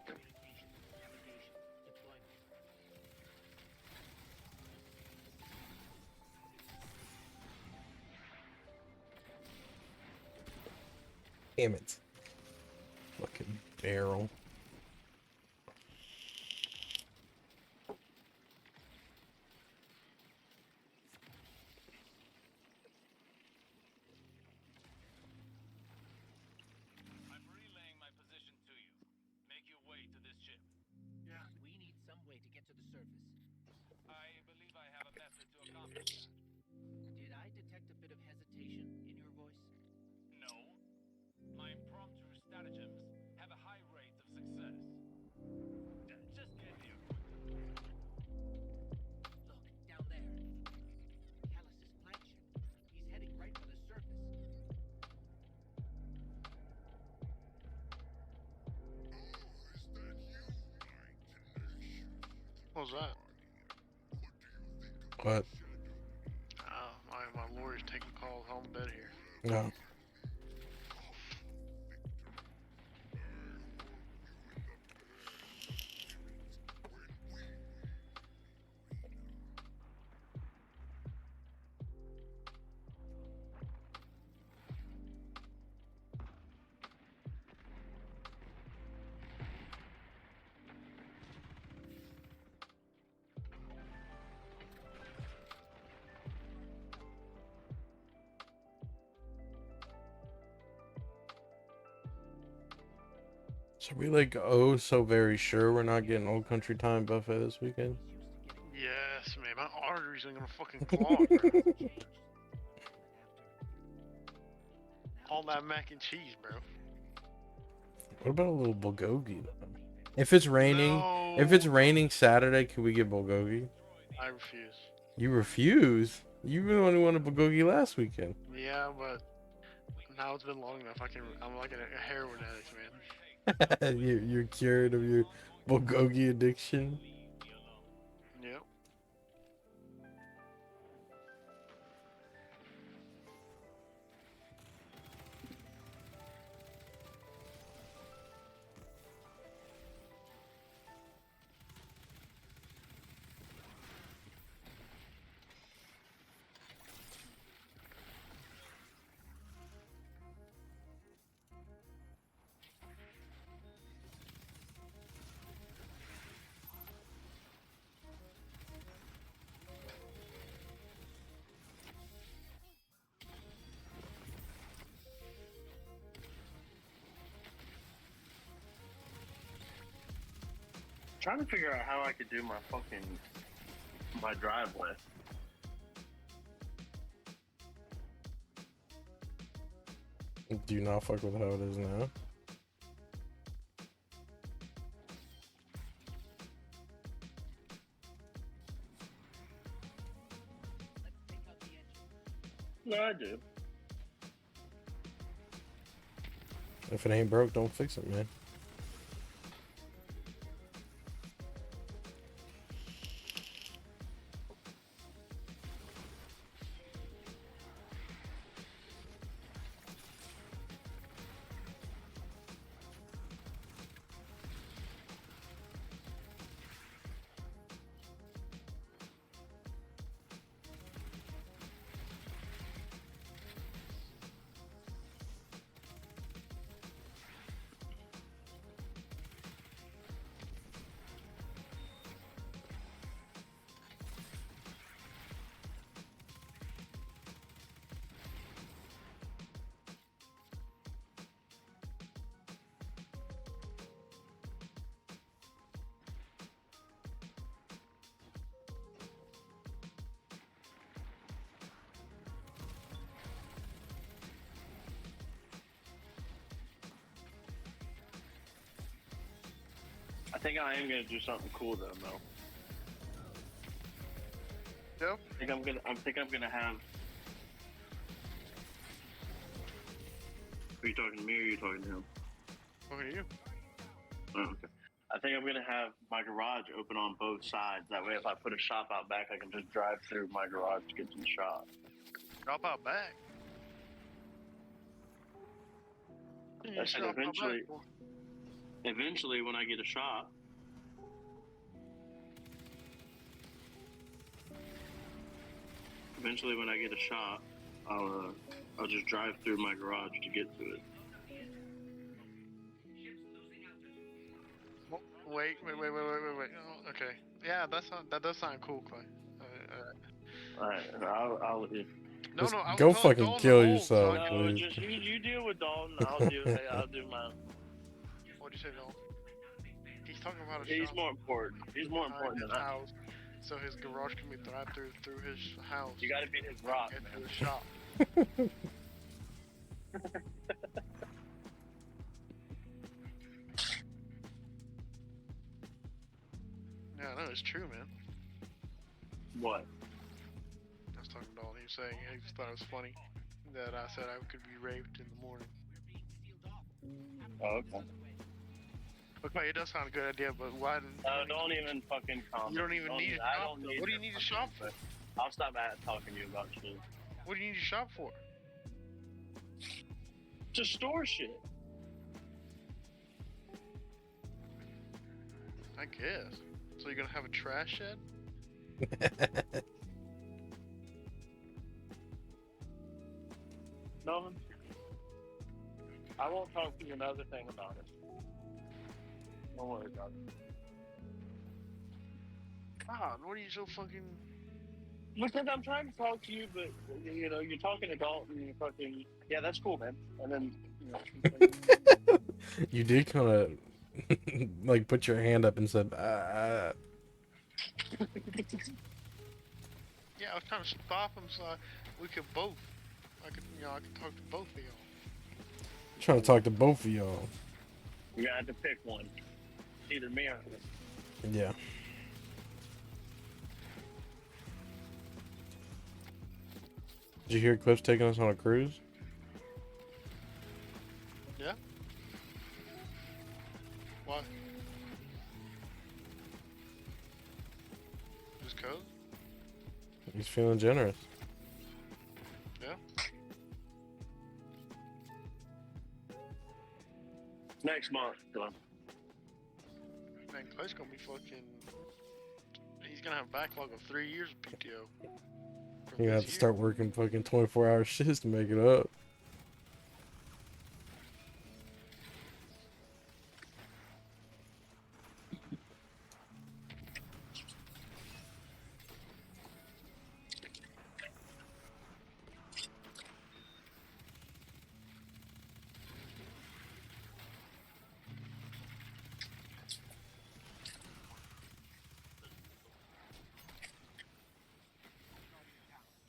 Communication, navigation, deployment. Damn it. Fucking barrel. I'm relaying my position to you. Make your way to this ship. We need some way to get to the surface. I believe I have a method to accomplish that. Did I detect a bit of hesitation in your voice? No. My impromptu stratagems have a high rate of success. Just get here. Look, down there. Callus's flagship. He's heading right for the surface. What was that? What? My lawyer's taking calls home bed here. No. So we like oh so very sure we're not getting Old Country Time buffet this weekend? Yes, man. My arteries are gonna fucking clog, bro. All that mac and cheese, bro. What about a little bulgogi? If it's raining, if it's raining Saturday, can we get bulgogi? I refuse. You refuse. You were the one who wanted bulgogi last weekend. Yeah, but now it's been long enough. I'm like a heroin addict, man. You're cured of your bulgogi addiction. Yep. Trying to figure out how I could do my driveway. Do you not fuck with how it is now? Let's take out the engine. No, I do. If it ain't broke, don't fix it, man. think I am gonna do something cool though, Mo. Yep. I think I'm gonna have. Are you talking to me or are you talking to him? Talking to you. Oh, okay. I think I'm gonna have my garage open on both sides. That way, if I put a shop out back, I can just drive through my garage to get to the shop. Drop out back. I said eventually, when I get a shop, I'll just drive through my garage to get to it. Wait. Oh, okay. Yeah, that does sound cool, Clay. All right, I'll No, Just no, I go was telling fucking Dalton to kill hold, yourself. So I no, please. just you deal with Dalton. I'll do mine. What'd you say, Dalton? He's talking about a He's shop more important. He's more behind important his than that. house, so his garage can be drive through his house. You got to be his rock, and to man. the shop. Yeah, no, it's true, man. What? I was talking to Dalton. He was saying he just thought it was funny that I said I could be raped in the morning. Oh, okay. Okay, it does sound a good idea, but why didn't Don't even fucking comment. you don't even need a I shop? don't though. need. What do you need a shop for? I'll stop talking to you about shit. What do you need a shop for? To store shit. I guess. So you're gonna have a trash shed? No. I won't talk to you another thing about it. Don't worry about it. God, what are you so fucking... Because I'm trying to talk to you, but you know, you're talking to Dalton and you're fucking yeah, that's cool, man. And then You did kind of like put your hand up and said, Yeah, I was trying to stop him so we could both. I could talk to both of y'all. trying to talk to both of y'all. you gotta have to pick one. Either me or him. Yeah. Did you hear Cliff's taking us on a cruise? Yeah? Why? Just cause? He's feeling generous. Yeah? Next month, so. Man, Clay's gonna be fucking... He's gonna have a backlog of 3 years of PTO. from You have this to year. start working fucking 24-hour shifts to make it up.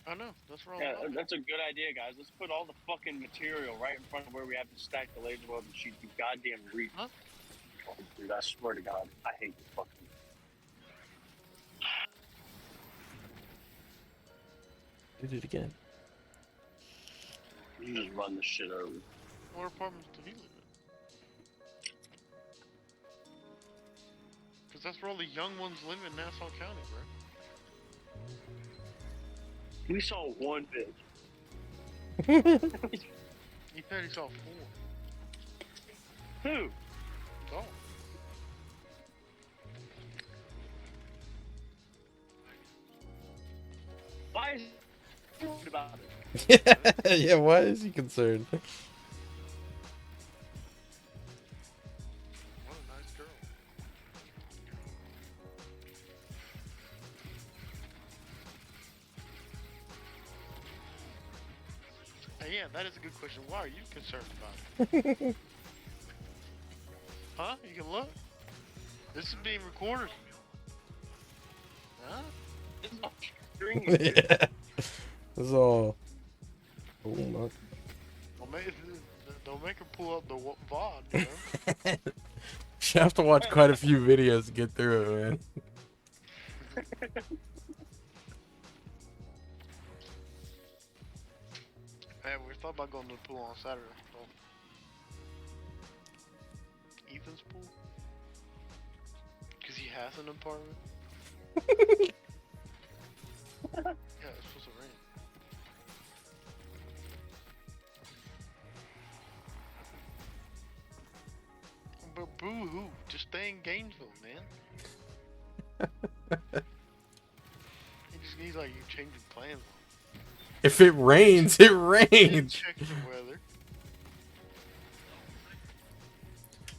I know, that's wrong. Yeah, that's a good idea, guys. Let's put all the fucking material right in front of where we have to stack the laser welding sheets. You goddamn read. Huh? Dude, I swear to God, I hate this fucking. Did it again. You just run this shit over. What apartments do he live in? Because that's where all the young ones live in Nassau County, bro. We saw one bitch. He said he saw 4. Who? Oh. Why is he about it? Yeah, why is he concerned? What a nice girl. Hey, yeah, that is a good question. Why are you concerned about it? Huh? You can look. This is being recorded. Huh? This is a string. Yeah. That's all. Oh, my. Don't make her pull up the VOD, you know? You have to watch quite a few videos to get through it, man. Hey, we thought about going to the pool on Saturday. So. Ethan's pool? Because he has an apartment? Yeah, it's supposed to rain. But boo-hoo, just stay in Gainesville, man. He's like, you changing plans. If it rains, it rains. Check the weather.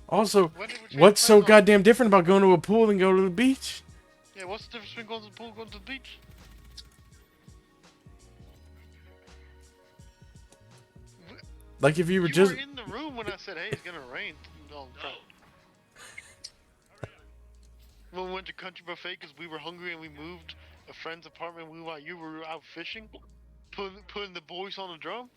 Also, When did we change what's so plans on- goddamn different about going to a pool than going to the beach? Yeah, what's the difference between going to the pool and going to the beach? Like if you were You just were in the room when I said, hey, it's gonna rain. No. When we went to Country Buffet because we were hungry and we moved a friend's apartment while you were out fishing, putting the boys on the drum.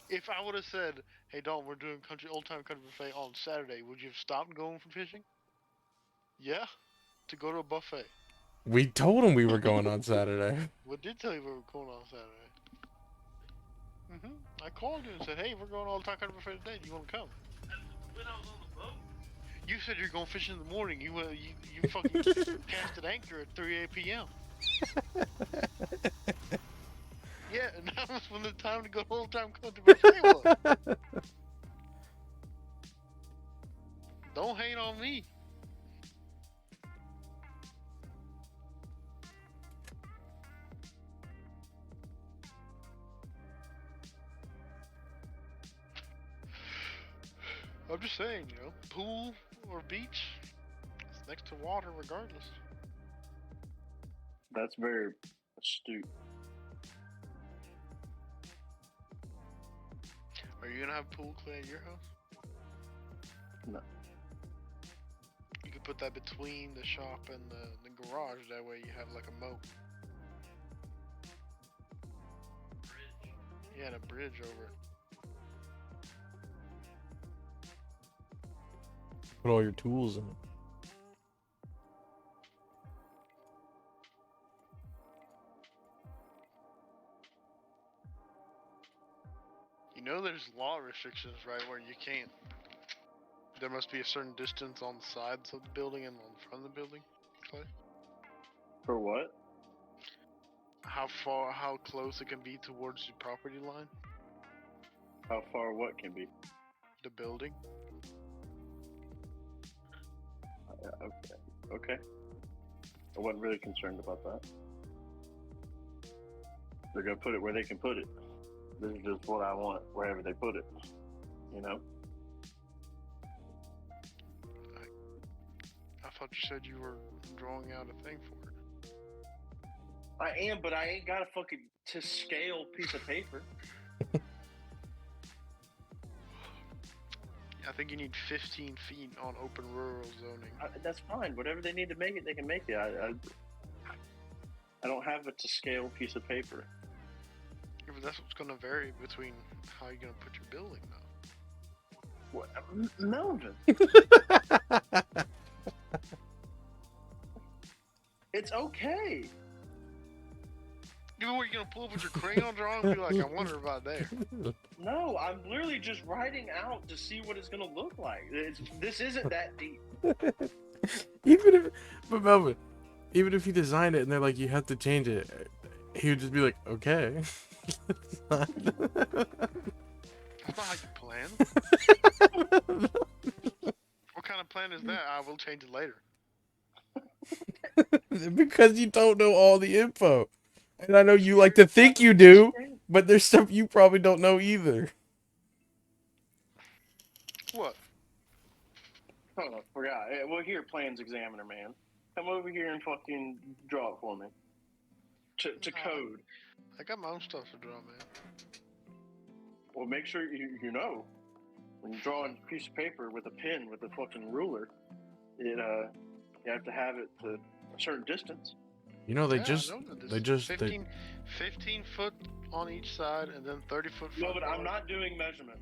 If I would have said, hey, Don, we're doing old time country buffet on Saturday, would you have stopped going from fishing? Yeah, to go to a buffet. we told him we were going on Saturday. What did tell you we were going on Saturday? I called you and said, hey, we're going all time country buffet today. Do you want to come? When I was on the boat. You said you're going fishing in the morning. You fucking casted anchor at 3 p.m. Yeah, and that was when the time to go whole time country buffet was. Don't hate on me. I'm just saying, pool or beach, it's next to water regardless. That's very astute. Are you gonna have pool clay at your house? No. You could put that between the shop and the garage. That way you have like a moat. Bridge. Yeah, and a bridge over it. Put all your tools in it. You know there's law restrictions, right, where you can't. There must be a certain distance on the sides of the building and on the front of the building, Clay? For what? How close it can be towards the property line? How far what can be? The building? Okay. I wasn't really concerned about that. They're gonna put it where they can put it. This is just what I want, wherever they put it. You know? I thought you said you were drawing out a thing for it. I am, but I ain't got a fucking to scale piece of paper. I think you need 15 feet on open rural zoning. That's fine. Whatever they need to make it, they can make it. I don't have a to scale piece of paper. Yeah, but that's what's going to vary between how you're going to put your building, though. What? Melvin. It's okay. Even when you're going to pull up with your crayon drawing and be like, I wonder about there. No, I'm literally just writing out to see what it's gonna look like. This isn't that deep. But Melvin, even if he designed it and they're like, you have to change it, he would just be like, okay. That's not how you plan. What kind of plan is that? I will change it later. Because you don't know all the info. And I know you like to think you do, but there's stuff you probably don't know either. What? Oh, I forgot. Well, here, plans examiner, man. Come over here and fucking draw it for me. To code. I got my own stuff to draw, man. Well, make sure you know. When you're drawing a piece of paper with a pen with a fucking ruler, you have to have it to a certain distance. You know, they Yeah, just I know that this they is just 15 foot on each side, and then 30-foot. No, but I'm not doing measurement.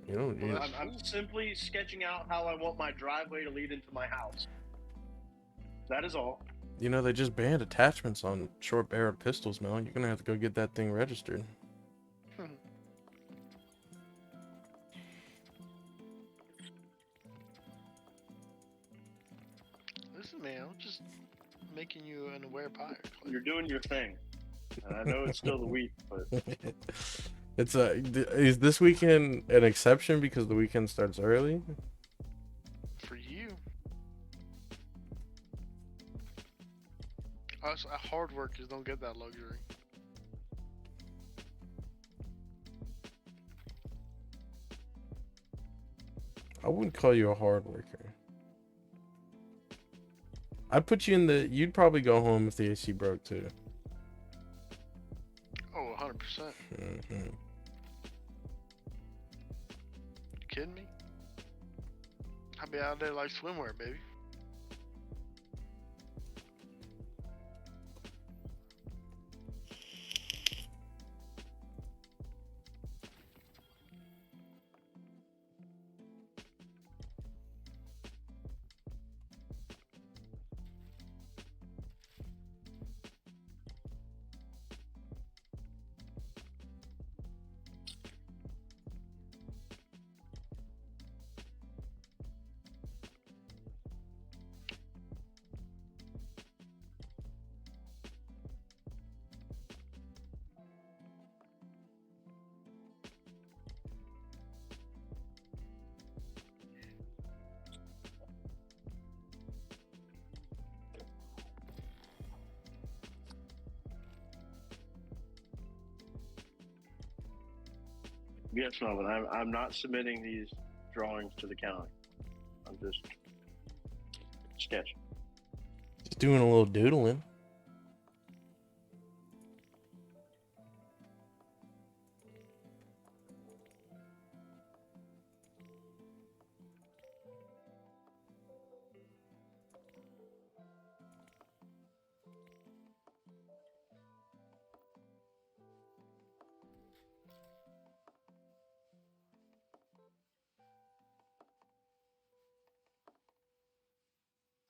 You don't Well, need. that's- I'm simply sketching out how I want my driveway to lead into my house. That is all. You know, they just banned attachments on short-barreled pistols, Mel. You're gonna have to go get that thing registered. Listen, man, I'm just making you an aware buyer. Clay. You're doing your thing. And I know it's still the week, but It's is this weekend an exception because the weekend starts early? For you. Us hard workers don't get that luxury. I wouldn't call you a hard worker. I'd put you in the. You'd probably go home if the AC broke too. Oh, 100%. Mm-hmm. You kidding me? I'll be out there like swimwear, baby. yes, no, but I'm not submitting these drawings to the county. I'm just sketching. Just doing a little doodling.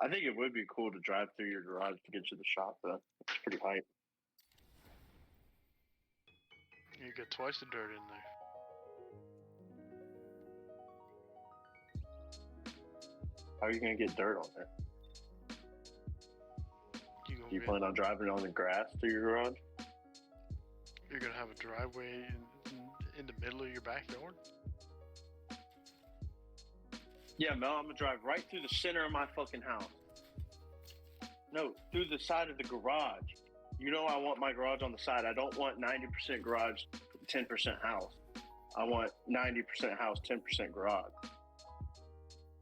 I think it would be cool to drive through your garage to get to the shop, though. It's pretty hype. You get twice the dirt in there. How are you going to get dirt on there? You Do gonna you get, plan on driving on the grass through your garage? you're gonna have a driveway in the middle of your backyard. Yeah, Mel, I'm going to drive right through the center of my fucking house. No, through the side of the garage. You know I want my garage on the side. I don't want 90% garage, 10% house. I want 90% house, 10% garage.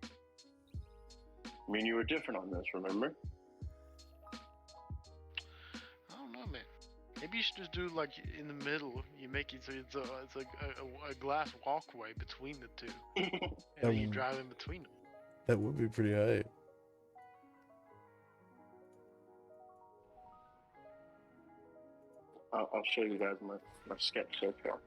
I mean, you were different on this, remember? I don't know, man. Maybe you should just do like in the middle. You make it so it's like a glass walkway between the two, and then you drive in between them. That would be pretty high. I'll show you guys my sketch so far.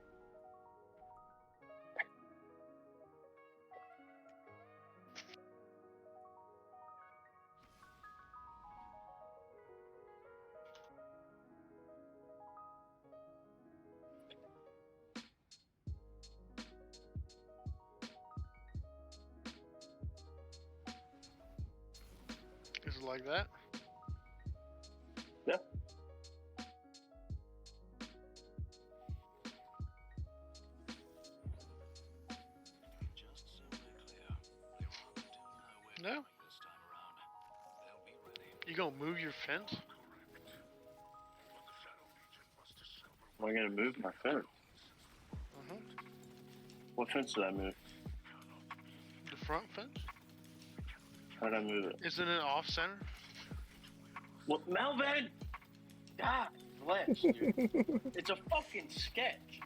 Is it like that? Yeah. No. You gonna move your fence? Am I going to move my fence? Mm-hmm. What fence did I move? The front fence? How did I move it? Isn't it off center? Well, Melvin! God bless, dude. It's a fucking sketch.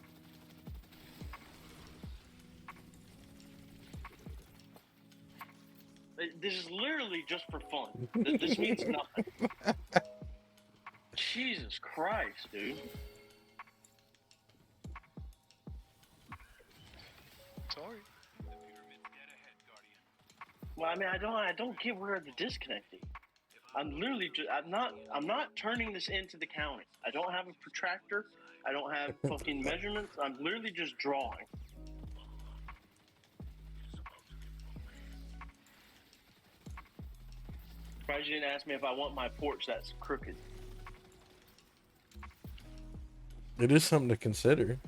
This is literally just for fun. This means nothing. Jesus Christ, dude. Sorry. Well, I mean, I don't get where the disconnect is. I'm literally just, I'm not turning this into the county. I don't have a protractor. I don't have fucking measurements. I'm literally just drawing. Surprised you didn't ask me if I want my porch that's crooked. It is something to consider.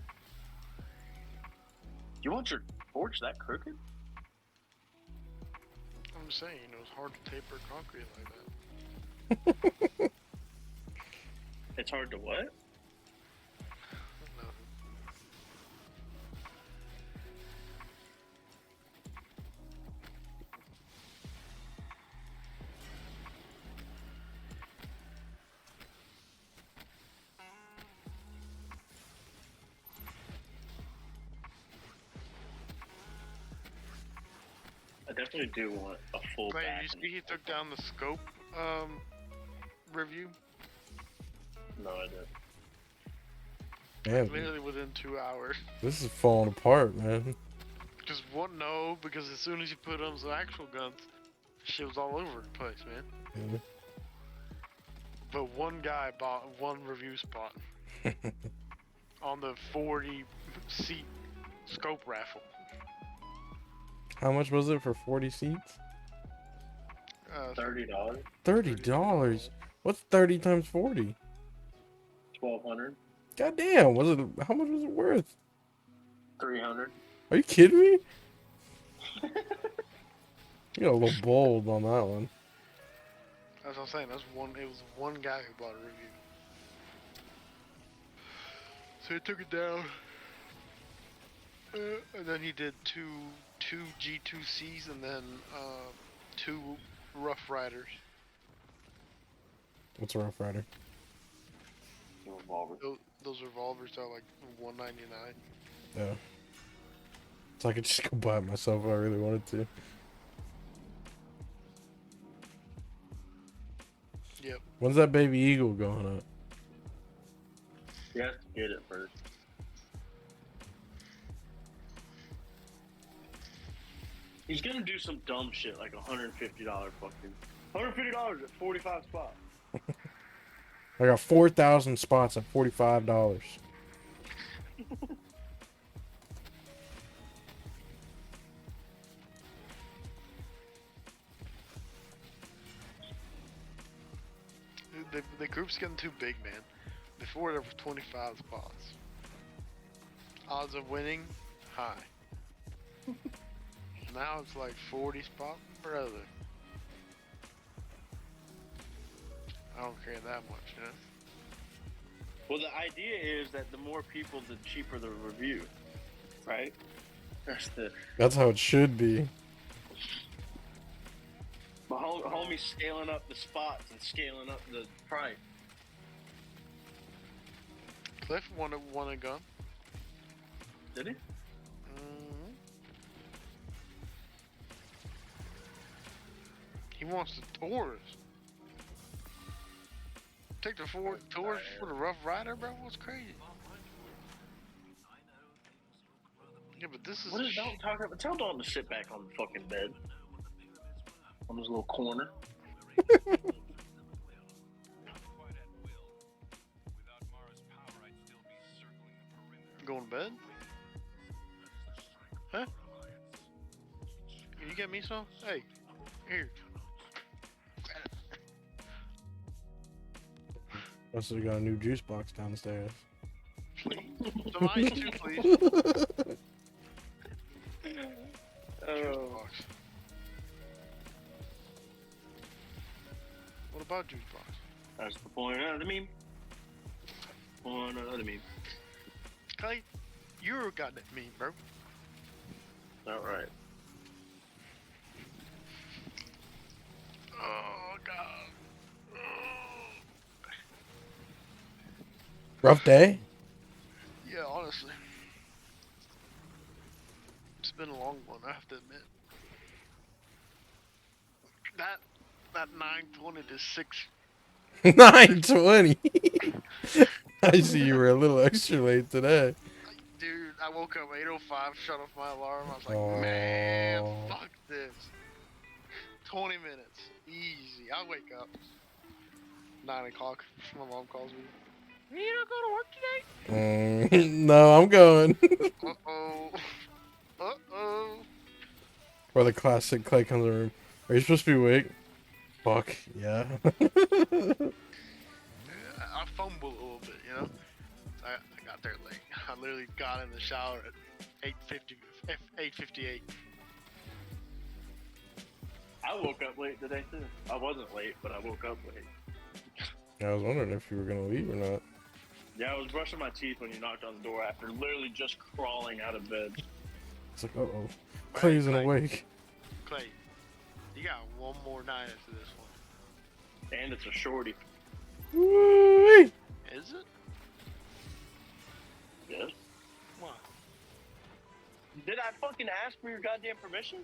You want your porch that crooked? I'm just saying, it's hard to taper concrete like that. It's hard to what? No. I definitely do want a full Wait, bath. you see he took down the scope review? No, I didn't. Man, Literally within 2 hours. this is falling apart, man. Just one no, because as soon as you put on some actual guns, shit was all over the place, man. Yeah. But one guy bought one review spot on the 40 seat scope raffle. How much was it for 40 seats? $30, $30. What's 30 times 40? $1,200, God damn, was it? How much was it worth? $300. Are you kidding me? You got a little bold on that one. That's what I'm saying. It was one guy who bought a review. So he took it down, and then he did two G2Cs and then 2 Rough Riders. What's a Rough Rider? Revolver. Those revolvers are like $199. Yeah. So I could just go buy it myself if I really wanted to. Yep. When's that baby eagle going up? You have to get it first. He's gonna do some dumb shit like $150 fucking $150 at 45 spots. I got 4,000 spots at $45. The group's getting too big, man. Before there was 25 spots. Odds of winning, high. Now it's like 40 spots, brother. I don't care that much, you know? Well, the idea is that the more people, the cheaper the review, right? That's how it should be. My homie's scaling up the spots and scaling up the price. Cliff won a gun. Did he? Mm-hmm. He wants the tours. Take the Ford tours for the Rough Rider, bro? What's crazy? Yeah, but this is... What is Dalton talking about? Tell Dalton to sit back on the fucking bed. On his little corner. Going to bed? Huh? Can you get me some? Hey, here. Must have got a new juice box downstairs. Please. Some ice too, please. Juice box. What about juice box? That's the point of the meme. Point of the meme. Clay, you got that meme, bro. Alright. Oh, God. Rough day? Yeah, honestly. It's been a long one, I have to admit. That 920 to 6. 9:20. I see you were a little extra late today. Dude, I woke up 8:05, shut off my alarm. I was like, Oh. man, fuck this. 20 minutes, easy. I'll wake up. 9 o'clock. My mom calls me. You not go to work today? No, I'm going. Uh oh. Uh oh. Or the classic Clay comes in the room. Are you supposed to be awake? Fuck, yeah. I fumbled a little bit, you know. I got there late. I literally got in the shower at 8:58. I woke up late today too. I wasn't late, but I woke up late. I was wondering if you were gonna leave or not. Yeah, I was brushing my teeth when you knocked on the door after literally just crawling out of bed. It's like, uh-oh. Clay isn't Clay. awake. Clay, you got one more night after this one. And it's a shorty. Woo-wee. Is it? Yes. Why? Did I fucking ask for your goddamn permission?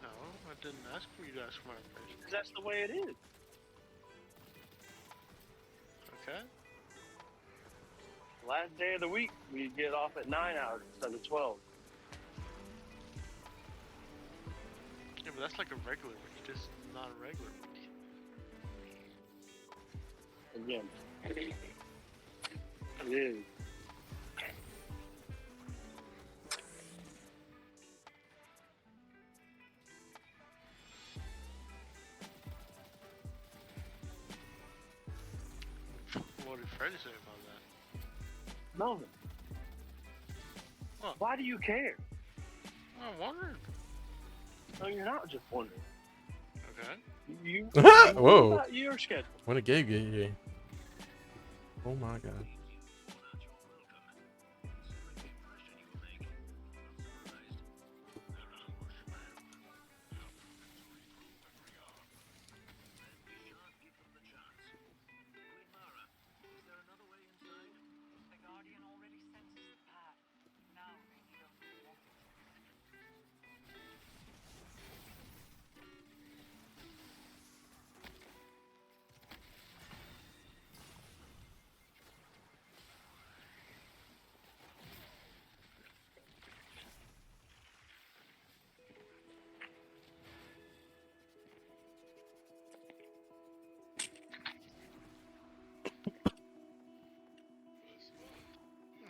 No, I didn't ask for you to ask for my permission. Because that's the way it is. Okay. Last day of the week, we get off at 9 hours instead of 12. Yeah, but that's like a regular week. This is not a regular week. Again. It is. What did Freddie say about that? Melvin. What? Why do you care? I wondered. No, you're not just wondering. Okay. You Whoa. about your schedule. What a gay gay. Oh my god. The Guardian already senses the path. Now they need us to walk it.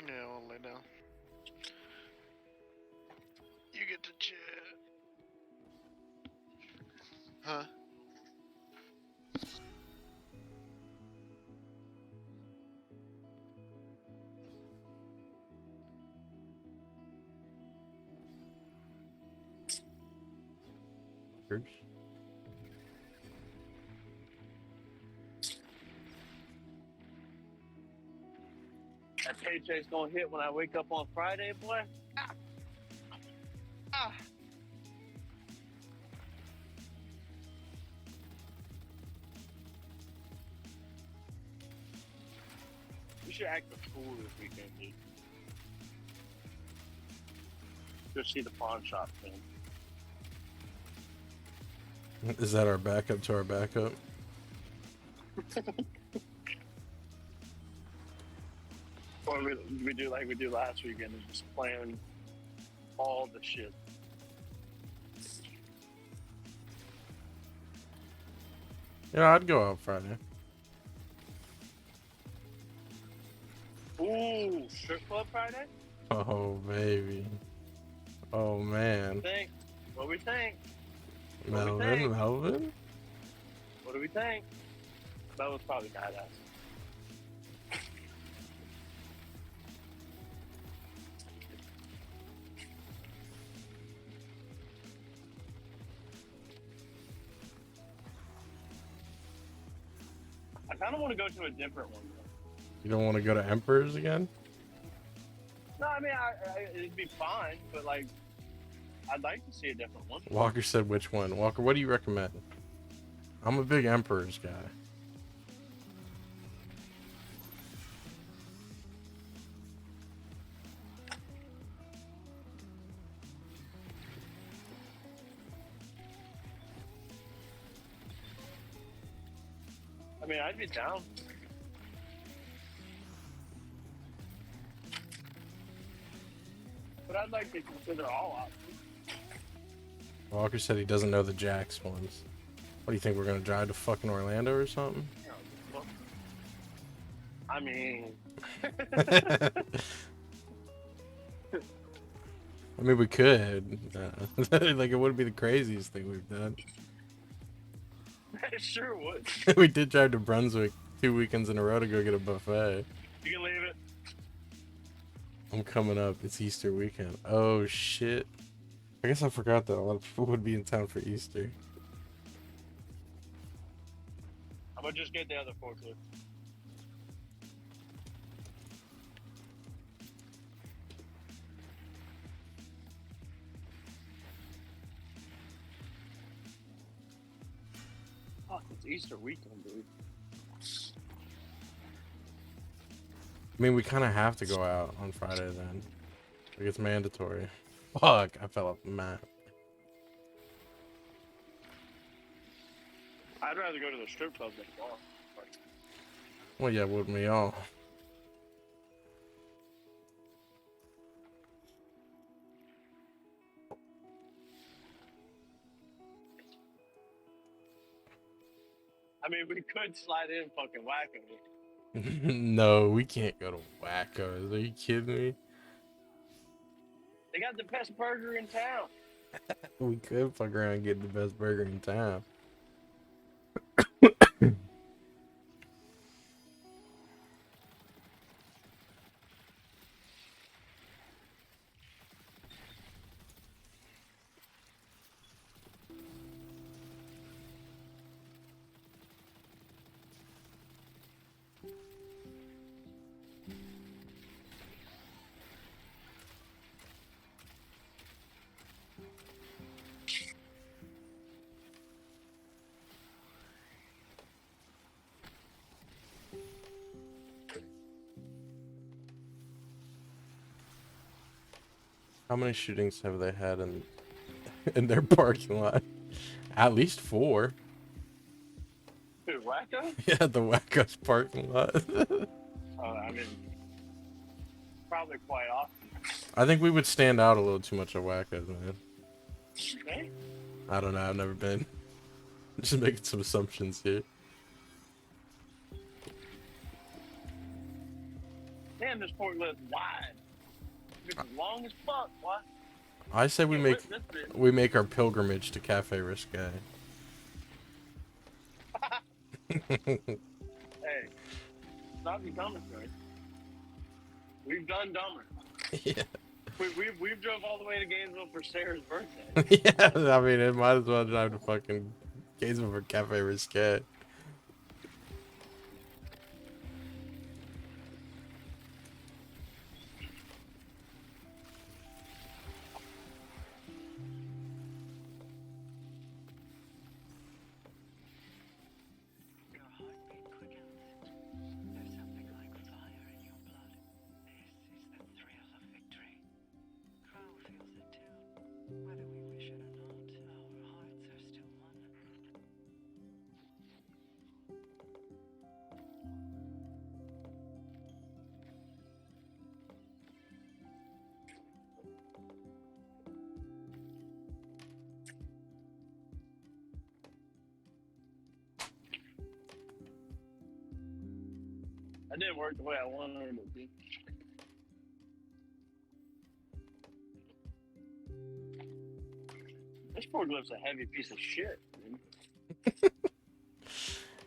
Yeah, I'll lay down. You get to chat. Huh? That paycheck's gonna hit when I wake up on Friday, boy. Ah. Ah. We should act a fool this weekend, dude. Go see the pawn shop thing. Is that our backup to our backup? Or we do like we do last weekend and just plan all the shit. Yeah, I'd go out Friday. Ooh, strip club Friday? Oh baby. Oh man. Think. What we think? What do we Melvin, think? Melvin? What do we think? That was probably badass. I kind of want to go to a different one. Though. You don't want to go to Emperor's again? No, I mean, it'd be fine, but like, I'd like to see a different one. Walker said which one? Walker, what do you recommend? I'm a big Emperor's guy. I mean, I'd be down. But I'd like to consider all options. Walker said he doesn't know the Jax ones. What do you think? We're gonna drive to fucking Orlando or something? You know, well, I mean, I mean, we could. Like, it wouldn't be the craziest thing we've done. it sure would. We did drive to Brunswick 2 weekends in a row to go get a buffet. You can leave it. I'm coming up. It's Easter weekend. Oh, shit. I guess I forgot that a lot of people would be in town for Easter. I'm gonna just get the other forklift. Fuck, it's Easter weekend, dude. I mean, we kind of have to go out on Friday then. Like, it's mandatory. Fuck, I fell off the map. I'd rather go to the strip club than bar. Well, yeah, wouldn't we all? I mean, we could slide in fucking whacking. No, we can't go to Wacko's. Are you kidding me? They got the best burger in town. We could fuck around and get the best burger in town. How many shootings have they had in their parking lot? At least 4. Dude, wacko? Yeah, the Wacko's parking lot. I mean, probably quite often. I think we would stand out a little too much at Wacko's, man. Okay. I don't know. I've never been. Just making some assumptions here. Damn, this forklift's wide. It's long as fuck, what? I say we Can't make lift this bitch. we make our pilgrimage to Cafe Risque. Hey, stop you coming, sir. We've done dumber. Yeah. We've drove all the way to Gainesville for Sarah's birthday. Yeah, I mean, it might as well drive to fucking Gainesville for Cafe Risque. Your heartbeat quickens. There's something like fire in your blood. This is the thrill of victory. Crow feels it too. Whether we wish it or not, our hearts are still one. That didn't work the way I wanted it to. This forklift's a heavy piece of shit, man.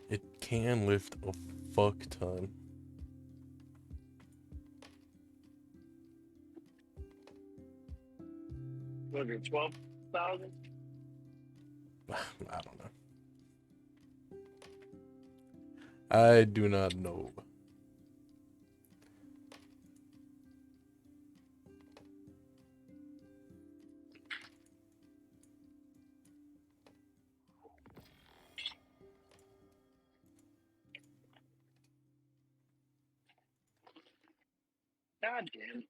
It can lift a fuck ton. Was it 12,000? I don't know. I do not know. God damn it.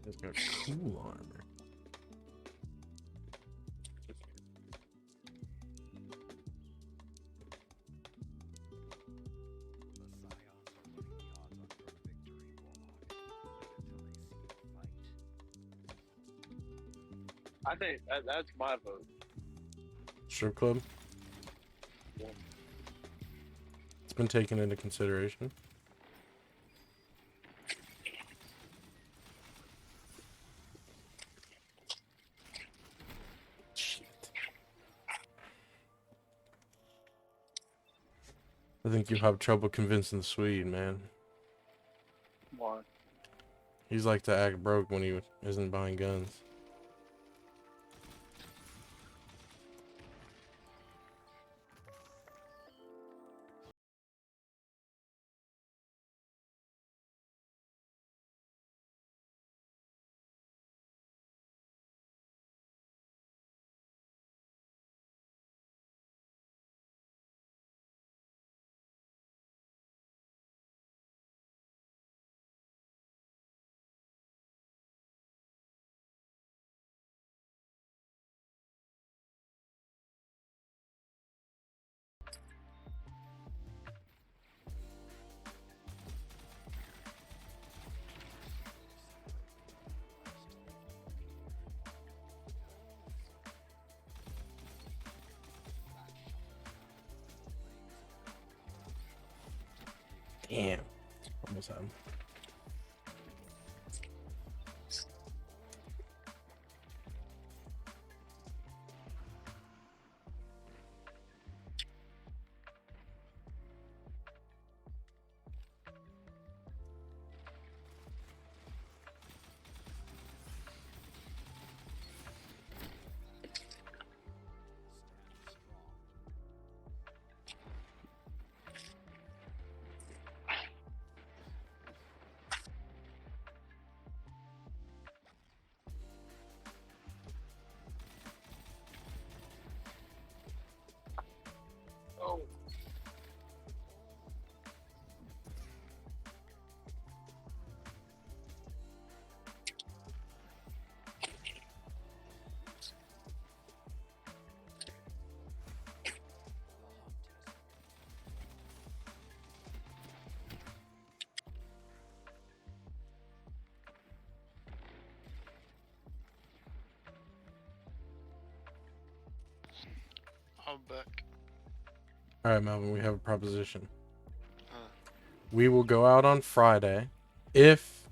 It's got cool armor. I think that's my vote. Strip club? Yeah. It's been taken into consideration. Shit. I think you have trouble convincing the Swede, man. Why? He's like to act broke when he isn't buying guns. Damn. Almost had him. Oh. I'm back. Alright, Melvin, we have a proposition. Huh. We will go out on Friday if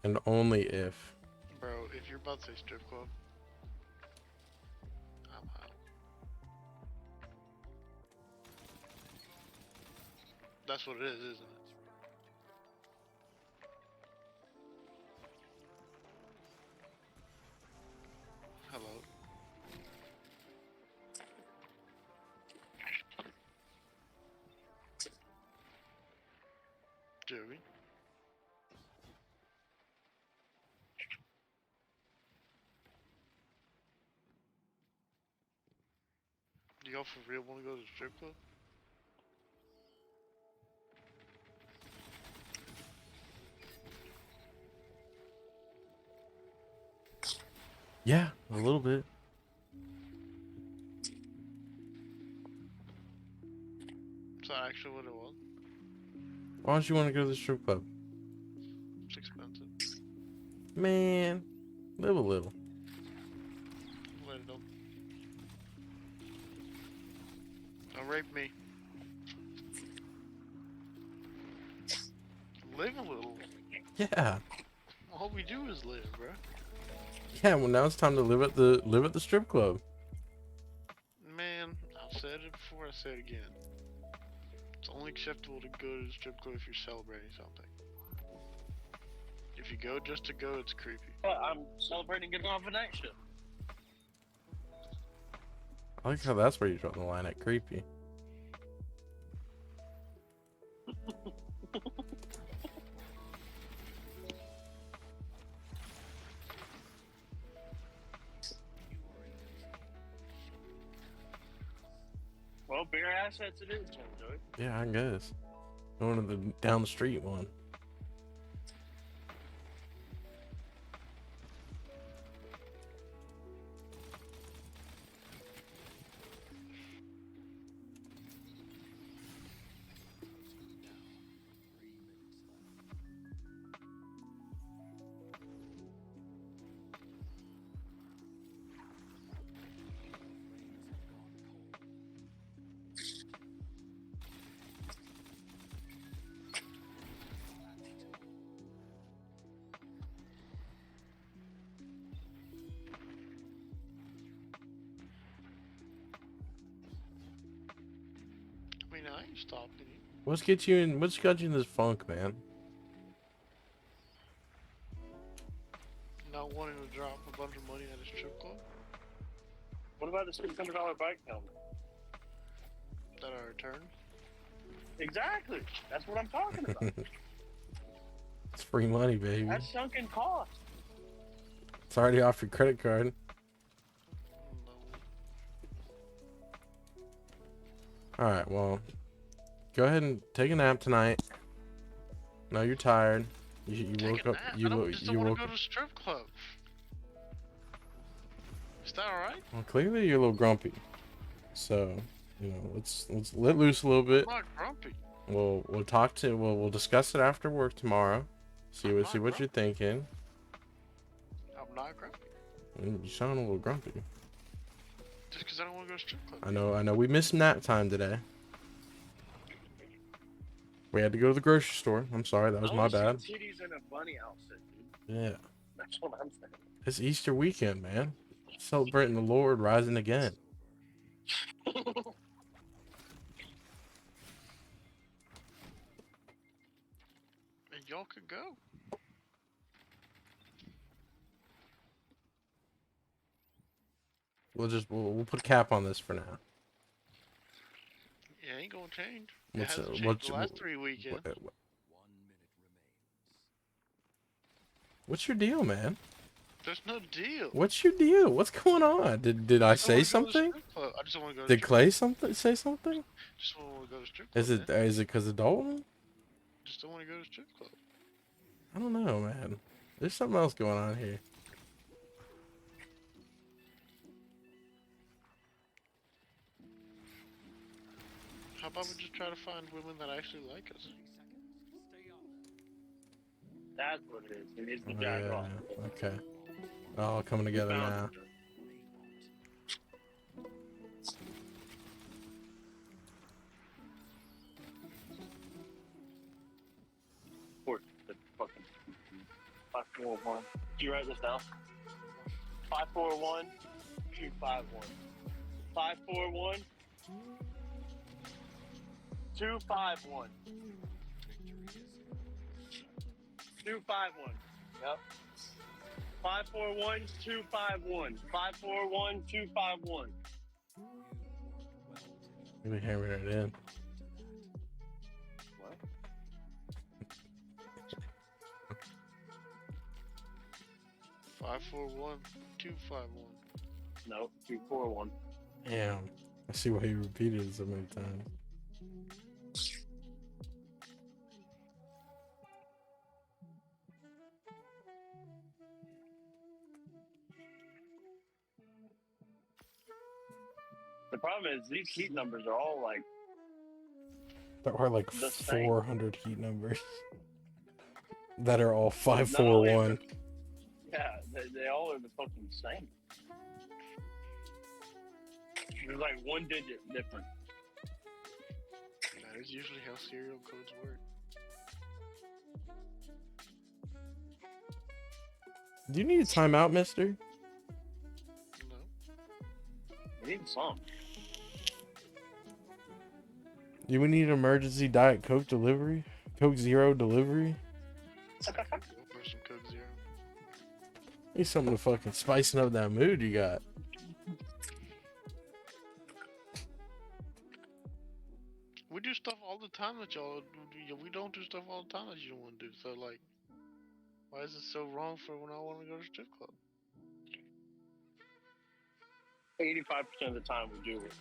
and only if Bro, if you're about to say strip club, I'm out. That's what it is, isn't it? Hello. Joey. Do y'all for real want to go to the strip club? yeah, a little bit. Is that actually what it was? Why don't you want to go to the strip club? It's expensive. Man, live a little. Let it up. Don't rape me. Live a little. Yeah. All we do is live, bro. Yeah, well now it's time to live at the strip club. Man, I've said it before, I say it again. It's only acceptable to go to the strip club if you're celebrating something. If you go just to go, it's creepy. Yeah, I'm celebrating getting off a night shift. I like how that's where you draw the line at creepy. Well, bigger assets it is, Joey. Yeah, I guess. Going to the down the street one. stopping you. What's got you in this funk, man? Not wanting to drop a bunch of money at his strip club What about the $600 bike helmet? that I returned. Exactly. That's what I'm talking about. It's free money, baby. That's sunken cost. It's already off your credit card. No. All right, well, go ahead and take a nap tonight. No, you're tired. You Take woke a up. nap. You I don't, woke. just You don't want woke to go up. to a strip club. Is that alright? Well, clearly you're a little grumpy. So, let's let loose a little bit. I'm not grumpy. We'll discuss it after work tomorrow. See I'm what not you're thinking. I'm not grumpy. You sound a little grumpy. Just because I don't want to go to a strip club. I know. We missed nap time today. We had to go to the grocery store. I'm sorry, that was I my wanna see bad. titties in a bunny outfit, dude. Yeah, That's what I'm saying. it's Easter weekend, man. Celebrating the Lord rising again. And y'all could go. We'll put a cap on this for now. It ain't gonna change. It What's hasn't changed what's the last 3 weekends. what's your deal, man? There's no deal. What's your deal? What's going on? Did I just don't say wanna go to the something? strip club. I just don't want to go to Did the strip Clay say something? club. Just don't want to go to the strip club. Is it because of Dalton? Just don't want to go to the strip club. I don't know, man. There's something else going on here. How about we just try to find women that actually like us? That's what it is. He needs to Oh, jack yeah. off. Okay. All coming together Found now. it. Port the fucking 541. Did you write this down? 541 251. 541 251. 251. Yep. 541 251. 541 251. Maybe hammering it in. What? Five, 4, 1, 2, 5, 1. No, 241. Damn. I see why you repeated it so many times. The problem is these heat numbers are all like There are like the same. 400 heat numbers that are all Not 541. only Yeah, they all are the fucking same. There's like one digit different. That is usually how serial codes work. Do you need a timeout, mister? No. We need some. Do we need an emergency Diet Coke delivery? Coke Zero delivery? Go for some Coke Zero. Need something to fucking spicing up that mood you got. We do stuff all the time that y'all do. We don't do stuff all the time that you don't want to do. So, like, why is it so wrong for when I want to go to strip club? 85% of the time we do what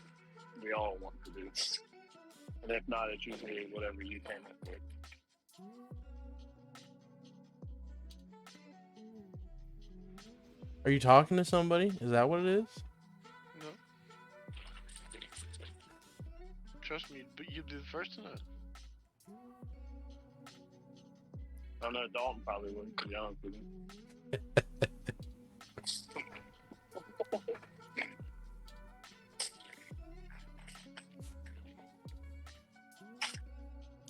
we all want to do. And if not, it's usually whatever you came up with. Are you talking to somebody? Is that what it is? No. Trust me, but you'd be the first to know. I don't know, Dalton probably wouldn't, to be honest with you.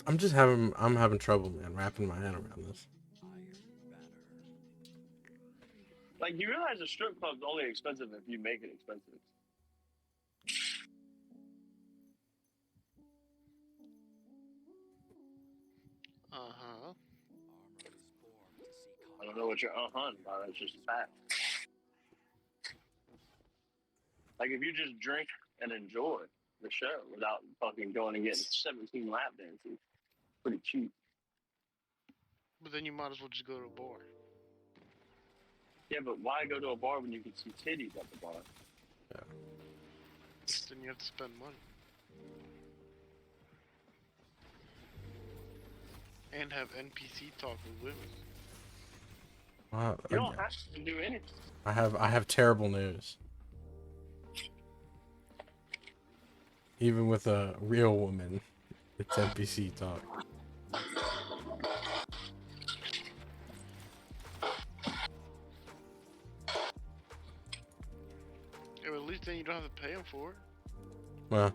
I'm having trouble, man, wrapping my head around this. Like, you realize a strip club's only expensive if you make it expensive. Uh-huh. I don't know what you're about. That's just a fact. Like if you just drink and enjoy the show without fucking going and getting 17 lap dances, pretty cheap. But then you might as well just go to a bar. Yeah, but why go to a bar when you can see titties at the bar? Then you have to spend money. And have NPC talk with women. You don't have to do anything. I have terrible news. Even with a real woman, it's NPC talk. Yeah, but at least then you don't have to pay them for it. Well,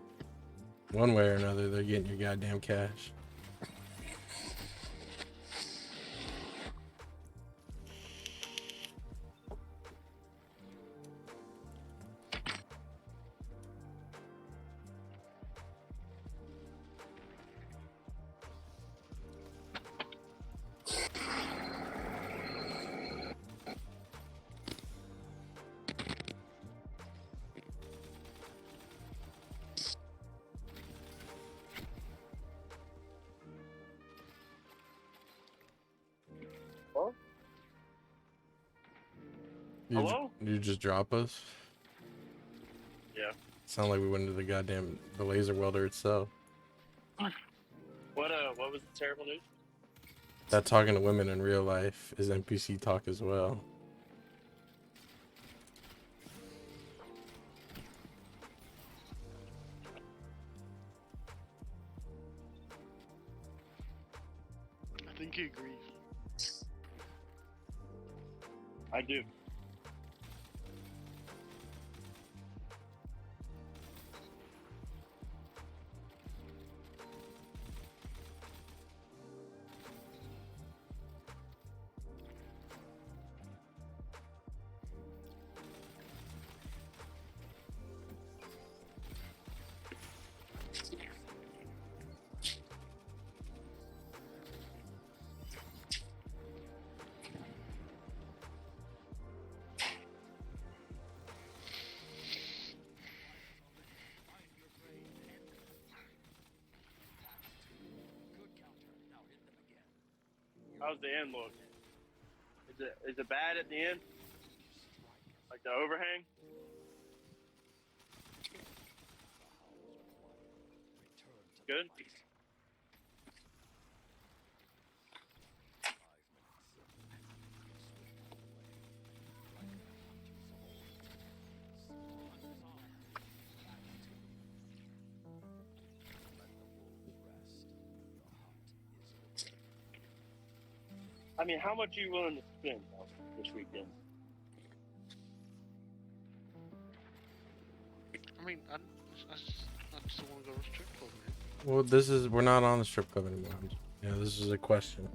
one way or another, they're getting your goddamn cash. Huh? Hello? You just drop us? Yeah. Sound like we went into the laser welder itself. What was the terrible news? That talking to women in real life is NPC talk as well. I think he agrees. I do. How's the end look? Is it bad at the end? Like the overhang? Good? I mean, how much are you willing to spend this weekend? I mean, I just don't want to go to a strip club, man. Well, we're not on the strip club anymore. Yeah, this is a question.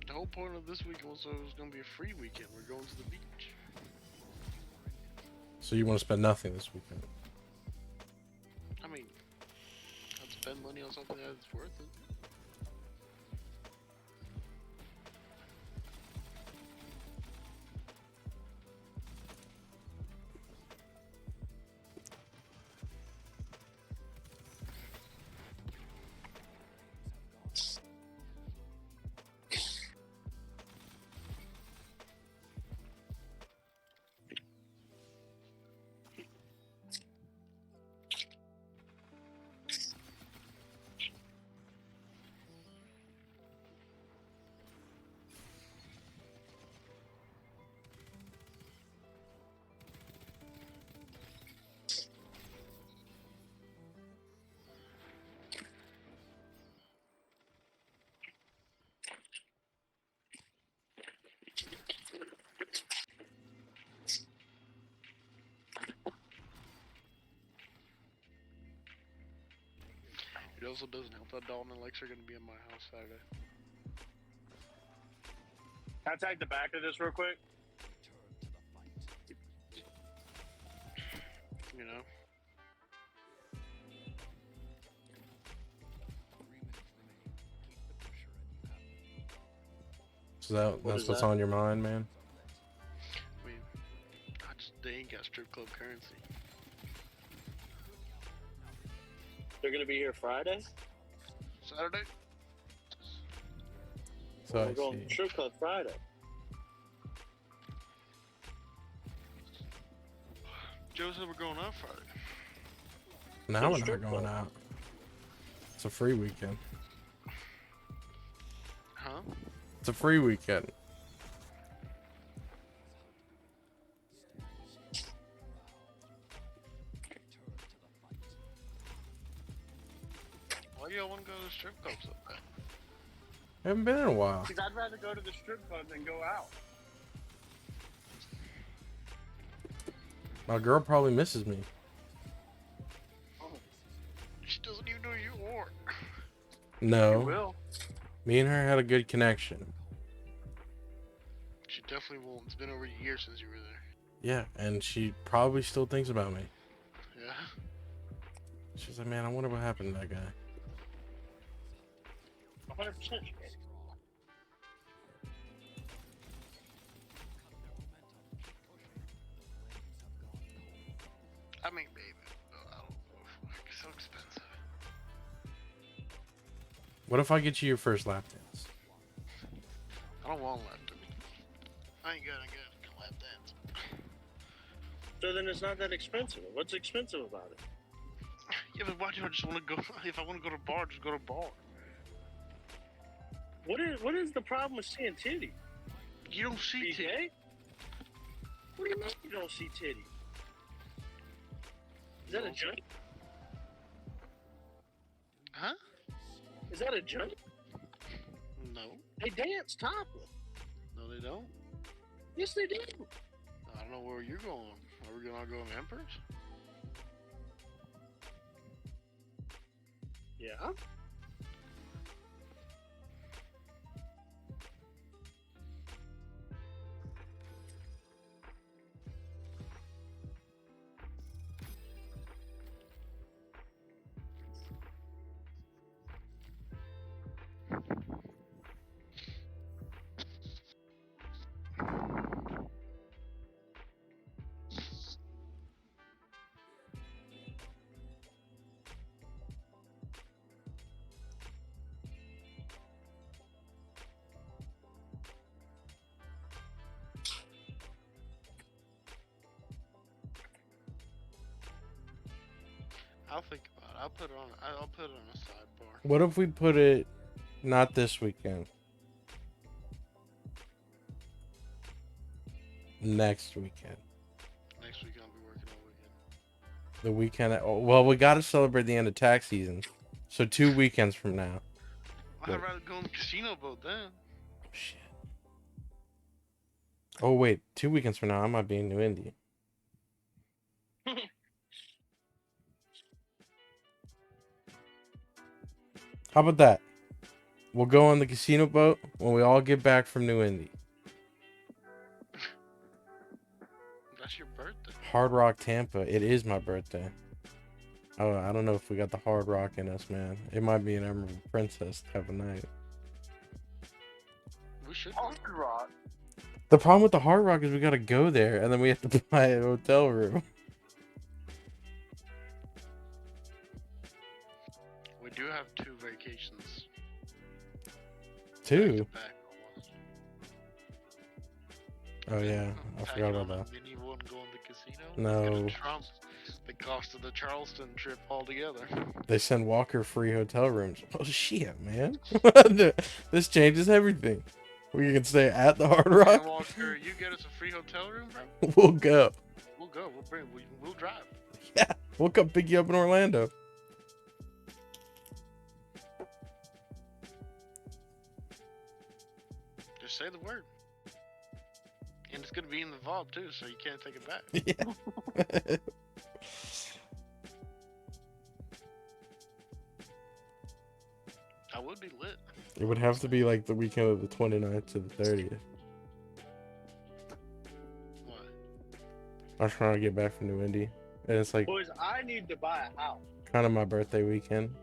The whole point of this weekend was it was going to be a free weekend. We're going to the beach. So you want to spend nothing this weekend? I mean, I'd spend money on something that's worth it. It also doesn't help that Dalton and Lex are going to be in my house Saturday. Can I tag the back of this real quick? You know? That's What is what's that? on your mind, man? I mean, they ain't got strip club currency. They're gonna be here Friday. Saturday? So Well, I we're going see. to strip club Friday. Joe said we're going out Friday. Now To the we're not strip going club. out. It's a free weekend. Huh? It's a free weekend. Why do y'all want to go to the strip club so bad? I haven't been in a while. Because I'd rather go to the strip club than go out. My girl probably misses me. She doesn't even know you are. You No. will. Me and her had a good connection. She definitely won't. It's been over a year since you were there. Yeah, and she probably still thinks about me. Yeah. She's like, man, I wonder what happened to that guy. 100%. I mean, baby. I don't know. It's so expensive. What if I get you your first lap dance? I don't want lap dance. I ain't gonna get a lap dance. So then it's not that expensive. What's expensive about it? Yeah, but why do I just want to go? If I want to go to a bar, just go to a bar. What is the problem with seeing titty? You don't see You titty. gay? What do you mean you don't see titty? Is that a joke? Huh? Is that a joke? No. They dance topless. No, they don't. Yes, they do. I don't know where you're going. Are we gonna go to Emperor's? Yeah. I'll think about it. I'll put it on a sidebar. What if we put it not this weekend? Next weekend. Next week I'll be working all weekend. The weekend. Well, we got to celebrate the end of tax season. So 2 weekends from now. I'd What? rather go on the casino boat then. Shit. Oh, wait. 2 weekends from now, I might be in New Indy. How about that? We'll go on the casino boat when we all get back from New Indy. That's your birthday. Hard Rock Tampa. It is my birthday. Oh, I don't know if we got the Hard Rock in us, man. It might be an Emerald Princess type of night. We should. Hard rock. The problem with the Hard Rock is we gotta go there and then we have to buy a hotel room. We do have 2 vacations. 2? Back almost. Oh yeah, I Packing forgot about on that. a mini one going to the casino. No. It's gonna trump the cost of the Charleston trip altogether. They send Walker free hotel rooms. Oh shit, man! This changes everything. We can stay at the Hard Hey, Rock. Walker, you get us a free hotel room, bro? We'll go. We'll go. We'll drive. Yeah, we'll come pick you up in Orlando. Just say the word. And it's gonna be in the vault too, so you can't take it back. Yeah. I would be lit. It would have to be like the weekend of the 29th to the 30th. What? I was trying to get back from New Indy. And it's like Boys, I need to buy a house. kind of my birthday weekend.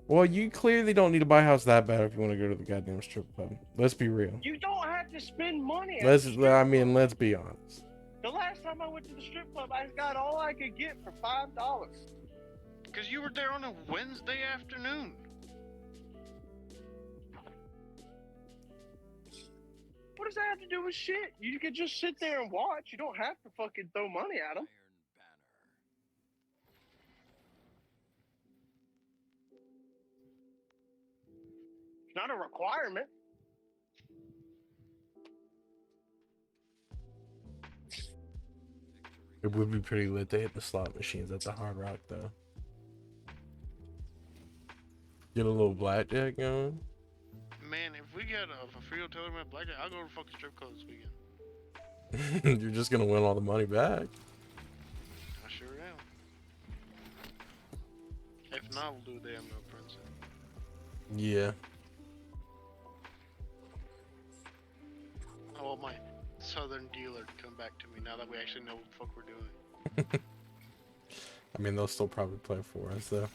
Well, you clearly don't need to buy a house that bad if you want to go to the goddamn strip club. Let's be real. You don't have to spend money. At Let's. the strip I mean, club. let's be honest. The last time I went to the strip club, I got all I could get for $5. Because you were there on a Wednesday afternoon. What does that have to do with shit? You could just sit there and watch. You don't have to fucking throw money at them. It's not a requirement. It would be pretty lit to hit the slot machines at the Hard Rock, though. Get a little blackjack going. Man, if we get a free hotel room at Blackjack, I'll go to fucking strip club this weekend. You're just gonna win all the money back. I sure am. If not, we'll do the Emerald Prince. Yeah. I want my southern dealer to come back to me now that we actually know what the fuck we're doing. I mean, they'll still probably play for us, though.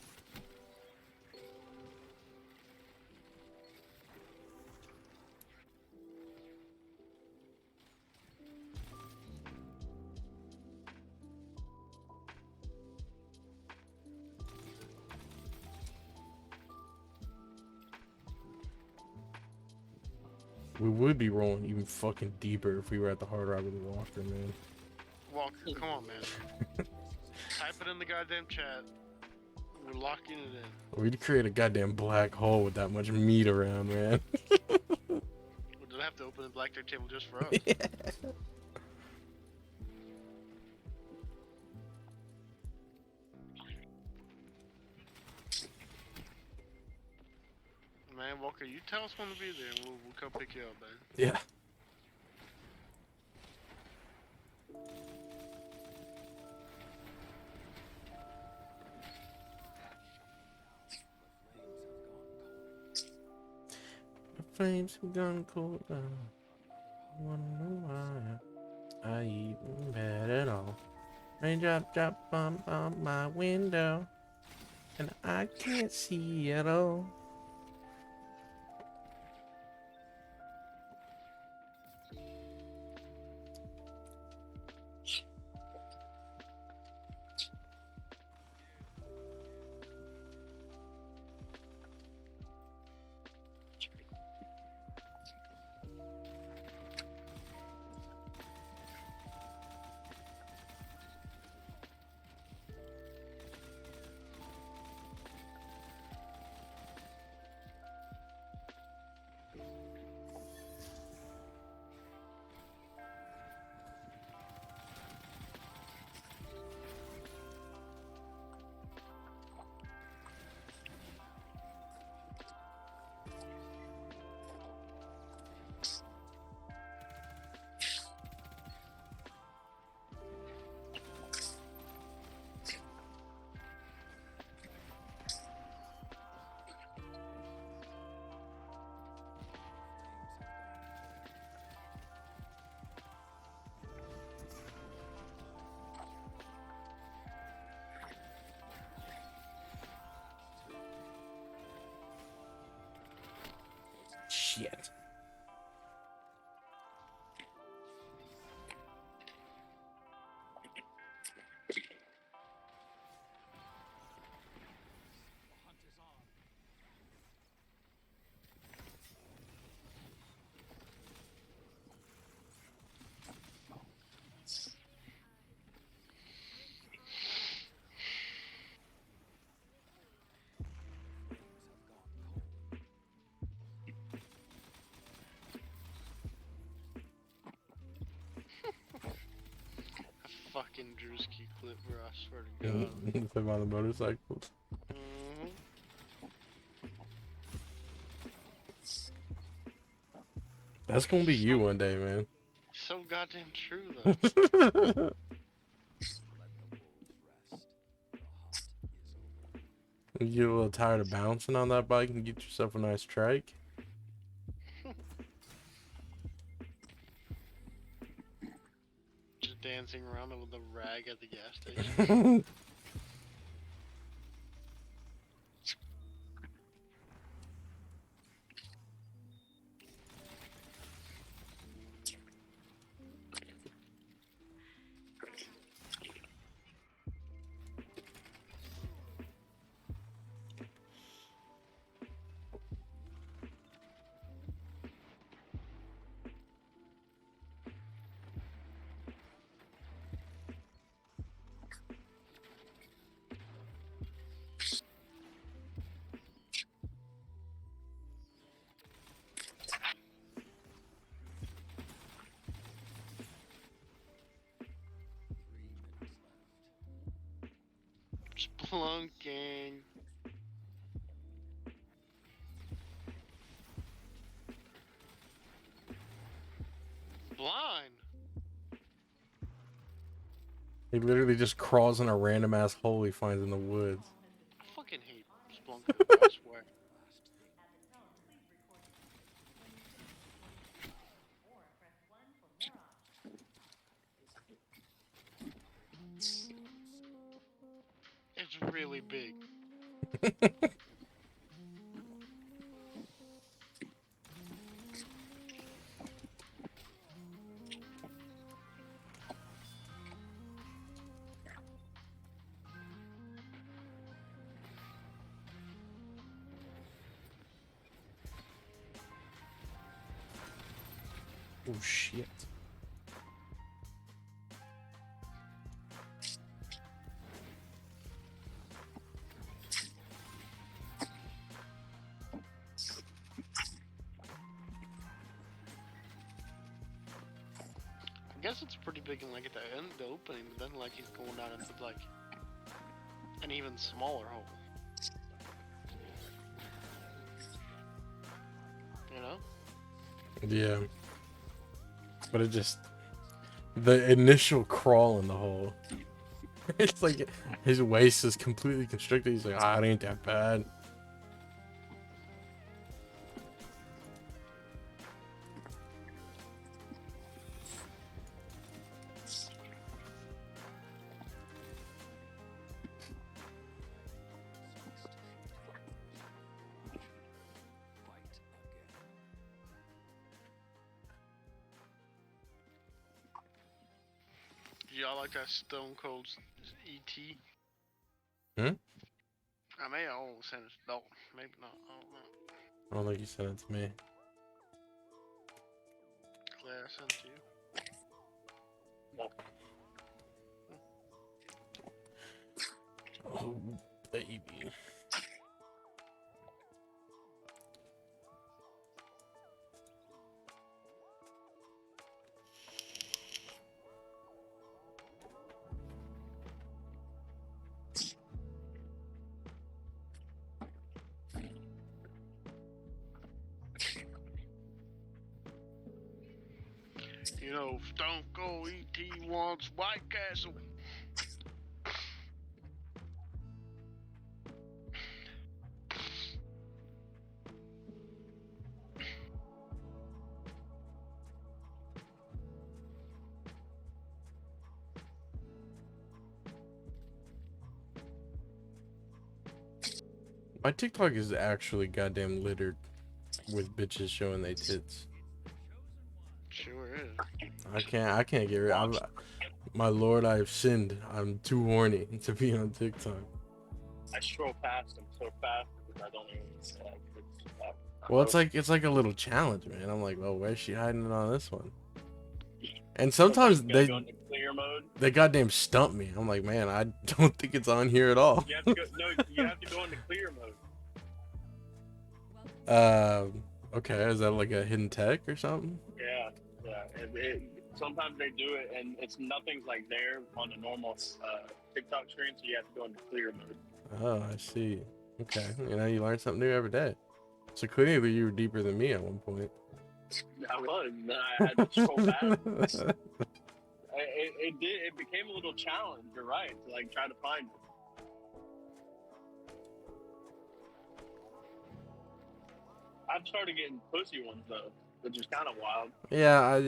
We would be rolling even fucking deeper if we were at the Hard Rock with the Walker, man. Walker, come on, man. Type it in the goddamn chat. We're locking it in. We'd create a goddamn black hole with that much meat around, man. We'll have to open the blackjack table just for us. Yeah. Man, Walker, you tell us when to be there and we'll come pick you up, man. Yeah. The flames have gone cold now. I wanna know why I even bad at all. Raindrop drop on my window, and I can't see at all. Shit. Fucking Drewski clip, bro, I swear to God. Him on the motorcycle. Mm-hmm. That's gonna be you one day, man. So goddamn true, though. You get a little tired of bouncing on that bike and get yourself a nice trike. Just dancing around with a rag at the gas station. Splunking. Blind. He literally just crawls in a random ass hole he finds in the woods. I fucking hate Splunker, bro, I swear. It's really big. Oh shit. I guess it's pretty big in like at the end, the opening, but then like he's going down into like an even smaller hole. You know? Yeah. But it just, the initial crawl in the hole. It's like his waist is completely constricted. He's like, ah, it ain't that bad. Y'all like that Stone Cold E.T.? Hmm? I may have almost sent it. No, maybe not. I don't know. I don't think you sent it to me. Claire, I sent it to you. Oh, baby. You know, Stone Cold E.T. wants White Castle. My TikTok is actually goddamn littered with bitches showing their tits. Sure is. I can't get rid. My lord, I've sinned. I'm too horny to be on TikTok. I scroll past them so fast because I don't even. Well, it's like a little challenge, man. I'm like, well, where's she hiding it on this one? And Sometimes sometimes you gotta go into clear mode. they goddamn stump me. I'm like, man, I don't think it's on here at all. You have to go. No, you have to go into clear mode. Okay, is that like a hidden tech or something? Yeah, yeah. Sometimes they do it, and it's nothing's like there on the normal TikTok screen, so you have to go into clear mode. Oh, I see. Okay, you know, you learn something new every day. So clearly you were deeper than me at one point. I was, and then I had to scroll back. It became a little challenge. You're right, to like try to find it. I've started getting pussy ones though, which is kind of wild. Yeah,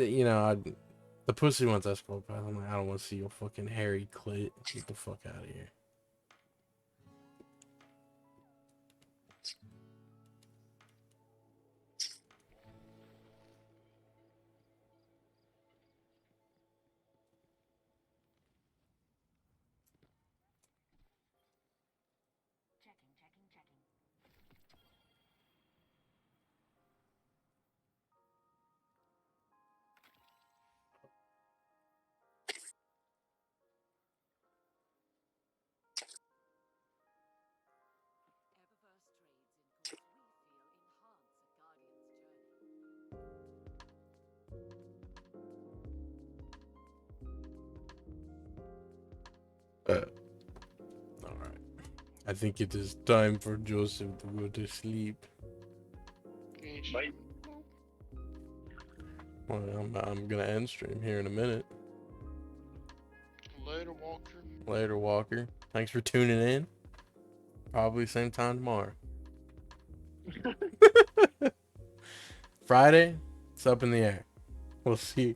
the pussy ones I scroll past. I'm like, I don't want to see your fucking hairy clit. Get the fuck out of here. All right. I think it is time for Joseph to go to sleep. Ain't Bye. shit. Well, I'm gonna end stream here in a minute. Later, Walker. Later, Walker. Thanks for tuning in. Probably same time tomorrow. Friday, it's up in the air. We'll see.